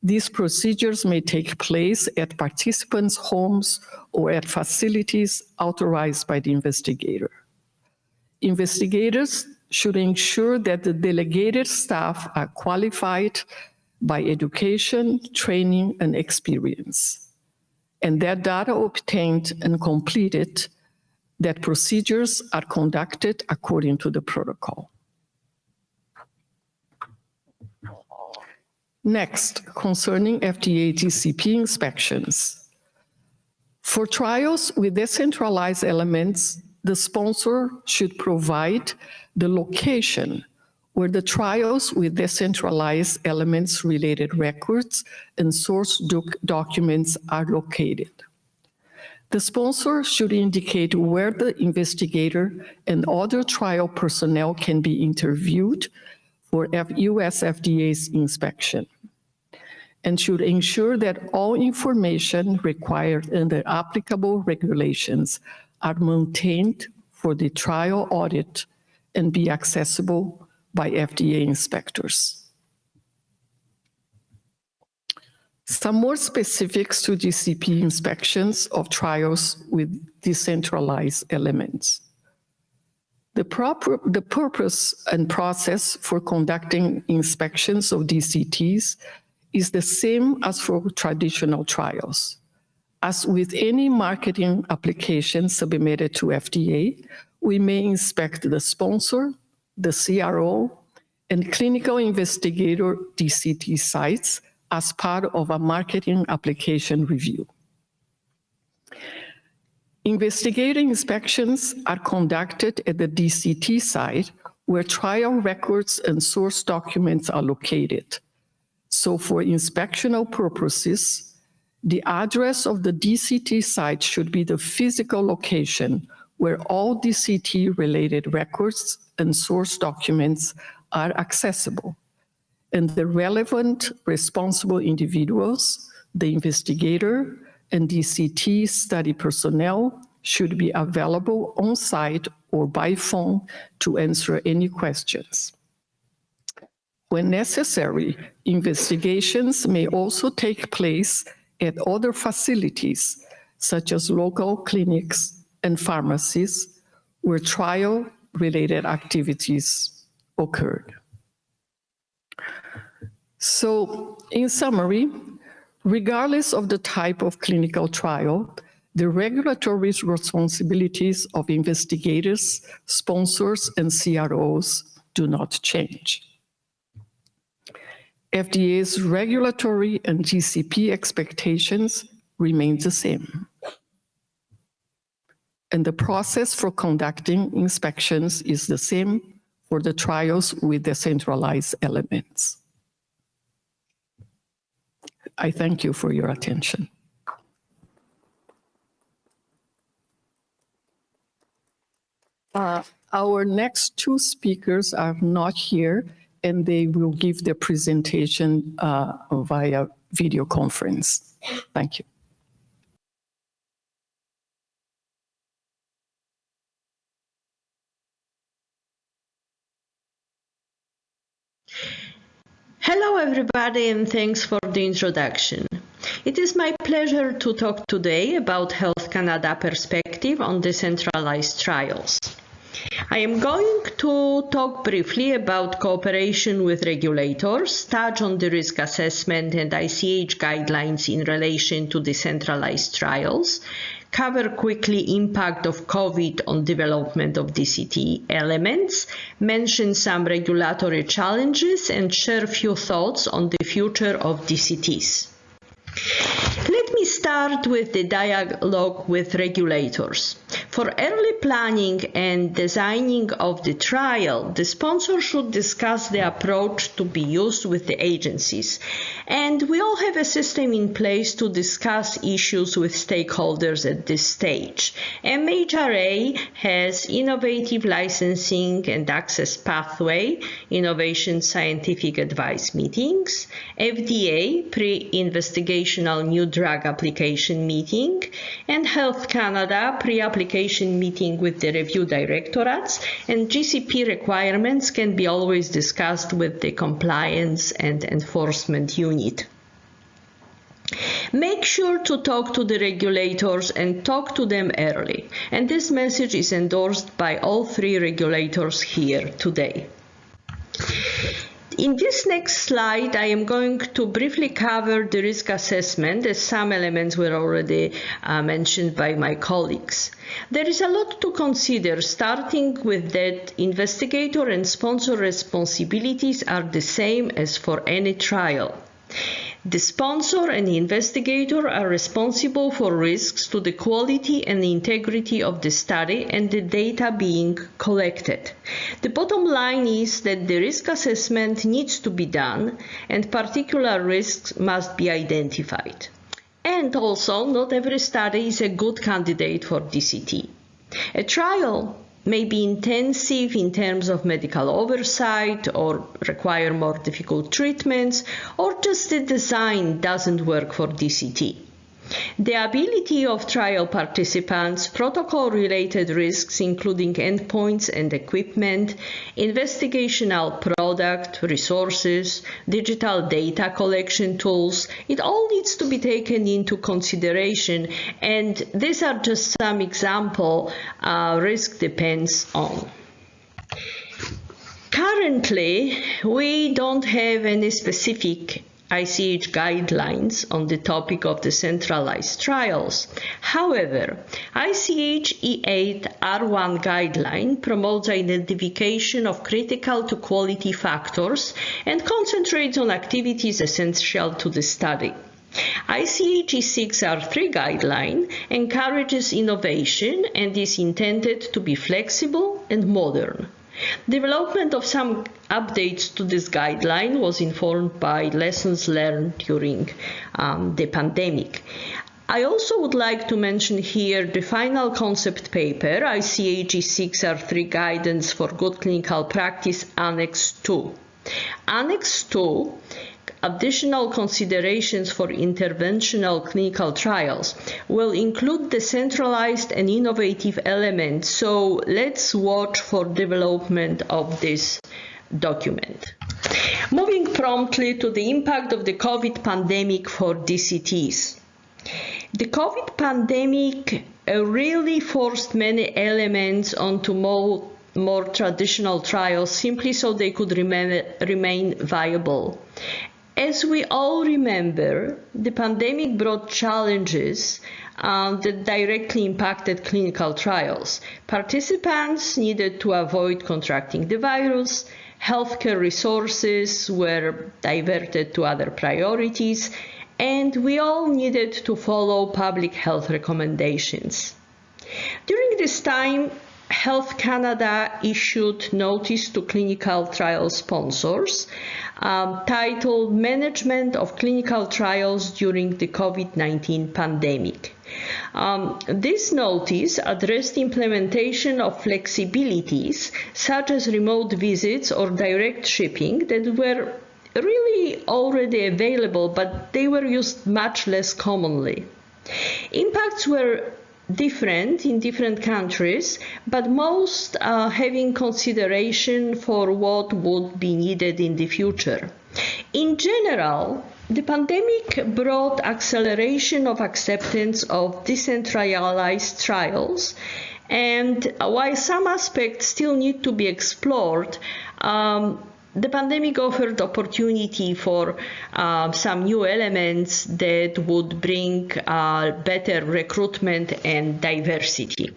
These procedures may take place at participants' homes or at facilities authorized by the investigator. Investigators should ensure that the delegated staff are qualified by education, training, and experience, and that data obtained and completed, that procedures are conducted according to the protocol. Next, concerning FDA DCP inspections. For trials with decentralized elements, the sponsor should provide the location where the trials with decentralized elements related records and source documents are located. The sponsor should indicate where the investigator and other trial personnel can be interviewed for US FDA's inspection, and should ensure that all information required under applicable regulations are maintained for the trial audit and be accessible by FDA inspectors. Some more specifics to DCP inspections of trials with decentralized elements. The purpose and process for conducting inspections of DCTs is the same as for traditional trials. As with any marketing application submitted to FDA, we may inspect the sponsor, the CRO, and clinical investigator DCT sites as part of a marketing application review. Investigating inspections are conducted at the DCT site where trial records and source documents are located. So for inspectional purposes, the address of the DCT site should be the physical location where all DCT-related records and source documents are accessible, and the relevant responsible individuals, the investigator, and DCT study personnel should be available on site or by phone to answer any questions. When necessary, investigations may also take place at other facilities, such as local clinics and pharmacies, where trial-related activities occurred. So, in summary, regardless of the type of clinical trial, The regulatory responsibilities of investigators, sponsors, and CROs do not change. FDA's regulatory and GCP expectations remain the same. And the process for conducting inspections is the same for the trials with decentralized elements. I thank you for your attention. Our next two speakers are not here, and they will give their presentation via video conference. Thank you. Hello everybody, and thanks for the introduction. It is my pleasure to talk today about Health Canada perspective on decentralized trials. I am going to talk briefly about cooperation with regulators, touch on the risk assessment and ICH guidelines in relation to decentralized trials, cover quickly impact of COVID on development of DCT elements, mention some regulatory challenges, and share a few thoughts on the future of DCTs. Let me start with the dialogue with regulators. For early planning and designing of the trial, the sponsor should discuss the approach to be used with the agencies. And we all have a system in place to discuss issues with stakeholders at this stage. MHRA has innovative licensing and access pathway, innovation scientific advice meetings, FDA pre-investigational new drug application meeting, and Health Canada pre-application meeting with the review directorates, and GCP requirements can be always discussed with the compliance and enforcement unit. Make sure to talk to the regulators and talk to them early, and this message is endorsed by all three regulators here today. In this next slide, I am going to briefly cover the risk assessment, as some elements were already mentioned by my colleagues. There is a lot to consider, starting with that investigator and sponsor responsibilities are the same as for any trial. The sponsor and the investigator are responsible for risks to the quality and integrity of the study and the data being collected. The bottom line is that the risk assessment needs to be done and particular risks must be identified. And also, not every study is a good candidate for DCT. A trial may be intensive in terms of medical oversight or require more difficult treatments, or just the design doesn't work for DCT. The ability of trial participants, protocol-related risks including endpoints and equipment, investigational product, resources, digital data collection tools, it all needs to be taken into consideration, and these are just some examples risk depends on. Currently, we don't have any specific ICH guidelines on the topic of decentralized trials. However, ICH E8 R1 guideline promotes identification of critical to quality factors and concentrates on activities essential to the study. ICH E6 R3 guideline encourages innovation and is intended to be flexible and modern. Development of some updates to this guideline was informed by lessons learned during the pandemic. I also would like to mention here the final concept paper, ICH E6 R3 Guidance for Good Clinical Practice, Annex 2. Annex 2, additional considerations for interventional clinical trials, will include decentralized and innovative elements, so let's watch for development of this document. Moving promptly to the impact of the COVID pandemic for DCTs. The COVID pandemic really forced many elements onto more traditional trials simply so they could remain viable. As we all remember, the pandemic brought challenges that directly impacted clinical trials. Participants needed to avoid contracting the virus, healthcare resources were diverted to other priorities, and we all needed to follow public health recommendations. During this time, Health Canada issued notice to clinical trial sponsors titled Management of Clinical Trials During the COVID-19 Pandemic. This notice addressed implementation of flexibilities such as remote visits or direct shipping that were really already available, but they were used much less commonly. Impacts were different in different countries, but most having consideration for what would be needed in the future. In general, the pandemic brought acceleration of acceptance of decentralized trials, and while some aspects still need to be explored, the pandemic offered opportunity for some new elements that would bring better recruitment and diversity.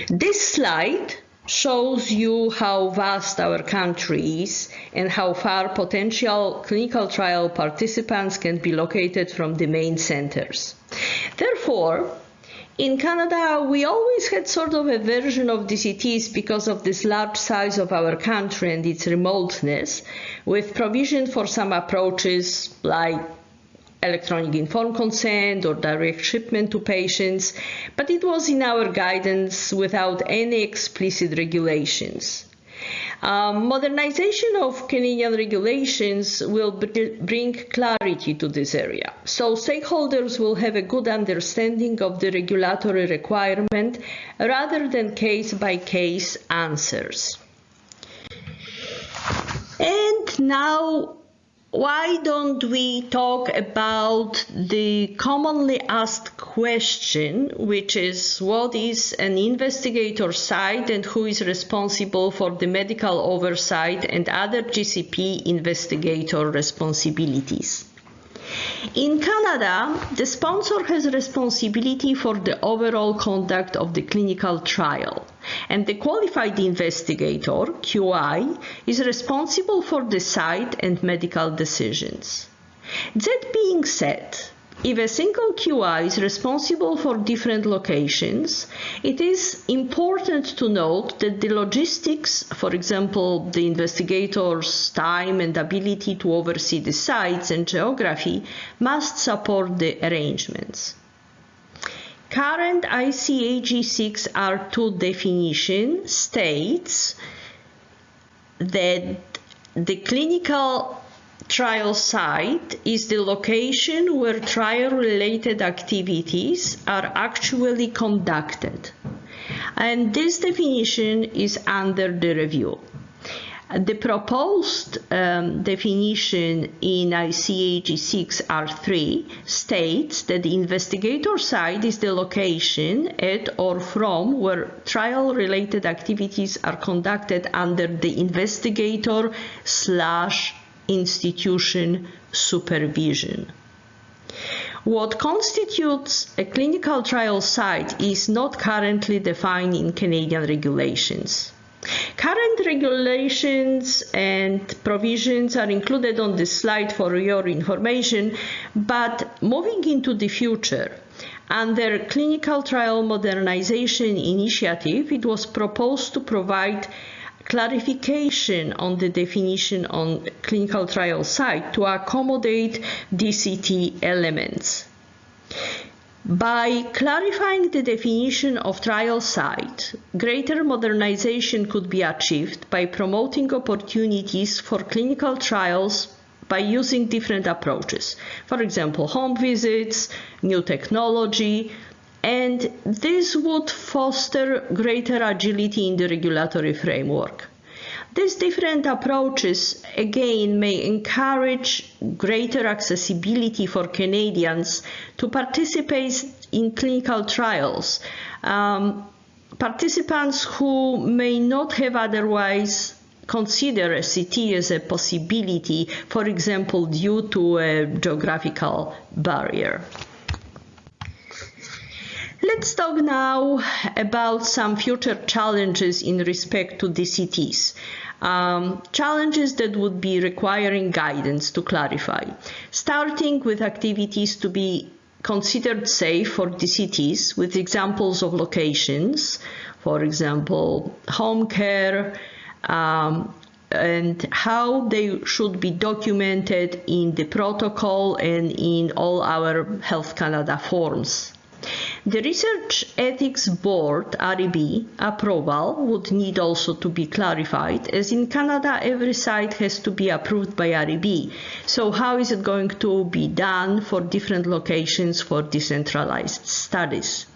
This slide shows you how vast our country is and how far potential clinical trial participants can be located from the main centers. Therefore, in Canada, we always had sort of a version of DCTs because of this large size of our country and its remoteness, with provision for some approaches like electronic informed consent or direct shipment to patients, but it was in our guidance without any explicit regulations. Modernization of Canadian regulations will bring clarity to this area, so stakeholders will have a good understanding of the regulatory requirement rather than case-by-case answers. And now, why don't we talk about the commonly asked question, which is what is an investigator site and who is responsible for the medical oversight and other GCP investigator responsibilities? In Canada, the sponsor has responsibility for the overall conduct of the clinical trial, and the qualified investigator, QI, is responsible for the site and medical decisions. That being said, if a single QI is responsible for different locations, it is important to note that the logistics, for example, the investigator's time and ability to oversee the sites and geography, must support the arrangements. Current ICAG 6R2 definition states that the clinical trial site is the location where trial-related activities are actually conducted, and this definition is under the review. The proposed definition in ICAG 6R3 states that the investigator site is the location at or from where trial-related activities are conducted under the investigator/institution supervision. What constitutes a clinical trial site is not currently defined in Canadian regulations. Current regulations and provisions are included on this slide for your information, but moving into the future, under Clinical Trial Modernization Initiative, it was proposed to provide clarification on the definition on clinical trial site to accommodate DCT elements. By clarifying the definition of trial site, greater modernization could be achieved by promoting opportunities for clinical trials by using different approaches. For example, home visits, new technology, and this would foster greater agility in the regulatory framework. These different approaches, again, may encourage greater accessibility for Canadians to participate in clinical trials, participants who may not have otherwise considered a CT as a possibility, for example, due to a geographical barrier. Let's talk now about some future challenges in respect to DCTs. Challenges that would be requiring guidance to clarify, starting with activities to be considered safe for DCTs with examples of locations, for example, home care, and how they should be documented in the protocol and in all our Health Canada forms. The Research Ethics Board, REB, approval would need also to be clarified, as in Canada every site has to be approved by REB. So how is it going to be done for different locations for decentralized studies?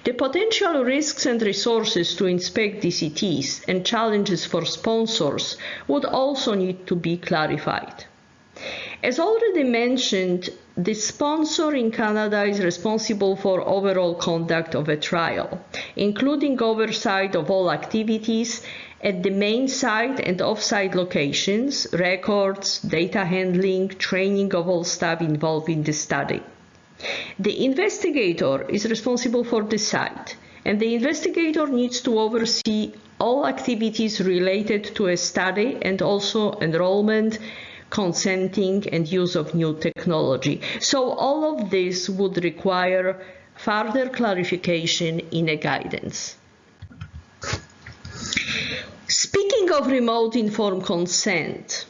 The potential risks and resources to inspect DCTs and challenges for sponsors would also need to be clarified. As already mentioned, the sponsor in Canada is responsible for overall conduct of a trial, including oversight of all activities at the main site and off-site locations, records, data handling, training of all staff involved in the study. The investigator is responsible for the site, and the investigator needs to oversee all activities related to a study and also enrollment, consenting, and use of new technology. So all of this would require further clarification in a guidance. Speaking of remote informed consent,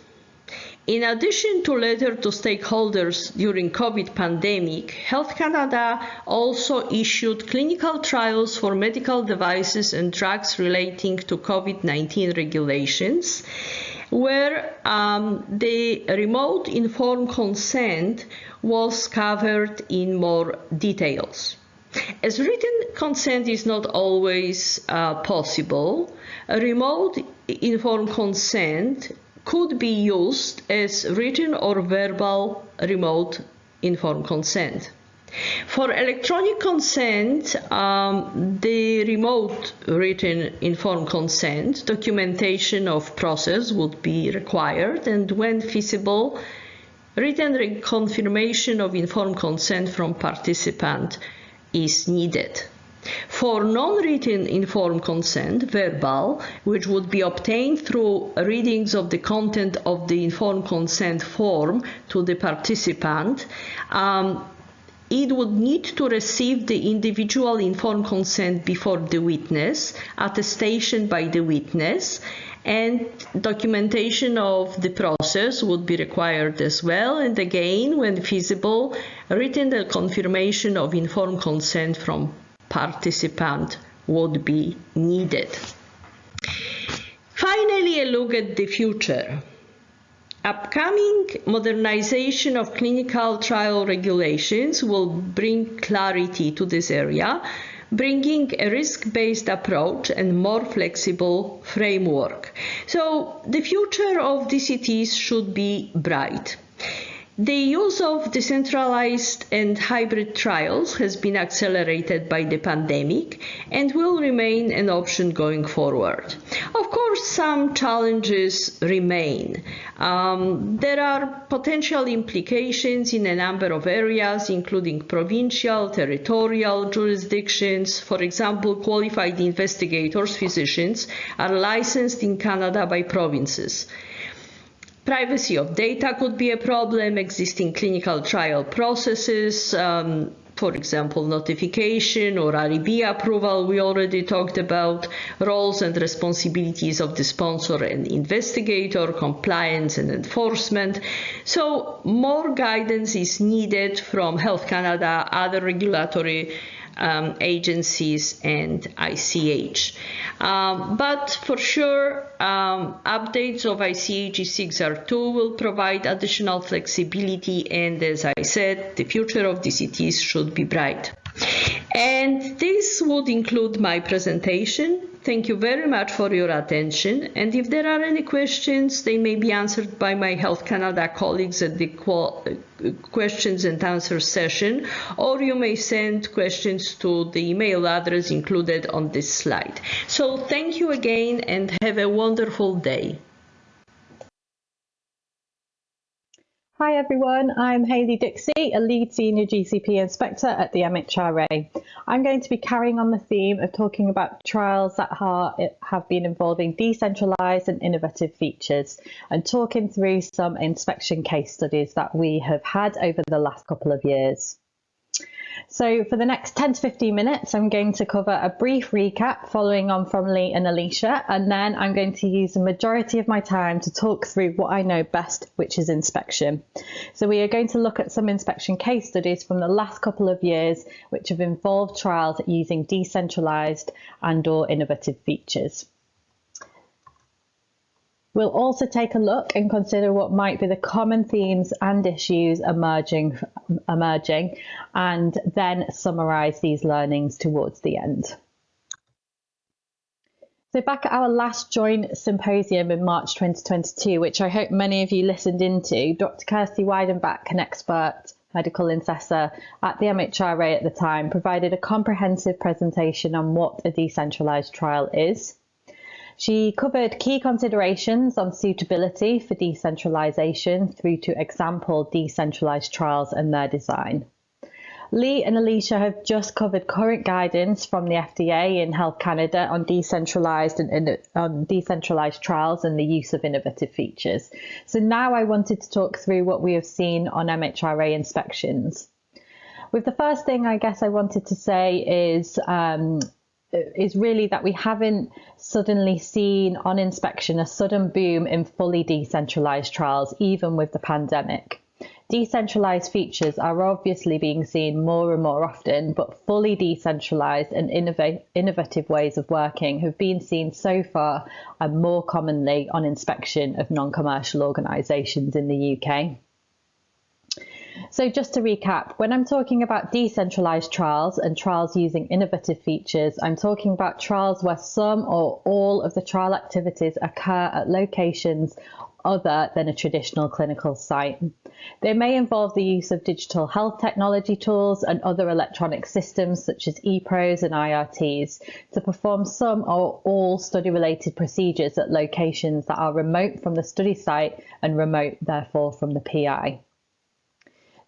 in addition to letter to stakeholders during COVID pandemic, Health Canada also issued clinical trials for medical devices and drugs relating to COVID-19 regulations, where the remote informed consent was covered in more details. As written consent is not always possible, a remote informed consent could be used as written or verbal remote informed consent. For electronic consent, the remote written informed consent documentation of process would be required, and when feasible, written confirmation of informed consent from participant is needed. For non-written informed consent, verbal, which would be obtained through readings of the content of the informed consent form to the participant, it would need to receive the individual informed consent before the witness, attestation by the witness, and documentation of the process would be required as well. And again, when feasible, written confirmation of informed consent from participant would be needed. Finally, a look at the future. Upcoming modernization of clinical trial regulations will bring clarity to this area, bringing a risk-based approach and more flexible framework. So the future of DCTs should be bright. The use of decentralized and hybrid trials has been accelerated by the pandemic and will remain an option going forward. Of course, some challenges remain. There are potential implications in a number of areas, including provincial, territorial jurisdictions. For example, qualified investigators, physicians, are licensed in Canada by provinces. Privacy of data could be a problem. Existing clinical trial processes, for example, notification or REB approval, we already talked about, roles and responsibilities of the sponsor and investigator, compliance and enforcement. So more guidance is needed from Health Canada, other regulatory agencies, and ICH. But for sure, updates of ICH E6R2 will provide additional flexibility, and as I said, the future of DCTs should be bright. And this would include my presentation. Thank you very much for your attention, and if there are any questions, they may be answered by my Health Canada colleagues at the questions and answers session, or you may send questions to the email address included on this slide. So thank you again and have a wonderful day. Hi everyone, I'm Hayley Dixie, a lead senior GCP inspector at the MHRA. I'm going to be carrying on the theme of talking about trials that have been involving decentralized and innovative features and talking through some inspection case studies that we have had over the last couple of years. So for the next 10 to 15 minutes, I'm going to cover a brief recap following on from Lee and Alicia, and then I'm going to use the majority of my time to talk through what I know best, which is inspection. So we are going to look at some inspection case studies from the last couple of years, which have involved trials using decentralized and/or innovative features. We'll also take a look and consider what might be the common themes and issues emerging, and then summarise these learnings towards the end. So back at our last joint symposium in March 2022, which I hope many of you listened into, Dr. Kirsty Weidenbach, an expert medical assessor at the MHRA at the time, provided a comprehensive presentation on what a decentralised trial is. She covered key considerations on suitability for decentralisation through to example decentralised trials and their design. Lee and Alicia have just covered current guidance from the FDA in Health Canada on decentralised trials and the use of innovative features. So now I wanted to talk through what we have seen on MHRA inspections. With the first thing I guess I wanted to say is really that we haven't suddenly seen on inspection a sudden boom in fully decentralised trials, even with the pandemic. Decentralised features are obviously being seen more and more often, but fully decentralised and innovative ways of working have been seen so far and more commonly on inspection of non-commercial organisations in the UK. So just to recap, when I'm talking about decentralised trials and trials using innovative features, I'm talking about trials where some or all of the trial activities occur at locations other than a traditional clinical site. They may involve the use of digital health technology tools and other electronic systems such as ePros and IRTs to perform some or all study-related procedures at locations that are remote from the study site and remote, therefore, from the PI.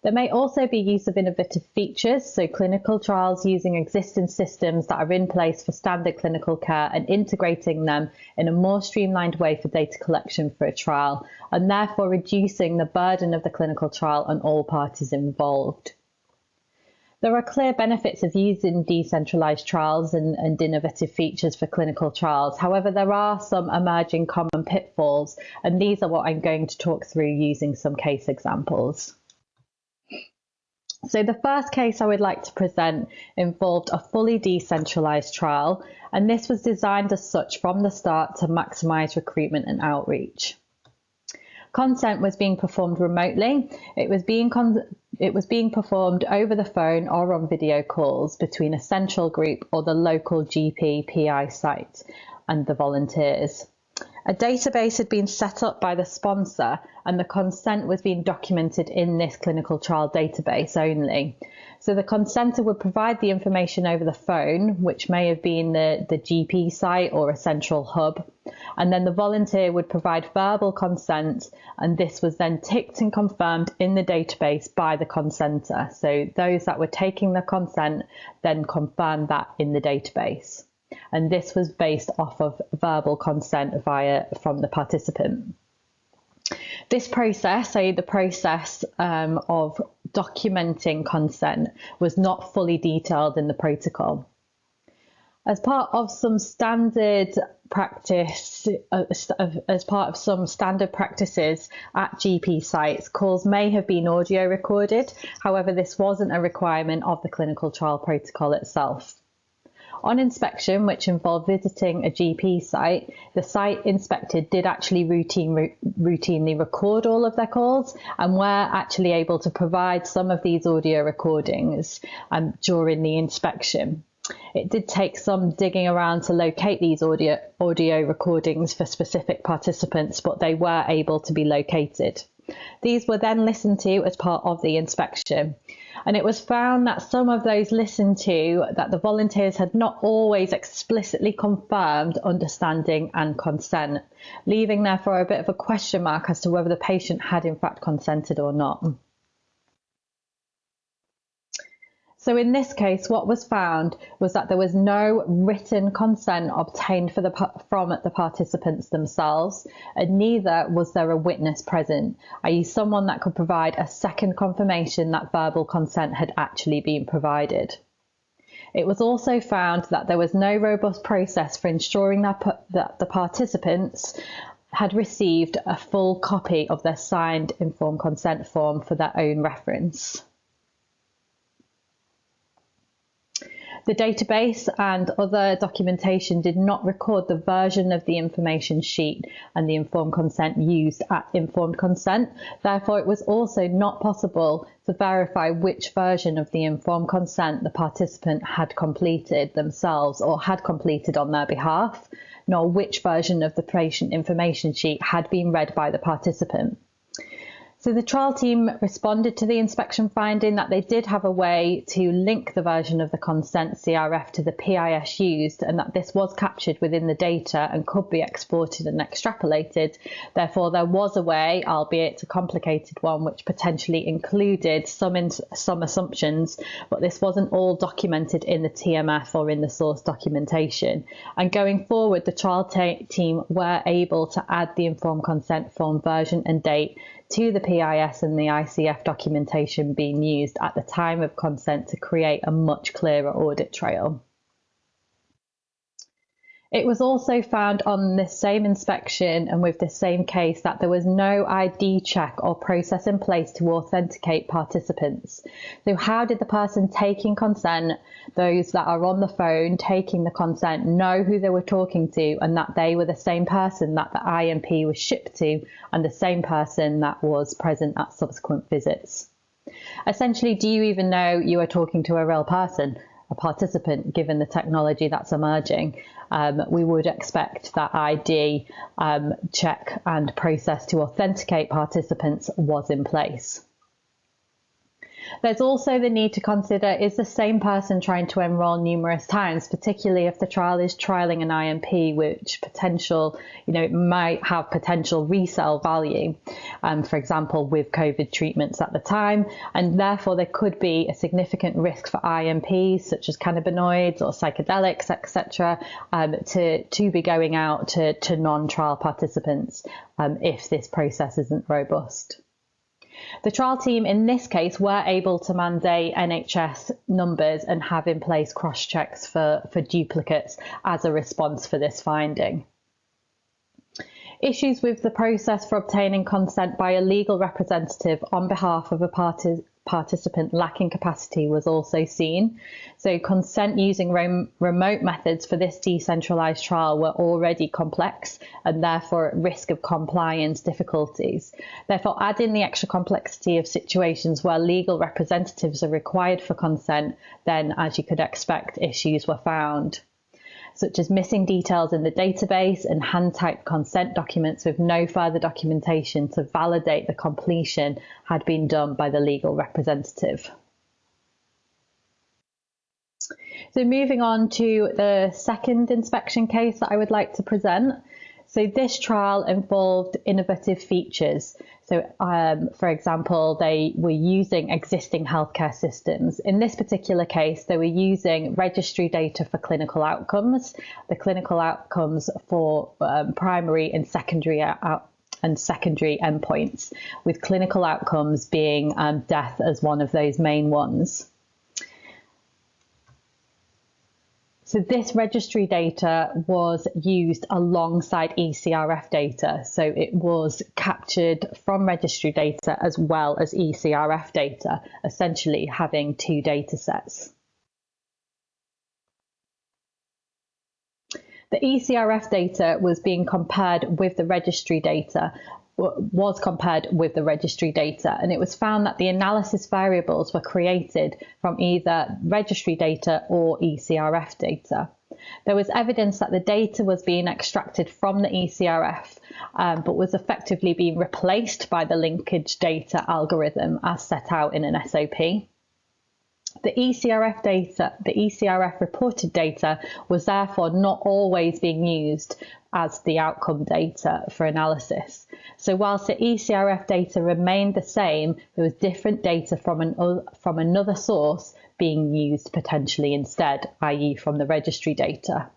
There may also be use of innovative features, so clinical trials using existing systems that are in place for standard clinical care and integrating them in a more streamlined way for data collection for a trial, and therefore reducing the burden of the clinical trial on all parties involved. There are clear benefits of using decentralised trials and innovative features for clinical trials. However, there are some emerging common pitfalls, and these are what I'm going to talk through using some case examples. So the first case I would like to present involved a fully decentralised trial, and this was designed as such from the start to maximise recruitment and outreach. Consent was being performed remotely. It was being performed over the phone or on video calls between a central group or the local GP PI site and the volunteers. A database had been set up by the sponsor and the consent was being documented in this clinical trial database only. So the consenter would provide the information over the phone, which may have been the GP site or a central hub, and then the volunteer would provide verbal consent, and this was then ticked and confirmed in the database by the consenter. So those that were taking the consent then confirmed that in the database. And this was based off of verbal consent from the participant. This process, the process of documenting consent, was not fully detailed in the protocol. As part of some standard practice, as part of some standard practices at GP sites, calls may have been audio recorded. However, this wasn't a requirement of the clinical trial protocol itself. On inspection, which involved visiting a GP site, the site inspected did actually routinely record all of their calls and were actually able to provide some of these audio recordings during the inspection. It did take some digging around to locate these audio recordings for specific participants, but they were able to be located. These were then listened to as part of the inspection. And it was found that some of those listened to, that the volunteers had not always explicitly confirmed understanding and consent, leaving therefore a bit of a question mark as to whether the patient had in fact consented or not. So in this case, what was found was that there was no written consent obtained from the participants themselves, and neither was there a witness present, i.e. someone that could provide a second confirmation that verbal consent had actually been provided. It was also found that there was no robust process for ensuring that the participants had received a full copy of their signed informed consent form for their own reference. The database and other documentation did not record the version of the information sheet and the informed consent used at informed consent. Therefore, it was also not possible to verify which version of the informed consent the participant had completed themselves or had completed on their behalf, nor which version of the patient information sheet had been read by the participant. So the trial team responded to the inspection finding that they did have a way to link the version of the consent CRF to the PIS used, and that this was captured within the data and could be exported and extrapolated. Therefore, there was a way, albeit a complicated one, which potentially included some assumptions, but this wasn't all documented in the TMF or in the source documentation. And going forward, the trial team were able to add the informed consent form version and date to the PIS and the ICF documentation being used at the time of consent to create a much clearer audit trail. It was also found on this same inspection and with this same case that there was no ID check or process in place to authenticate participants. So how did the person taking consent, those that are on the phone taking the consent, know who they were talking to and that they were the same person that the IMP was shipped to and the same person that was present at subsequent visits? Essentially, do you even know you are talking to a real person, a participant, given the technology that's emerging? We would expect that ID check and process to authenticate participants was in place. There's also the need to consider, is the same person trying to enroll numerous times, particularly if the trial is trialing an IMP, which might have potential resale value, for example, with COVID treatments at the time, and therefore there could be a significant risk for IMPs such as cannabinoids or psychedelics, etc., to be going out to non-trial participants if this process isn't robust. The trial team in this case were able to mandate NHS numbers and have in place cross-checks for duplicates as a response for this finding. Issues with the process for obtaining consent by a legal representative on behalf of a participant lacking capacity was also seen. So consent using remote methods for this decentralized trial were already complex and therefore at risk of compliance difficulties. Therefore, adding the extra complexity of situations where legal representatives are required for consent, then as you could expect, issues were found, such as missing details in the database and hand-typed consent documents with no further documentation to validate the completion had been done by the legal representative. So moving on to the second inspection case that I would like to present. So this trial involved innovative features. So, for example, they were using existing healthcare systems. In this particular case, they were using registry data for clinical outcomes, the clinical outcomes for primary and secondary endpoints, with clinical outcomes being death as one of those main ones. So this registry data was used alongside ECRF data. So it was captured from registry data as well as ECRF data, essentially having two data sets. The ECRF data was being compared with the registry data, and it was found that the analysis variables were created from either registry data or ECRF data. There was evidence that the data was being extracted from the ECRF, but was effectively being replaced by the linkage data algorithm as set out in an SOP. The ECRF reported data was therefore not always being used as the outcome data for analysis. So whilst the ECRF data remained the same, there was different data from another source being used potentially instead, i.e. from the registry data.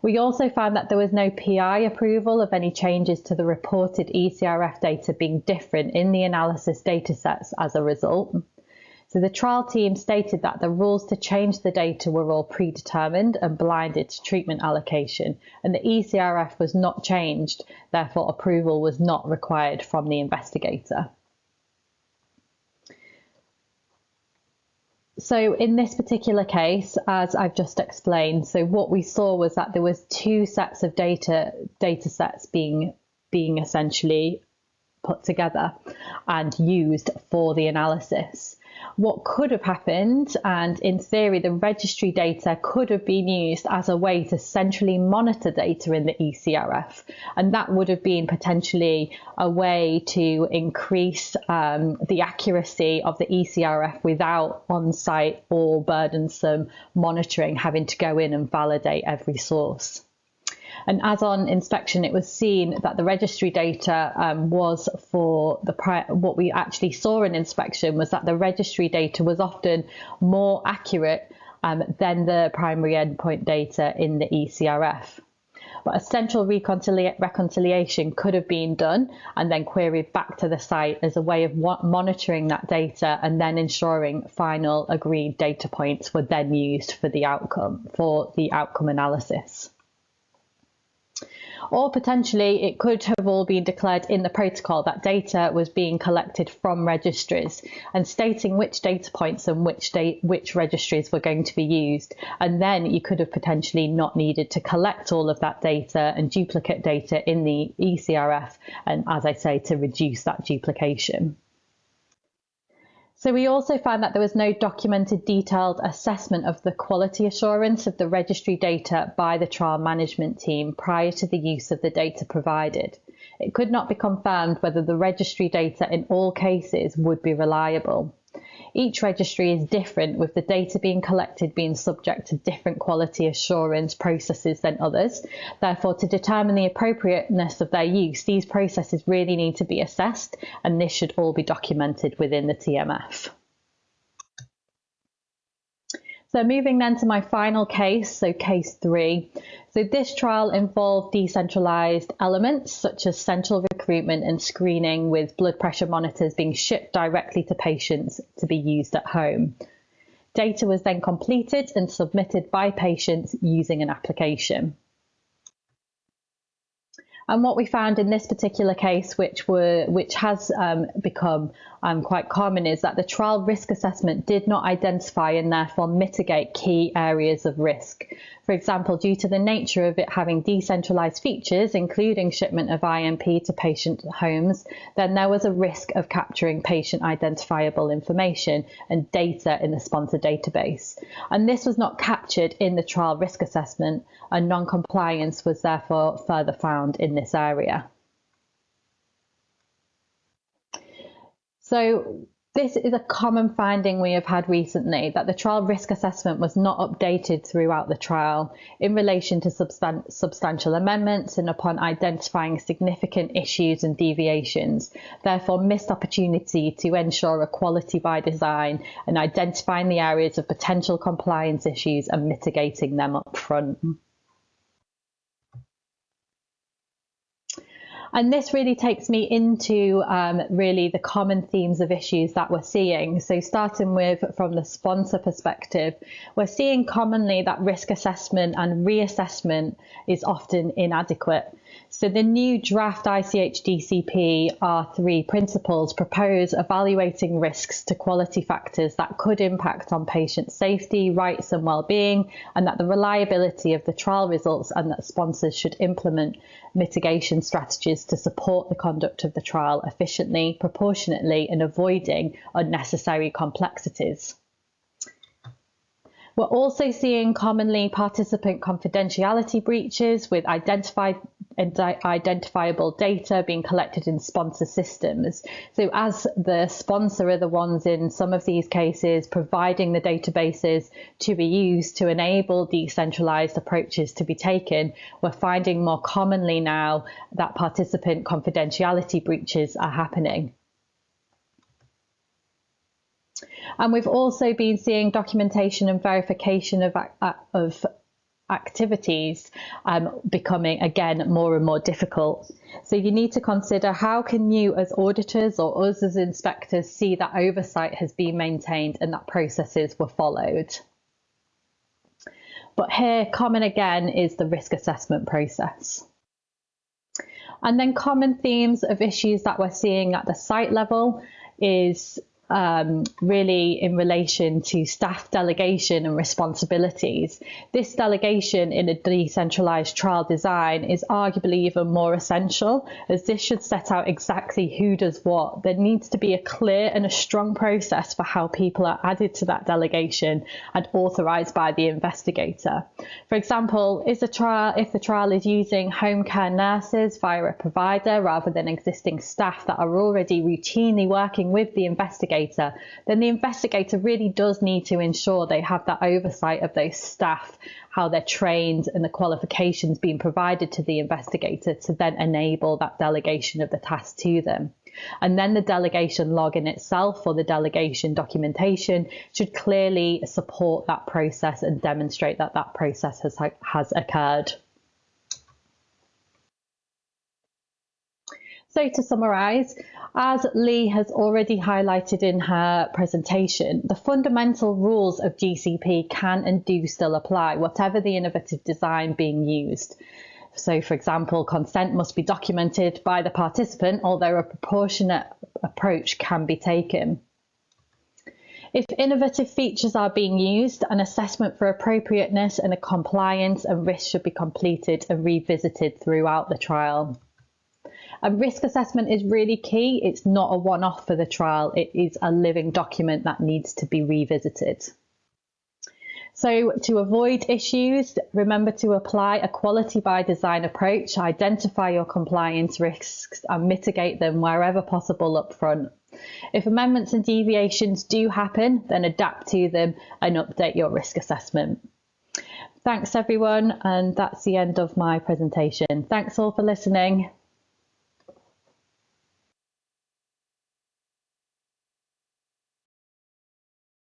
We also found that there was no PI approval of any changes to the reported ECRF data being different in the analysis datasets as a result. So the trial team stated that the rules to change the data were all predetermined and blinded to treatment allocation, and the ECRF was not changed, therefore approval was not required from the investigator. So in this particular case, as I've just explained, so what we saw was that there was two sets of data sets being essentially put together and used for the analysis. What could have happened, and in theory the registry data could have been used as a way to centrally monitor data in the ECRF, and that would have been potentially a way to increase the accuracy of the ECRF without on-site or burdensome monitoring, having to go in and validate every source. And as on inspection, it was seen that the registry data was for what we actually saw in inspection was that the registry data was often more accurate than the primary endpoint data in the ECRF. But a central reconciliation could have been done and then queried back to the site as a way of monitoring that data and then ensuring final agreed data points were then used for the outcome analysis. Or potentially it could have all been declared in the protocol that data was being collected from registries and stating which data points and which registries were going to be used. And then you could have potentially not needed to collect all of that data and duplicate data in the ECRF, and as I say, to reduce that duplication. So we also found that there was no documented detailed assessment of the quality assurance of the registry data by the trial management team prior to the use of the data provided. It could not be confirmed whether the registry data in all cases would be reliable. Each registry is different, with the data being collected being subject to different quality assurance processes than others. Therefore, to determine the appropriateness of their use, these processes really need to be assessed, and this should all be documented within the TMF. So moving then to my final case, so case 3. So this trial involved decentralized elements such as central recruitment and screening, with blood pressure monitors being shipped directly to patients to be used at home. Data was then completed and submitted by patients using an application. And what we found in this particular case, which has become quite common, is that the trial risk assessment did not identify and therefore mitigate key areas of risk. For example, due to the nature of it having decentralized features, including shipment of IMP to patient homes, then there was a risk of capturing patient identifiable information and data in the sponsor database. And this was not captured in the trial risk assessment, and non-compliance was therefore further found in this area. So this is a common finding we have had recently, that the trial risk assessment was not updated throughout the trial in relation to substantial amendments and upon identifying significant issues and deviations, therefore missed opportunity to ensure equality by design and identifying the areas of potential compliance issues and mitigating them up front. And this really takes me into really the common themes of issues that we're seeing. So starting with from the sponsor perspective, we're seeing commonly that risk assessment and reassessment is often inadequate. So the new draft ICH-DCP R3 principles propose evaluating risks to quality factors that could impact on patient safety, rights and well-being, and that the reliability of the trial results, and that sponsors should implement mitigation strategies to support the conduct of the trial efficiently, proportionately, and avoiding unnecessary complexities. We're also seeing commonly participant confidentiality breaches with identifiable data being collected in sponsor systems. So as the sponsor are the ones in some of these cases providing the databases to be used to enable decentralized approaches to be taken, we're finding more commonly now that participant confidentiality breaches are happening. And we've also been seeing documentation and verification of activities becoming, again, more and more difficult. So you need to consider, how can you as auditors or us as inspectors see that oversight has been maintained and that processes were followed? But here, common again is the risk assessment process. And then common themes of issues that we're seeing at the site level is really in relation to staff delegation and responsibilities. This delegation in a decentralized trial design is arguably even more essential, as this should set out exactly who does what. There needs to be a clear and a strong process for how people are added to that delegation and authorized by the investigator. For example, if the trial is using home care nurses via a provider rather than existing staff that are already routinely working with the investigator, then the investigator really does need to ensure they have that oversight of those staff, how they're trained and the qualifications being provided to the investigator to then enable that delegation of the task to them. And then the delegation log in itself, or the delegation documentation, should clearly support that process and demonstrate that that process has occurred. So to summarise, as Lee has already highlighted in her presentation, the fundamental rules of GCP can and do still apply, whatever the innovative design being used. So, for example, consent must be documented by the participant, although a proportionate approach can be taken. If innovative features are being used, an assessment for appropriateness and a compliance and risk should be completed and revisited throughout the trial. A risk assessment is really key. It's not a one-off for the trial. It is a living document that needs to be revisited. So to avoid issues, remember to apply a quality by design approach, identify your compliance risks and mitigate them wherever possible up front. If amendments and deviations do happen, then adapt to them and update your risk assessment. Thanks everyone, and that's the end of my presentation. Thanks all for listening.